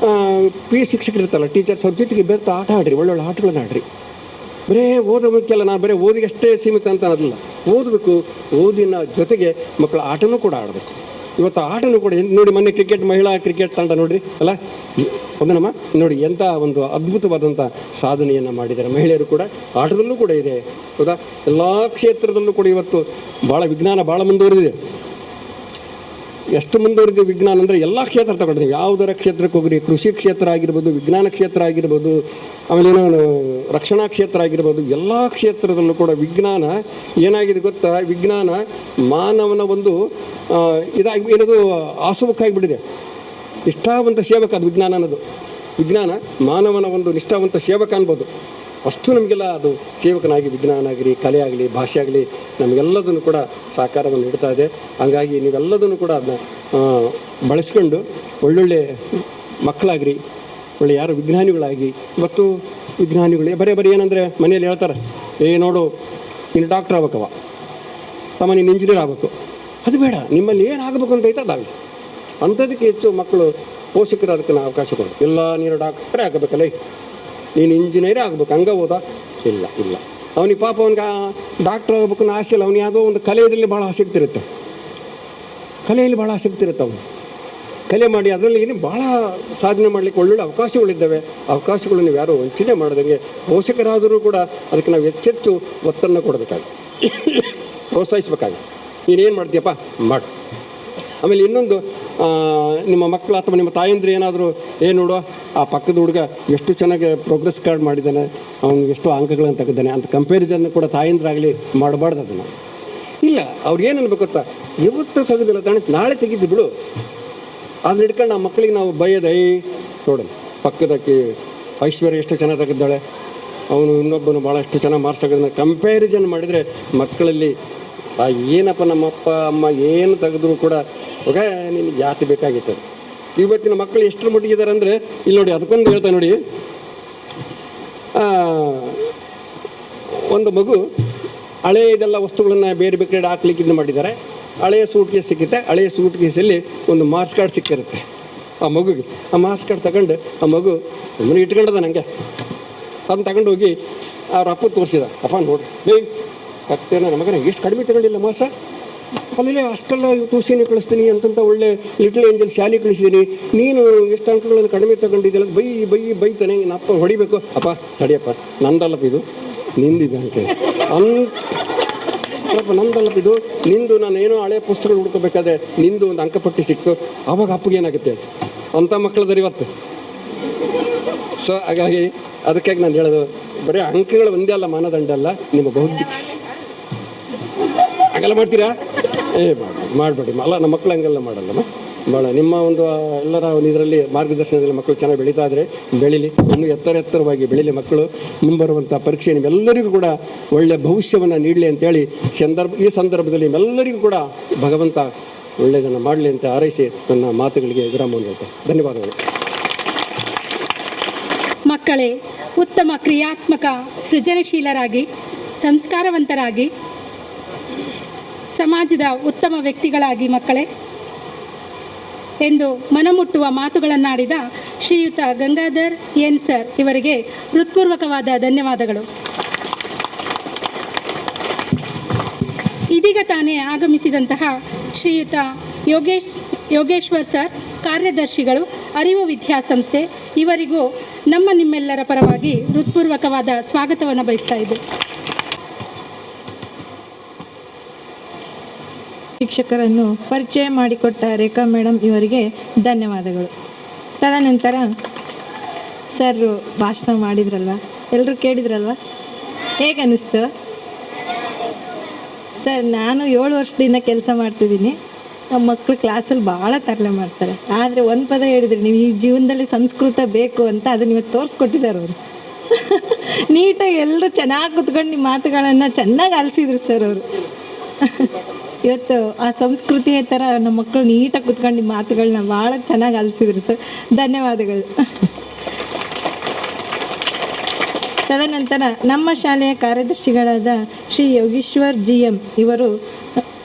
[SPEAKER 6] ಶಿಕ್ಷಕರು ಇರ್ತಾರಲ್ಲ, ಟೀಚರ್ಸ್, ಅವ್ರ ಜೊತೆಗೆ ಬೆರ್ತು ಆಟ ಆಡ್ರಿ, ಒಳ್ಳೊಳ್ಳೆ ಆಟಗಳನ್ನ ಆಡ್ರಿ. ಬರೇ ಓದೋ ಮುಖ್ಯ ಅಲ್ಲ, ನಾನು ಬರೀ ಓದಿಗಷ್ಟೇ ಸೀಮಿತ ಅಂತ ಅನ್ನೋದಿಲ್ಲ. ಓದಬೇಕು, ಓದಿನ ಜೊತೆಗೆ ಮಕ್ಕಳ ಆಟನೂ ಕೂಡ ಆಡಬೇಕು. ಇವತ್ತು ಆಟನೂ ಕೂಡ ನೋಡಿ, ಮೊನ್ನೆ ಮಹಿಳಾ ಕ್ರಿಕೆಟ್ ತಂಡ ನೋಡ್ರಿ ಅಲ್ಲ, ಹೌದನಮ್ಮ, ನೋಡಿ ಎಂಥ ಒಂದು ಅದ್ಭುತವಾದಂಥ ಸಾಧನೆಯನ್ನು ಮಾಡಿದ್ದಾರೆ. ಮಹಿಳೆಯರು ಕೂಡ ಆಟದಲ್ಲೂ ಕೂಡ ಇದೆ, ಹೌದಾ. ಎಲ್ಲ ಕ್ಷೇತ್ರದಲ್ಲೂ ಕೂಡ ಇವತ್ತು ಭಾಳ ವಿಜ್ಞಾನ ಭಾಳ ಮುಂದುವರೆದಿದೆ. ಎಷ್ಟು ಮುಂದುವರೆದಿದೆ ವಿಜ್ಞಾನ ಅಂದರೆ ಎಲ್ಲ ಕ್ಷೇತ್ರ ತಗೊಂಡ್ರಿ, ಯಾವುದರ ಕ್ಷೇತ್ರಕ್ಕೆ ಹೋಗ್ರಿ, ಕೃಷಿ ಕ್ಷೇತ್ರ ಆಗಿರ್ಬೋದು, ವಿಜ್ಞಾನ ಕ್ಷೇತ್ರ ಆಗಿರ್ಬೋದು, ಆಮೇಲೆ ಏನೋ ರಕ್ಷಣಾ ಕ್ಷೇತ್ರ ಆಗಿರ್ಬೋದು, ಎಲ್ಲ ಕ್ಷೇತ್ರದಲ್ಲೂ ಕೂಡ ವಿಜ್ಞಾನ ಏನಾಗಿದೆ ಗೊತ್ತಾ, ವಿಜ್ಞಾನ ಮಾನವನ ಒಂದು ಏನದು ಆಸುವಕ್ಕಾಗಿಬಿಟ್ಟಿದೆ. ನಿಷ್ಠಾವಂತ ಸೇವಕ ಅದು ವಿಜ್ಞಾನ ಅನ್ನೋದು. ವಿಜ್ಞಾನ ಮಾನವನ ಒಂದು ನಿಷ್ಠಾವಂತ ಸೇವಕ ಅನ್ಬೋದು. ಅಷ್ಟು ನಮಗೆಲ್ಲ ಅದು ಸೇವಕನಾಗಿ ವಿಜ್ಞಾನ ಆಗಲಿ, ಕಲೆ ಆಗಲಿ, ಭಾಷೆ ಆಗಲಿ, ನಮಗೆಲ್ಲದನ್ನು ಕೂಡ ಸಹಕಾರವನ್ನು ನೀಡ್ತಾ ಇದೆ. ಹಂಗಾಗಿ ನೀವೆಲ್ಲದನ್ನು ಕೂಡ ಅದನ್ನ ಬಳಸ್ಕೊಂಡು ಒಳ್ಳೊಳ್ಳೆ ಮಕ್ಕಳಾಗ್ರಿ, ಒಳ್ಳೆ ಯಾರು ವಿಜ್ಞಾನಿಗಳಾಗಿ. ಇವತ್ತು ವಿಜ್ಞಾನಿಗಳು ಬರೀ ಏನಂದರೆ ಮನೆಯಲ್ಲಿ ಹೇಳ್ತಾರೆ, ನೋಡು ನೀನು ಡಾಕ್ಟ್ರ್ ಆಗ್ಬೇಕವ, ತಮ್ಮ ನೀನು ಇಂಜಿನಿಯರ್ ಆಗಬೇಕು, ಅದು ಬೇಡ, ನಿಮ್ಮಲ್ಲಿ ಏನು ಆಗಬೇಕು ಅಂತ ಐತೆ ಅದಾಗಲಿ. ಅಂಥದಕ್ಕೆ ಹೆಚ್ಚು ಮಕ್ಕಳು ಪೋಷಕರು ಅದಕ್ಕೆ ನಾವು ಅವಕಾಶ ಕೊಡು. ಇಲ್ಲ ನೀನು ಡಾಕ್ಟ್ರೇ ಆಗಬೇಕಲ್ಲ, ನೀನು ಇಂಜಿನಿಯರೇ ಆಗಬೇಕು, ಹಂಗೆ ಹೋದ ಇಲ್ಲ ಇಲ್ಲ. ಅವನಿಗೆ ಪಾಪ ಅವ್ನಿಗೆ ಡಾಕ್ಟ್ರ್ ಆಗಬೇಕು ಅನ್ನೋ ಆಸೆ ಇಲ್ಲ, ಅವ್ನು ಯಾವುದೋ ಒಂದು ಕಲೆಯಲ್ಲಿ ಭಾಳ ಆಸಕ್ತಿ ಇರುತ್ತೆ, ಕಲೆಯಲ್ಲಿ ಭಾಳ ಆಸಕ್ತಿ ಇರುತ್ತೆ. ಅವನು ಕಲೆ ಮಾಡಿ ಅದರಲ್ಲಿ ಏನು ಭಾಳ ಸಾಧನೆ ಮಾಡಲಿಕ್ಕೆ ಒಳ್ಳೊಳ್ಳೆ ಅವಕಾಶಗಳಿದ್ದಾವೆ. ಅವಕಾಶಗಳು ನೀವು ಯಾರೂ ವಂಚನೆ ಮಾಡಿದಂಗೆ ಪೋಷಕರಾದರೂ ಕೂಡ ಅದಕ್ಕೆ ನಾವು ಹೆಚ್ಚೆಚ್ಚು ಒತ್ತನ್ನು ಕೊಡಬೇಕಾಗಿ ಪ್ರೋತ್ಸಾಹಿಸಬೇಕಾಗಿ. ನೀನೇನು ಮಾಡ್ತೀಯಪ್ಪ ಮಾಡು. ಆಮೇಲೆ ಇನ್ನೊಂದು, ನಿಮ್ಮ ಮಕ್ಕಳು ಅಥವಾ ನಿಮ್ಮ ತಾಯಂದ್ರೆ ಏನಾದರೂ ಏನು ನೋಡುವ ಆ ಪಕ್ಕದ ಹುಡುಗ ಎಷ್ಟು ಚೆನ್ನಾಗಿ ಪ್ರೋಗ್ರೆಸ್ ಕಾರ್ಡ್ ಮಾಡಿದ್ದಾನೆ, ಅವ್ನಿಗೆ ಎಷ್ಟು ಅಂಕಗಳನ್ನು ತೆಗೆದಾನೆ ಅಂತ ಕಂಪ್ಯಾರಿಸನ್ ಕೂಡ ತಾಯಂದ್ರಾಗಲಿ ಮಾಡಬಾರ್ದು. ಅದನ್ನು ಇಲ್ಲ, ಅವ್ರಿಗೇನು ಅನ್ಬೇಕು ಗೊತ್ತಾ, ಇವತ್ತು ತೆಗೆದಿಲ್ಲ ತಾನೆ ನಾಳೆ ತೆಗಿದ್ದು ಬಿಡು. ಅದನ್ನ ಹಿಡ್ಕೊಂಡು ಆ ಮಕ್ಕಳಿಗೆ ನಾವು ಬೈಯೋದು, ನೋಡೋಣ ಪಕ್ಕದಕ್ಕೆ ಐಶ್ವರ್ಯ ಎಷ್ಟು ಚೆನ್ನಾಗಿ ತೆಗೆದಾಳೆ, ಅವನು ಇನ್ನೊಬ್ಬನು ಭಾಳಷ್ಟು ಚೆನ್ನಾಗಿ ಮಾರ್ಕ್ಸ್ ತೆಗೆದ ಕಂಪ್ಯಾರಿಸನ್ ಮಾಡಿದರೆ ಮಕ್ಕಳಲ್ಲಿ ಏನಪ್ಪ ನಮ್ಮ ಅಪ್ಪ ಅಮ್ಮ ಏನು ತೆಗೆದ್ರು ಕೂಡ ಹೋಗ ನಿನಗೆ ಯಾಕೆ ಬೇಕಾಗಿತ್ತು. ಇವತ್ತಿನ ಮಕ್ಕಳು ಎಷ್ಟರ ಮಟ್ಟಿಗಿದ್ದಾರೆ ಅಂದರೆ ಇಲ್ಲಿ ನೋಡಿ, ಅದಕ್ಕೊಂದು ಹೇಳ್ತಾ ನೋಡಿ, ಒಂದು ಮಗು ಹಳೆಯದೆಲ್ಲ ವಸ್ತುಗಳನ್ನು ಬೇರೆ ಬೇರೆ ಕಡೆ ಹಾಕ್ಲಿಕ್ಕೆ ಇದು ಮಾಡಿದ್ದಾರೆ. ಹಳೆಯ ಸೂಟ್ ಕೇಸ್ ಸಿಕ್ಕಿತ್ತೆ, ಹಳೆಯ ಸೂಟ್ ಕೇಸಲ್ಲಿ ಒಂದು ಮಾರ್ಕ್ಸ್ ಕಾರ್ಡ್ ಸಿಕ್ಕಿರುತ್ತೆ ಆ ಮಗುಗೆ. ಆ ಮಾರ್ಕ್ಸ್ ಕಾರ್ಡ್ ತಗೊಂಡು ಆ ಮಗು ಸುಮ್ಮನೆ ಇಟ್ಕೊಂಡದ ನನಗೆ ಅದನ್ನು ತಗೊಂಡು ಹೋಗಿ ಅವ್ರ ಅಪ್ಪ ತೋರಿಸಿದ. ಅಪ್ಪ ನೋಡ್ರಿ ಕತ್ತೇನೋ ನಮಗನ ಎಷ್ಟು ಕಡಿಮೆ ತಗೊಂಡಿಲ್ಲ ಮಾಸ, ಅಲ್ಲಿ ಅಷ್ಟೆಲ್ಲ ಟ್ಯೂಷನ್ ಕಳಿಸ್ತೀನಿ ಅಂತಂತ ಒಳ್ಳೆ ಲಿಟಲ್ ಏಂಜಲ್ ಶಾಲೆ ಕಳಿಸಿದ್ದೀನಿ, ನೀನು ಎಷ್ಟು ಅಂಕಗಳನ್ನು ಕಡಿಮೆ ತಗೊಂಡಿದ್ದೆಲ್ಲ ಬೈತಾನೆ. ಅಪ್ಪ ಹೊಡಿಬೇಕು. ಅಪ್ಪ ತಡಿಯಪ್ಪ, ನಂದಲ್ಲಪ್ಪ ಇದು, ನಿಂದಿದೆ ಅಂತ ಅಪ್ಪ ನಂದಲ್ಲಪ್ಪ ಇದು ನಿಂದು. ನಾನು ಏನೋ ಹಳೆ ಪುಸ್ತಕಗಳು ಹುಡ್ಕೋಬೇಕಾದ್ರೆ ನಿಂದು ಒಂದು ಅಂಕಪಟ್ಟಿ ಸಿಕ್ತು, ಆವಾಗ ಅಪ್ಪಗೆ ಏನಾಗುತ್ತೆ ಅಂಥ ಮಕ್ಕಳದಾರೆ ಇವತ್ತು. ಸೊ ಹಾಗಾಗಿ ಅದಕ್ಕಾಗಿ ನಾನು ಹೇಳೋದು, ಬರೀ ಅಂಕಗಳು ಒಂದೇ ಅಲ್ಲ ಮಾನದಂಡ ಅಲ್ಲ, ನಿಮ್ಮ ಬೌದ್ಧಿಕ ಹಂಗೆಲ್ಲ ಮಾಡ್ತೀರಾ? ಮಾಡಬೇಡಿ. ಅಲ್ಲ, ನಮ್ಮ ಮಕ್ಕಳು ಹಂಗೆಲ್ಲ ಮಾಡಲ್ಲಮ್ಮ. ಭಾಳ ನಿಮ್ಮ ಒಂದು ಎಲ್ಲರ ಒಂದು ಇದರಲ್ಲಿ ಮಾರ್ಗದರ್ಶನದಲ್ಲಿ ಮಕ್ಕಳು ಚೆನ್ನಾಗಿ ಬೆಳೀತಾ ಇದ್ದರೆ ಬೆಳೀಲಿ, ಇನ್ನೂ ಎತ್ತರವಾಗಿ ಬೆಳೀಲಿ ಮಕ್ಕಳು. ಮುಂಬರುವಂಥ ಪರೀಕ್ಷೆ ನಿಮ್ಮೆಲ್ಲರಿಗೂ ಕೂಡ ಒಳ್ಳೆಯ ಭವಿಷ್ಯವನ್ನು ನೀಡಲಿ ಅಂತೇಳಿ ಈ ಸಂದರ್ಭದಲ್ಲಿ ನಿಮ್ಮೆಲ್ಲರಿಗೂ ಕೂಡ ಭಗವಂತ ಒಳ್ಳೆಯದನ್ನು ಮಾಡಲಿ ಅಂತ ಹಾರೈಸಿ ನನ್ನ ಮಾತುಗಳಿಗೆ ವಿರಾಮವನ್ನು ಹೇಳ್ತೇನೆ. ಧನ್ಯವಾದಗಳು.
[SPEAKER 5] ಮಕ್ಕಳೇ ಉತ್ತಮ ಕ್ರಿಯಾತ್ಮಕ ಸೃಜನಶೀಲರಾಗಿ ಸಂಸ್ಕಾರವಂತರಾಗಿ ಸಮಾಜದ ಉತ್ತಮ ವ್ಯಕ್ತಿಗಳಾಗಿ ಮಕ್ಕಳೇ ಎಂದು ಮನಮುಟ್ಟುವ ಮಾತುಗಳನ್ನಾಡಿದ ಶ್ರೀಯುತ ಗಂಗಾಧರ್ ಎನ್ ಸರ್ ಇವರಿಗೆ ಹೃತ್ಪೂರ್ವಕವಾದ ಧನ್ಯವಾದಗಳು. ಇದೀಗ ತಾನೇ ಆಗಮಿಸಿದಂತಹ ಶ್ರೀಯುತ ಯೋಗೇಶ್ವರ್ ಸರ್ ಕಾರ್ಯದರ್ಶಿಗಳು, ಅರಿವು ವಿದ್ಯಾಸಂಸ್ಥೆ, ಇವರಿಗೂ ನಿಮ್ಮೆಲ್ಲರ ಪರವಾಗಿ ಹೃತ್ಪೂರ್ವಕವಾದ ಸ್ವಾಗತವನ್ನು ಬಯಸ್ತಾ ಇದ್ದೆ.
[SPEAKER 2] ಶಿಕ್ಷಕರನ್ನು ಪರಿಚಯ ಮಾಡಿಕೊಟ್ಟ ರೇಖಾ ಮೇಡಮ್ ಇವರಿಗೆ ಧನ್ಯವಾದಗಳು. ತದನಂತರ ಸರ್ ಭಾಷಣ ಮಾಡಿದ್ರಲ್ವ, ಎಲ್ಲರೂ ಕೇಳಿದ್ರಲ್ವ, ಹೇಗೆ ಅನ್ನಿಸ್ತು ಸರ್? ನಾನು 7 ವರ್ಷದಿಂದ ಕೆಲಸ ಮಾಡ್ತಿದ್ದೀನಿ. ನಮ್ಮ ಮಕ್ಕಳು ಕ್ಲಾಸಲ್ಲಿ ಭಾಳ ತರಲೆ ಮಾಡ್ತಾರೆ, ಆದರೆ ಒಂದು ಪದ ಹೇಳಿದ್ರಿ ನೀವು, ಈ ಜೀವನದಲ್ಲಿ ಸಂಸ್ಕೃತ ಬೇಕು ಅಂತ, ಅದನ್ನ ಇವತ್ತು ತೋರಿಸ್ಕೊಟ್ಟಿದ್ದಾರೆ ಅವರು. ನೀಟಾಗಿ ಎಲ್ಲರೂ ಚೆನ್ನಾಗಿ ಕುತ್ಕೊಂಡು ನಿಮ್ಮ ಮಾತುಗಳನ್ನು ಚೆನ್ನಾಗಿ ಆಲಿಸಿದ್ರು ಸರ್ ಅವರು. ಇವತ್ತು ಆ ಸಂಸ್ಕೃತಿಯ ಥರ ನಮ್ಮ ಮಕ್ಕಳು ನೀಟಾಗಿ ಕುತ್ಕೊಂಡು ನಿಮ್ಮ ಮಾತುಗಳನ್ನ ಭಾಳ ಚೆನ್ನಾಗಿ ಆಲಿಸಿದ್ರು ಸರ್, ಧನ್ಯವಾದಗಳು. ತದನಂತರ ನಮ್ಮ ಶಾಲೆಯ ಕಾರ್ಯದರ್ಶಿಗಳಾದ ಶ್ರೀ ಯೋಗೇಶ್ವರ್ GM ಇವರು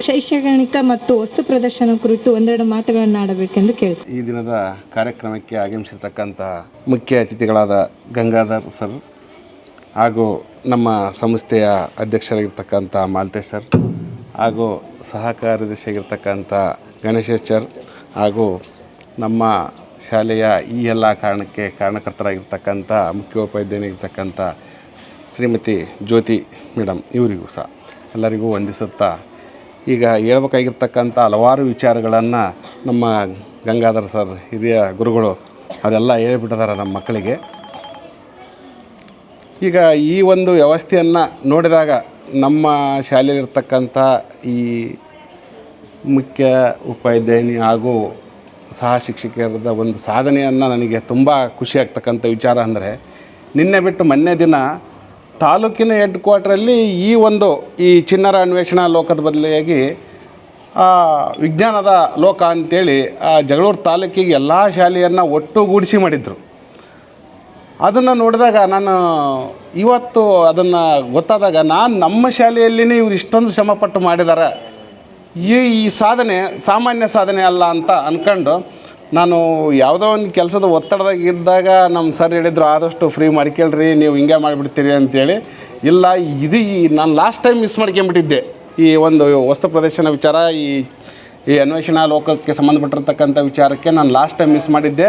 [SPEAKER 2] ಶೈಕ್ಷಣಿಕ ಮತ್ತು ವಸ್ತು ಪ್ರದರ್ಶನ ಕುರಿತು ಒಂದೆರಡು ಮಾತುಗಳನ್ನು ಆಡಬೇಕೆಂದು ಕೇಳ್ತೀನಿ.
[SPEAKER 7] ಈ ದಿನದ ಕಾರ್ಯಕ್ರಮಕ್ಕೆ ಆಗಮಿಸಿರ್ತಕ್ಕಂಥ ಮುಖ್ಯ ಅತಿಥಿಗಳಾದ ಗಂಗಾಧರ್ ಸರ್ ಹಾಗೂ ನಮ್ಮ ಸಂಸ್ಥೆಯ ಅಧ್ಯಕ್ಷರಾಗಿರ್ತಕ್ಕಂಥ ಮಾಲ್ತೇಶ್ ಸರ್ ಹಾಗೂ ಸಹ ಕಾರ್ಯದರ್ಶಿಯಾಗಿರ್ತಕ್ಕಂಥ ಗಣೇಶ್ ಸರ್ ಹಾಗೂ ನಮ್ಮ ಶಾಲೆಯ ಈ ಎಲ್ಲ ಕಾರಣಕ್ಕೆ ಕಾರಣಕರ್ತರಾಗಿರ್ತಕ್ಕಂಥ ಮುಖ್ಯೋಪಾಧ್ಯಾಯನಾಗಿರ್ತಕ್ಕಂಥ ಶ್ರೀಮತಿ ಜ್ಯೋತಿ ಮೇಡಮ್ ಇವರಿಗೂ ಸಹ ಎಲ್ಲರಿಗೂ ವಂದಿಸುತ್ತಾ, ಈಗ ಹೇಳ್ಬೇಕಾಗಿರ್ತಕ್ಕಂಥ ಹಲವಾರು ವಿಚಾರಗಳನ್ನು ನಮ್ಮ ಗಂಗಾಧರ್ ಸರ್ ಹಿರಿಯ ಗುರುಗಳು ಅವರೆಲ್ಲ ಹೇಳಿಬಿಟ್ಟಿದ್ದಾರೆ ನಮ್ಮ ಮಕ್ಕಳಿಗೆ. ಈಗ ಈ ಒಂದು ವ್ಯವಸ್ಥೆಯನ್ನು ನೋಡಿದಾಗ ನಮ್ಮ ಶಾಲೆಯಲ್ಲಿರ್ತಕ್ಕಂಥ ಈ ಮುಖ್ಯ ಉಪಾಧ್ಯಾಯಿನಿ ಹಾಗೂ ಸಹ ಶಿಕ್ಷಕರದ ಒಂದು ಸಾಧನೆಯನ್ನು ನನಗೆ ತುಂಬ ಖುಷಿ ಆಗ್ತಕ್ಕಂಥ ವಿಚಾರ ಅಂದರೆ, ನಿನ್ನೆ ಬಿಟ್ಟು ಮೊನ್ನೆ ದಿನ ತಾಲೂಕಿನ ಹೆಡ್ ಕ್ವಾರ್ಟ್ರಲ್ಲಿ ಈ ಚಿಣ್ಣರ ಅನ್ವೇಷಣಾ ಲೋಕದ ಬದಲಿಯಾಗಿ ವಿಜ್ಞಾನದ ಲೋಕ ಅಂಥೇಳಿ ಜಗಳೂರು ತಾಲೂಕಿಗೆ ಎಲ್ಲ ಶಾಲೆಯನ್ನು ಒಟ್ಟುಗೂಡಿಸಿ ಮಾಡಿದರು. ಅದನ್ನು ನೋಡಿದಾಗ ನಾನು ಇವತ್ತು ಅದನ್ನು ಗೊತ್ತಾದಾಗ, ನಮ್ಮ ಶಾಲೆಯಲ್ಲಿನೇ ಇವರು ಇಷ್ಟೊಂದು ಶ್ರಮಪಟ್ಟು ಮಾಡಿದ್ದಾರೆ ಈ ಸಾಧನೆ ಸಾಮಾನ್ಯ ಸಾಧನೆ ಅಲ್ಲ ಅಂತ ಅಂದ್ಕೊಂಡು ನಾನು ಯಾವುದೋ ಒಂದು ಕೆಲಸದ ಒತ್ತಡದಾಗ ಇದ್ದಾಗ ನಮ್ಮ ಸರ್ ಹೇಳಿದ್ರು ಆದಷ್ಟು ಫ್ರೀ ಮಾಡ್ಕೊಳ್ರಿ, ನೀವು ಹಿಂಗೆ ಮಾಡಿಬಿಡ್ತೀರಿ ಅಂತೇಳಿ. ಇಲ್ಲ, ನಾನು ಲಾಸ್ಟ್ ಟೈಮ್ ಮಿಸ್ ಮಾಡ್ಕೊಂಬಿಟ್ಟಿದ್ದೆ ಈ ಒಂದು ವಸ್ತು ಪ್ರದರ್ಶನ ವಿಚಾರ, ಈ ಅನ್ವೇಷಣಾ ಲೋಕಕ್ಕೆ ಸಂಬಂಧಪಟ್ಟಿರ್ತಕ್ಕಂಥ ವಿಚಾರಕ್ಕೆ ನಾನು ಲಾಸ್ಟ್ ಟೈಮ್ ಮಿಸ್ ಮಾಡಿದ್ದೆ.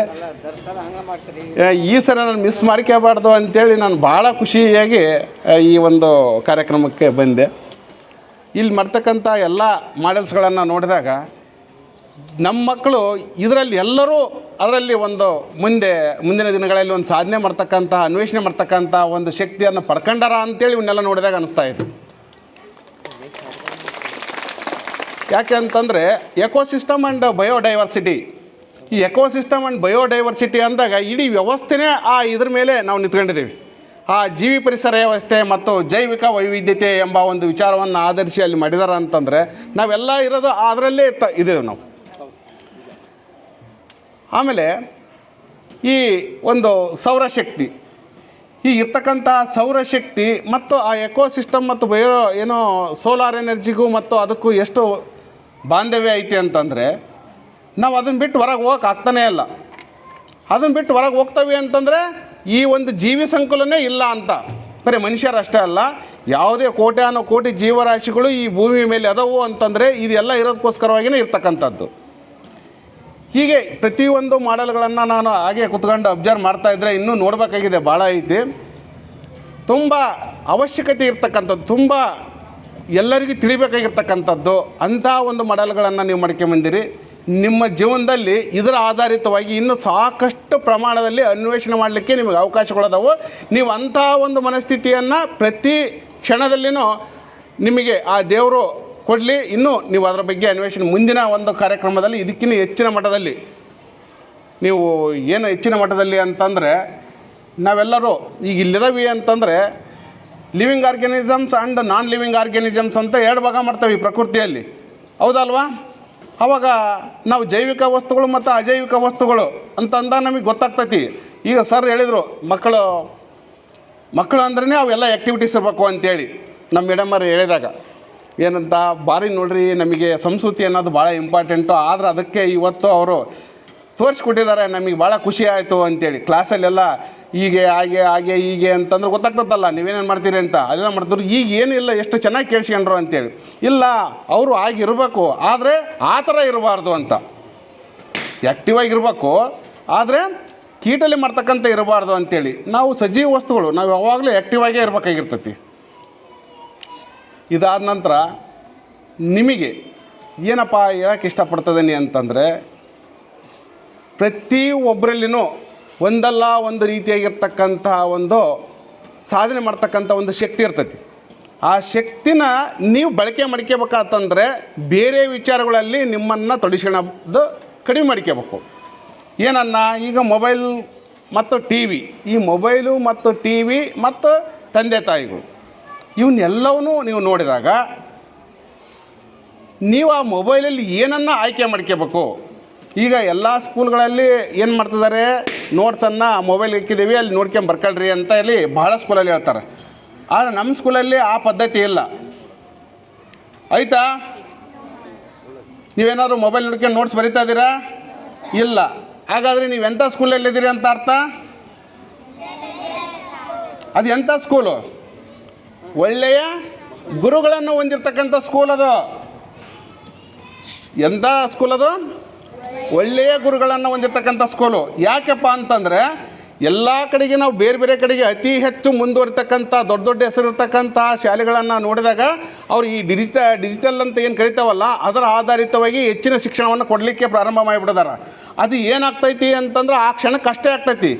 [SPEAKER 7] ಈ ಸರಿ ನಾನು ಮಿಸ್ ಮಾಡ್ಕೋಬಾರ್ದು ಅಂತೇಳಿ ನಾನು ಭಾಳ ಖುಷಿಯಾಗಿ ಈ ಒಂದು ಕಾರ್ಯಕ್ರಮಕ್ಕೆ ಬಂದೆ. ಇಲ್ಲಿ ಮಾಡ್ತಕ್ಕಂಥ ಎಲ್ಲ ಮಾಡೆಲ್ಸ್ಗಳನ್ನು ನೋಡಿದಾಗ ನಮ್ಮ ಮಕ್ಕಳು ಇದರಲ್ಲಿ ಎಲ್ಲರೂ ಅದರಲ್ಲಿ ಒಂದು ಮುಂದಿನ ದಿನಗಳಲ್ಲಿ ಒಂದು ಸಾಧನೆ ಮಾಡ್ತಕ್ಕಂಥ, ಅನ್ವೇಷಣೆ ಮಾಡ್ತಕ್ಕಂಥ ಒಂದು ಶಕ್ತಿಯನ್ನು ಪಡ್ಕೊಂಡಾರ ಅಂತೇಳಿ ಇವನ್ನೆಲ್ಲ ನೋಡಿದಾಗ ಅನಿಸ್ತಾ ಇತ್ತು. ಯಾಕೆ ಅಂತಂದರೆ ಎಕೋಸಿಸ್ಟಮ್ ಆ್ಯಂಡ್ ಬಯೋಡೈವರ್ಸಿಟಿ, ಈ ಎಕೋಸಿಸ್ಟಮ್ ಆ್ಯಂಡ್ ಬಯೋಡೈವರ್ಸಿಟಿ ಅಂದಾಗ ಇಡೀ ವ್ಯವಸ್ಥೆನೇ ಇದ್ರ ಮೇಲೆ ನಾವು ನಿಂತ್ಕೊಂಡಿದ್ದೀವಿ. ಆ ಜೀವಿ ಪರಿಸರ ವ್ಯವಸ್ಥೆ ಮತ್ತು ಜೈವಿಕ ವೈವಿಧ್ಯತೆ ಎಂಬ ಒಂದು ವಿಚಾರವನ್ನು ಆಧರಿಸಿ ಅಲ್ಲಿ ಮಾಡಿದಾರ ಅಂತಂದರೆ ನಾವೆಲ್ಲ ಇರೋದು ಅದರಲ್ಲೇ ಇದ್ದೇವೆ ನಾವು. ಆಮೇಲೆ ಈ ಒಂದು ಸೌರಶಕ್ತಿ, ಈ ಇರ್ತಕ್ಕಂಥ ಸೌರಶಕ್ತಿ ಮತ್ತು ಆ ಎಕೋಸಿಸ್ಟಮ್ ಮತ್ತು ಸೋಲಾರ್ ಎನರ್ಜಿಗೂ ಮತ್ತು ಅದಕ್ಕೂ ಎಷ್ಟು ಬಾಂಧವ್ಯ ಐತಿ ಅಂತಂದರೆ ನಾವು ಅದನ್ನು ಬಿಟ್ಟು ಹೊರಗೆ ಹೋಗಕ್ಕೆ ಆಗ್ತಾನೇ ಇಲ್ಲ. ಅದನ್ನು ಬಿಟ್ಟು ಹೊರಗೆ ಹೋಗ್ತವೆ ಅಂತಂದರೆ ಈ ಒಂದು ಜೀವಿ ಸಂಕುಲನೇ ಇಲ್ಲ ಅಂತ. ಬರೀ ಮನುಷ್ಯರಷ್ಟೇ ಅಲ್ಲ, ಯಾವುದೇ ಕೋಟಿ ಜೀವರಾಶಿಗಳು ಈ ಭೂಮಿ ಮೇಲೆ ಅದಾವು ಅಂತಂದರೆ ಇದೆಲ್ಲ ಇರೋದಕ್ಕೋಸ್ಕರವಾಗಿಯೇ ಇರ್ತಕ್ಕಂಥದ್ದು. ಹೀಗೆ ಪ್ರತಿಯೊಂದು ಮಾಡೆಲ್ಗಳನ್ನು ನಾನು ಹಾಗೆ ಕುತ್ಕೊಂಡು ಅಬ್ಸರ್ವ್ ಮಾಡ್ತಾಯಿದ್ರೆ ಇನ್ನೂ ನೋಡಬೇಕಾಗಿದೆ, ಭಾಳ ಐತಿ. ತುಂಬ ಅವಶ್ಯಕತೆ ಇರ್ತಕ್ಕಂಥದ್ದು, ತುಂಬ ಎಲ್ಲರಿಗೂ ತಿಳಿಬೇಕಾಗಿರ್ತಕ್ಕಂಥದ್ದು ಅಂಥ ಒಂದು ಮಾಡೆಲ್ಗಳನ್ನು ನೀವು ಮಾಡ್ಕೊಂಬಂದಿರಿ. ನಿಮ್ಮ ಜೀವನದಲ್ಲಿ ಇದರ ಆಧಾರಿತವಾಗಿ ಇನ್ನೂ ಸಾಕಷ್ಟು ಪ್ರಮಾಣದಲ್ಲಿ ಅನ್ವೇಷಣೆ ಮಾಡಲಿಕ್ಕೆ ನಿಮಗೆ ಅವಕಾಶಗಳದಾವು. ನೀವು ಅಂಥ ಒಂದು ಮನಸ್ಥಿತಿಯನ್ನು ಪ್ರತಿ ಕ್ಷಣದಲ್ಲಿನೂ ನಿಮಗೆ ಆ ದೇವರು ಕೊಡಲಿ. ಇನ್ನೂ ನೀವು ಅದರ ಬಗ್ಗೆ ಅನ್ವೇಷಣೆ ಮುಂದಿನ ಒಂದು ಕಾರ್ಯಕ್ರಮದಲ್ಲಿ ಇದಕ್ಕಿಂತ ಹೆಚ್ಚಿನ ಮಟ್ಟದಲ್ಲಿ ನೀವು ಏನು ಹೆಚ್ಚಿನ ಮಟ್ಟದಲ್ಲಿ ಅಂತಂದರೆ ನಾವೆಲ್ಲರೂ ಈಗ ಇಲ್ಲಿದವಿ ಅಂತಂದರೆ living organisms and non living organisms ಅಂತ 2 ಭಾಗ ಮಾಡ್ತೇವೆ ಈ ಪ್ರಕೃತಿಯಲ್ಲಿ, ಹೌದಲ್ವಾ? ಆವಾಗ ನಾವು ಜೈವಿಕ ವಸ್ತುಗಳು ಮತ್ತು ಅಜೈವಿಕ ವಸ್ತುಗಳು ಅಂತಂದಾಗ ನಮಗೆ ಗೊತ್ತಾಗ್ತೈತಿ. ಈಗ ಸರ್ ಹೇಳಿದರು ಮಕ್ಕಳು ಅಂದ್ರೇ ಅವೆಲ್ಲ ಆ್ಯಕ್ಟಿವಿಟೀಸ್ ಇರಬೇಕು ಅಂತೇಳಿ ನಮ್ಮ ಮೇಡಮ್ಮರು ಹೇಳಿದಾಗ ಏನಂತ ಭಾರಿ ನೋಡ್ರಿ, ನಮಗೆ ಸಂಸ್ಕೃತಿ ಅನ್ನೋದು ಭಾಳ ಇಂಪಾರ್ಟೆಂಟು. ಆದರೆ ಅದಕ್ಕೆ ಇವತ್ತು ಅವರು ತೋರಿಸ್ಕೊಟ್ಟಿದ್ದಾರೆ, ನಮಗೆ ಭಾಳ ಖುಷಿ ಆಯಿತು ಅಂತೇಳಿ. ಕ್ಲಾಸಲ್ಲೆಲ್ಲ ಹೀಗೆ ಅಂತಂದ್ರೆ ಗೊತ್ತಾಗ್ತದಲ್ಲ ನೀವೇನೇನು ಮಾಡ್ತೀರಿ ಅಂತ, ಅಲ್ಲೆಲ್ಲ ಮಾಡ್ತಿದ್ರು. ಈಗ ಏನಿಲ್ಲ, ಎಷ್ಟು ಚೆನ್ನಾಗಿ ಕೇಳಿಸ್ಕೊಂಡ್ರು ಅಂತೇಳಿ. ಇಲ್ಲ, ಅವರು ಆಗಿರಬೇಕು, ಆದರೆ ಆ ಥರ ಇರಬಾರ್ದು ಅಂತ. ಆ್ಯಕ್ಟಿವ್ ಆಗಿರಬೇಕು, ಆದರೆ ಕೀಟಲ್ಲಿ ಮಾಡ್ತಕ್ಕಂಥ ಇರಬಾರ್ದು ಅಂತೇಳಿ. ನಾವು ಸಜೀವ ವಸ್ತುಗಳು, ನಾವು ಯಾವಾಗಲೂ ಆ್ಯಕ್ಟಿವ್ ಆಗೇ ಇರಬೇಕಾಗಿರ್ತೈತಿ. ಇದಾದ ನಂತರ ನಿಮಗೆ ಏನಪ್ಪ ಹೇಳೋಕ್ಕೆ ಇಷ್ಟಪಡ್ತದೀನಿ ಅಂತಂದರೆ, ಪ್ರತಿಯೊಬ್ಬರಲ್ಲಿನೂ ಒಂದಲ್ಲ ಒಂದು ರೀತಿಯಾಗಿರ್ತಕ್ಕಂಥ ಒಂದು ಸಾಧನೆ ಮಾಡ್ತಕ್ಕಂಥ ಒಂದು ಶಕ್ತಿ ಇರ್ತೈತಿ. ಆ ಶಕ್ತಿನ ನೀವು ಬಳಕೆ ಮಾಡ್ಕೋಬೇಕಂತಂದರೆ ಬೇರೆ ವಿಚಾರಗಳಲ್ಲಿ ನಿಮ್ಮನ್ನು ತೊಡಗಿಸ್ಕೊಳ್ಳೋದು ಕಡಿಮೆ ಮಾಡ್ಕೋಬೇಕು. ಈಗ ಮೊಬೈಲ್ ಮತ್ತು ಟಿ ವಿ, ಈ ಮೊಬೈಲು ಮತ್ತು ಟಿ ವಿ ಮತ್ತು ತಂದೆ ತಾಯಿಗಳು ಇವನ್ನೆಲ್ಲವನ್ನೂ ನೀವು ನೋಡಿದಾಗ ನೀವು ಆ ಮೊಬೈಲಲ್ಲಿ ಏನನ್ನು ಆಯ್ಕೆ ಮಾಡ್ಕೋಬೇಕು. ಈಗ ಎಲ್ಲ ಸ್ಕೂಲ್ಗಳಲ್ಲಿ ಏನು ಮಾಡ್ತಿದ್ದಾರೆ, ನೋಟ್ಸನ್ನು ಮೊಬೈಲ್ ಇಕ್ಕಿದ್ದೀವಿ ಅಲ್ಲಿ ನೋಡ್ಕೊಂಡು ಬರ್ಕೊಳ್ರಿ ಅಂತ ಹೇಳಿ ಭಾಳ ಸ್ಕೂಲಲ್ಲಿ ಹೇಳ್ತಾರೆ. ಆದರೆ ನಮ್ಮ ಸ್ಕೂಲಲ್ಲಿ ಆ ಪದ್ಧತಿ ಇಲ್ಲ. ಆಯಿತಾ? ನೀವೇನಾದರೂ ಮೊಬೈಲ್ ನೋಡ್ಕೊಂಡು ನೋಟ್ಸ್ ಬರಿತಾ ಇದ್ದೀರಾ? ಇಲ್ಲ. ಹಾಗಾದರೆ ನೀವು ಎಂಥ ಸ್ಕೂಲಲ್ಲಿದ್ದೀರಿ ಅಂತ ಅರ್ಥ? ಅದು ಎಂಥ ಸ್ಕೂಲು? ಒಳ್ಳೆಯ ಗುರುಗಳನ್ನು ಹೊಂದಿರತಕ್ಕಂಥ ಸ್ಕೂಲ್ ಅದು. ಎಂಥ ಸ್ಕೂಲ್ ಅದು? ಒಳ್ಳೆಯ ಗುರುಗಳನ್ನು ಹೊಂದಿರತಕ್ಕಂಥ ಸ್ಕೂಲು. ಯಾಕೆಪ್ಪ ಅಂತಂದರೆ ಎಲ್ಲ ಕಡೆಗೆ ನಾವು ಬೇರೆ ಬೇರೆ ಕಡೆಗೆ ಅತಿ ಹೆಚ್ಚು ಮುಂದುವರಿತಕ್ಕಂಥ ದೊಡ್ಡ ಹೆಸರಿರ್ತಕ್ಕಂಥ ಶಾಲೆಗಳನ್ನು ನೋಡಿದಾಗ ಅವ್ರು ಈ ಡಿಜಿಟಲ್ ಅಂತ ಏನು ಕರಿತಾವಲ್ಲ ಅದರ ಆಧಾರಿತವಾಗಿ ಹೆಚ್ಚಿನ ಶಿಕ್ಷಣವನ್ನು ಕೊಡಲಿಕ್ಕೆ ಪ್ರಾರಂಭ ಮಾಡಿಬಿಟ್ಟಿದ್ದಾರೆ. ಅದು ಏನಾಗ್ತೈತಿ ಅಂತಂದ್ರೆ ಆ ಕ್ಷಣಕ್ಕೆ ಅಷ್ಟೇ ಆಗ್ತೈತಿ,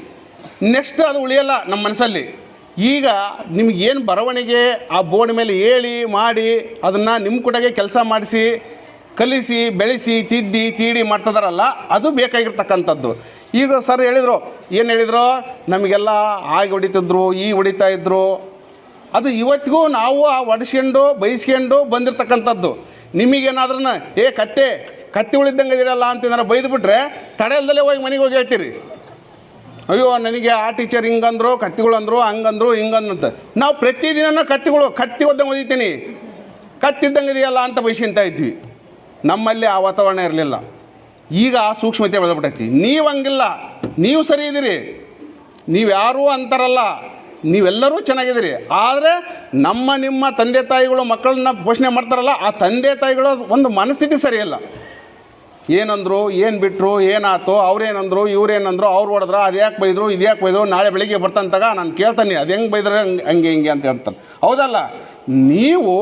[SPEAKER 7] ನೆಕ್ಸ್ಟ್ ಅದು ಉಳಿಯಲ್ಲ ನಮ್ಮ ಮನಸ್ಸಲ್ಲಿ. ಈಗ ನಿಮಗೇನು ಬರವಣಿಗೆ ಆ ಬೋರ್ಡ್ ಮೇಲೆ ಹೇಳಿ ಮಾಡಿ ಅದನ್ನು ನಿಮ್ಮ ಕೂಡಗೆ ಕೆಲಸ ಮಾಡಿಸಿ ಕಲಿಸಿ ಬೆಳೆಸಿ ತಿದ್ದಿ ತೀಡಿ ಮಾಡ್ತಿದಾರಲ್ಲ, ಅದು ಬೇಕಾಗಿರ್ತಕ್ಕಂಥದ್ದು. ಈಗ ಸರ್ ಹೇಳಿದರು, ಏನು ಹೇಳಿದ್ರು, ನಮಗೆಲ್ಲ ಆಗಿ ಹೊಡಿತಿದ್ರು, ಈಗ ಹೊಡಿತಾ ಇದ್ರು. ಅದು ಇವತ್ತಿಗೂ ನಾವು ಆ ಹೊಡಿಸ್ಕೊಂಡು ಬೈಸ್ಕೊಂಡು ಬಂದಿರತಕ್ಕಂಥದ್ದು. ನಿಮಗೇನಾದ್ರೂ ಕತ್ತಿ ಉಳಿದಂಗೆ ಇದಿರಲ್ಲ ಅಂತಂದ್ರೆ ಬೈದುಬಿಟ್ರೆ ತಡೆಯಲ್ದಲ್ಲೇ ಹೋಗಿ ಮನೆಗೆ ಹೋಗಿ ಹೇಳ್ತೀರಿ, ಅಯ್ಯೋ ನನಗೆ ಆ ಟೀಚರ್ ಹಿಂಗಂದ್ರು, ಕತ್ತಿಗಳು ಅಂದರು, ಹಂಗಂದ್ರು ಹಿಂಗಂದ್ರಂತ. ನಾವು ಪ್ರತಿದಿನ ಕತ್ತಿ ಒದ್ದಂಗೆ ಓದಿತೀನಿ, ಕತ್ತಿದ್ದಂಗೆ ಇದೆಯಲ್ಲ ಅಂತ ಬೈಸ್ಕೊಂತ ಇದ್ವಿ. ನಮ್ಮಲ್ಲಿ ಆ ವಾತಾವರಣ ಇರಲಿಲ್ಲ. ಈಗ ಆ ಸೂಕ್ಷ್ಮತೆ ಬೆಳೆದ್ಬಿಟ್ಟೈತಿ. ನೀವು ಹಂಗಿಲ್ಲ, ನೀವು ಸರಿ ಇದ್ದೀರಿ, ನೀವು ಯಾರೂ ಅಂತಾರಲ್ಲ, ನೀವೆಲ್ಲರೂ ಚೆನ್ನಾಗಿದ್ದೀರಿ. ಆದರೆ ನಿಮ್ಮ ತಂದೆ ತಾಯಿಗಳು ಮಕ್ಕಳನ್ನ ಪೋಷಣೆ ಮಾಡ್ತಾರಲ್ಲ, ಆ ತಂದೆ ತಾಯಿಗಳು ಒಂದು ಮನಸ್ಥಿತಿ ಸರಿಯಲ್ಲ. ಏನಂದರು, ಏನು ಬಿಟ್ಟರು, ಏನಾಯ್ತು, ಅವ್ರೇನಂದರು, ಇವ್ರೇನಂದರು, ಅವ್ರು ಹೊಡೆದ್ರು, ಅದು ಯಾಕೆ ಬೈದರು, ಇದು ಯಾಕೆ ಬೈದರು, ನಾಳೆ ಬೆಳಿಗ್ಗೆ ಬರ್ತಾನಂತಾಗ ನಾನು ಕೇಳ್ತಾನೆ ಅದು ಹೆಂಗೆ ಬೈದ್ರೆ ಹಂಗೆ ಹಿಂಗೆ ಅಂತ ಹೇಳ್ತಾನೆ. ಹೌದಲ್ಲ? ನೀವು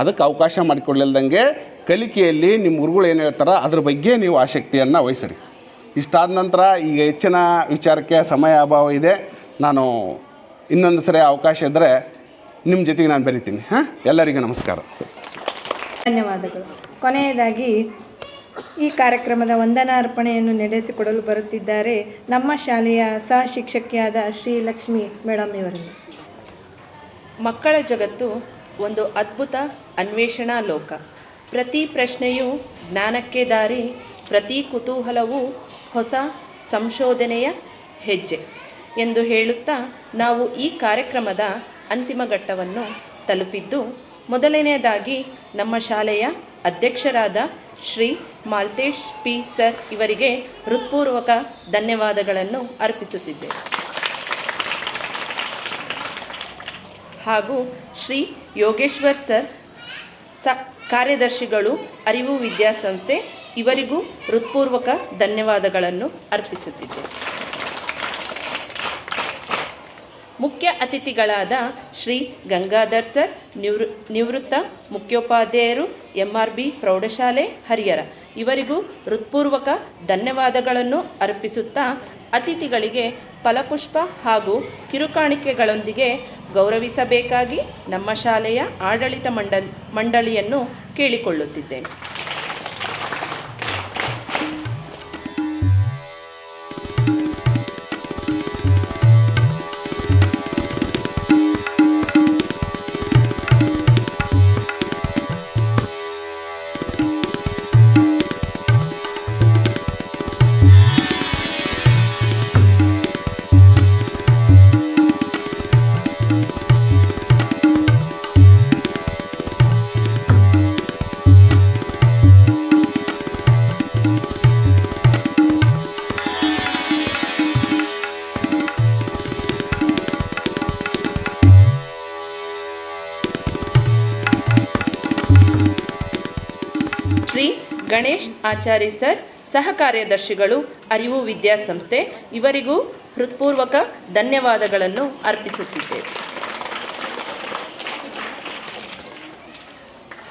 [SPEAKER 7] ಅದಕ್ಕೆ ಅವಕಾಶ ಮಾಡಿಕೊಡ್ಲಿಲ್ದಂಗೆ ಕಲಿಕೆಯಲ್ಲಿ ನಿಮ್ಮ ಗುರುಗಳು ಏನು ಹೇಳ್ತಾರೋ ಅದ್ರ ಬಗ್ಗೆ ನೀವು ಆಸಕ್ತಿಯನ್ನು ವಹಿಸಿರಿ. ಇಷ್ಟಾದ ನಂತರ ಈಗ ಹೆಚ್ಚಿನ ವಿಚಾರಕ್ಕೆ ಸಮಯ ಅಭಾವ ಇದೆ. ನಾನು ಇನ್ನೊಂದು ಸರಿ ಅವಕಾಶ ಇದ್ದರೆ ನಿಮ್ಮ ಜೊತೆಗೆ ನಾನು ಬೆರಿತೀನಿ. ಎಲ್ಲರಿಗೂ ನಮಸ್ಕಾರ.
[SPEAKER 2] ಧನ್ಯವಾದಗಳು. ಕೊನೆಯದಾಗಿ ಈ ಕಾರ್ಯಕ್ರಮದ ವಂದನಾರ್ಪಣೆಯನ್ನು ನಡೆಸಿಕೊಡಲು ಬರುತ್ತಿದ್ದಾರೆ ನಮ್ಮ ಶಾಲೆಯ ಸಹ ಶಿಕ್ಷಕಿಯಾದ ಶ್ರೀ ಲಕ್ಷ್ಮಿ ಮೇಡಮ್ ಇವರಿಂದ.
[SPEAKER 8] ಮಕ್ಕಳ ಜಗತ್ತು ಒಂದು ಅದ್ಭುತ ಅನ್ವೇಷಣಾ ಲೋಕ. ಪ್ರತಿ ಪ್ರಶ್ನೆಯೂ ಜ್ಞಾನಕ್ಕೆ ದಾರಿ, ಪ್ರತಿ ಕುತೂಹಲವೂ ಹೊಸ ಸಂಶೋಧನೆಯ ಹೆಜ್ಜೆ ಎಂದು ಹೇಳುತ್ತಾ ನಾವು ಈ ಕಾರ್ಯಕ್ರಮದ ಅಂತಿಮ ಘಟ್ಟವನ್ನು ತಲುಪಿದ್ದು, ಮೊದಲನೆಯದಾಗಿ ನಮ್ಮ ಶಾಲೆಯ ಅಧ್ಯಕ್ಷರಾದ ಶ್ರೀ ಮಾಲ್ತೇಶ್ ಪಿ ಸರ್ ಇವರಿಗೆ ಹೃತ್ಪೂರ್ವಕ ಧನ್ಯವಾದಗಳನ್ನು ಅರ್ಪಿಸುತ್ತಿದ್ದೇವೆ. ಹಾಗೂ ಶ್ರೀ ಯೋಗೇಶ್ವರ್ ಸರ್ ಕಾರ್ಯದರ್ಶಿಗಳು, ಅರಿವು ವಿದ್ಯಾಸಂಸ್ಥೆ ಇವರಿಗೂ ಹೃತ್ಪೂರ್ವಕ ಧನ್ಯವಾದಗಳನ್ನು ಅರ್ಪಿಸುತ್ತಿದ್ದೇವೆ. ಮುಖ್ಯ ಅತಿಥಿಗಳಾದ ಶ್ರೀ ಗಂಗಾಧರ್ ಸರ್, ನಿವೃತ್ತ ಮುಖ್ಯೋಪಾಧ್ಯಾಯರು, MRB ಪ್ರೌಢಶಾಲೆ ಹರಿಹರ ಇವರಿಗೂ ಹೃತ್ಪೂರ್ವಕ ಧನ್ಯವಾದಗಳನ್ನು ಅರ್ಪಿಸುತ್ತಾ ಅತಿಥಿಗಳಿಗೆ ಫಲಪುಷ್ಪ ಹಾಗೂ ಕಿರುಕಾಣಿಕೆಗಳೊಂದಿಗೆ ಗೌರವಿಸಬೇಕಾಗಿ ನಮ್ಮ ಶಾಲೆಯ ಆಡಳಿತ ಮಂಡಳಿಯನ್ನು ಕೇಳಿಕೊಳ್ಳುತ್ತಿದ್ದೇನೆ. ಶ್ರೀ ಗಣೇಶ್ ಆಚಾರ್ಯ ಸರ್, ಸಹ ಕಾರ್ಯದರ್ಶಿಗಳು, ಅರಿವು ವಿದ್ಯಾಸಂಸ್ಥೆ ಇವರಿಗೂ ಹೃತ್ಪೂರ್ವಕ ಧನ್ಯವಾದಗಳನ್ನು ಅರ್ಪಿಸುತ್ತಿದ್ದೇವೆ.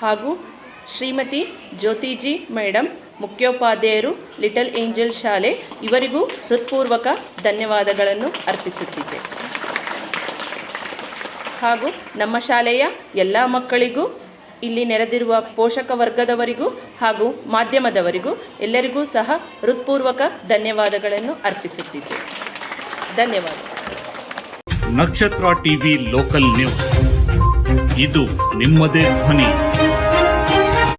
[SPEAKER 8] ಹಾಗೂ ಶ್ರೀಮತಿ ಜ್ಯೋತಿಜಿ ಮೇಡಮ್, ಮುಖ್ಯೋಪಾಧ್ಯಾಯರು, ಲಿಟಲ್ ಏಂಜಲ್ ಶಾಲೆ ಇವರಿಗೂ ಹೃತ್ಪೂರ್ವಕ ಧನ್ಯವಾದಗಳನ್ನು ಅರ್ಪಿಸುತ್ತಿದ್ದೇವೆ. ಹಾಗೂ ನಮ್ಮ ಶಾಲೆಯ ಎಲ್ಲ ಮಕ್ಕಳಿಗೂ, ಇಲ್ಲಿ ನೆರೆದಿರುವ ಪೋಷಕ ವರ್ಗದವರಿಗೂ ಹಾಗೂ ಮಾಧ್ಯಮದವರಿಗೂ ಎಲ್ಲರಿಗೂ ಸಹ ಹೃತ್ಪೂರ್ವಕ ಧನ್ಯವಾದಗಳನ್ನು ಅರ್ಪಿಸುತ್ತಿದ್ದೇವೆ. ಧನ್ಯವಾದ.
[SPEAKER 9] ನಕ್ಷತ್ರ ಟಿವಿ ಲೋಕಲ್ ನ್ಯೂಸ್, ಇದು ನಿಮ್ಮದೇ ಧ್ವನಿ.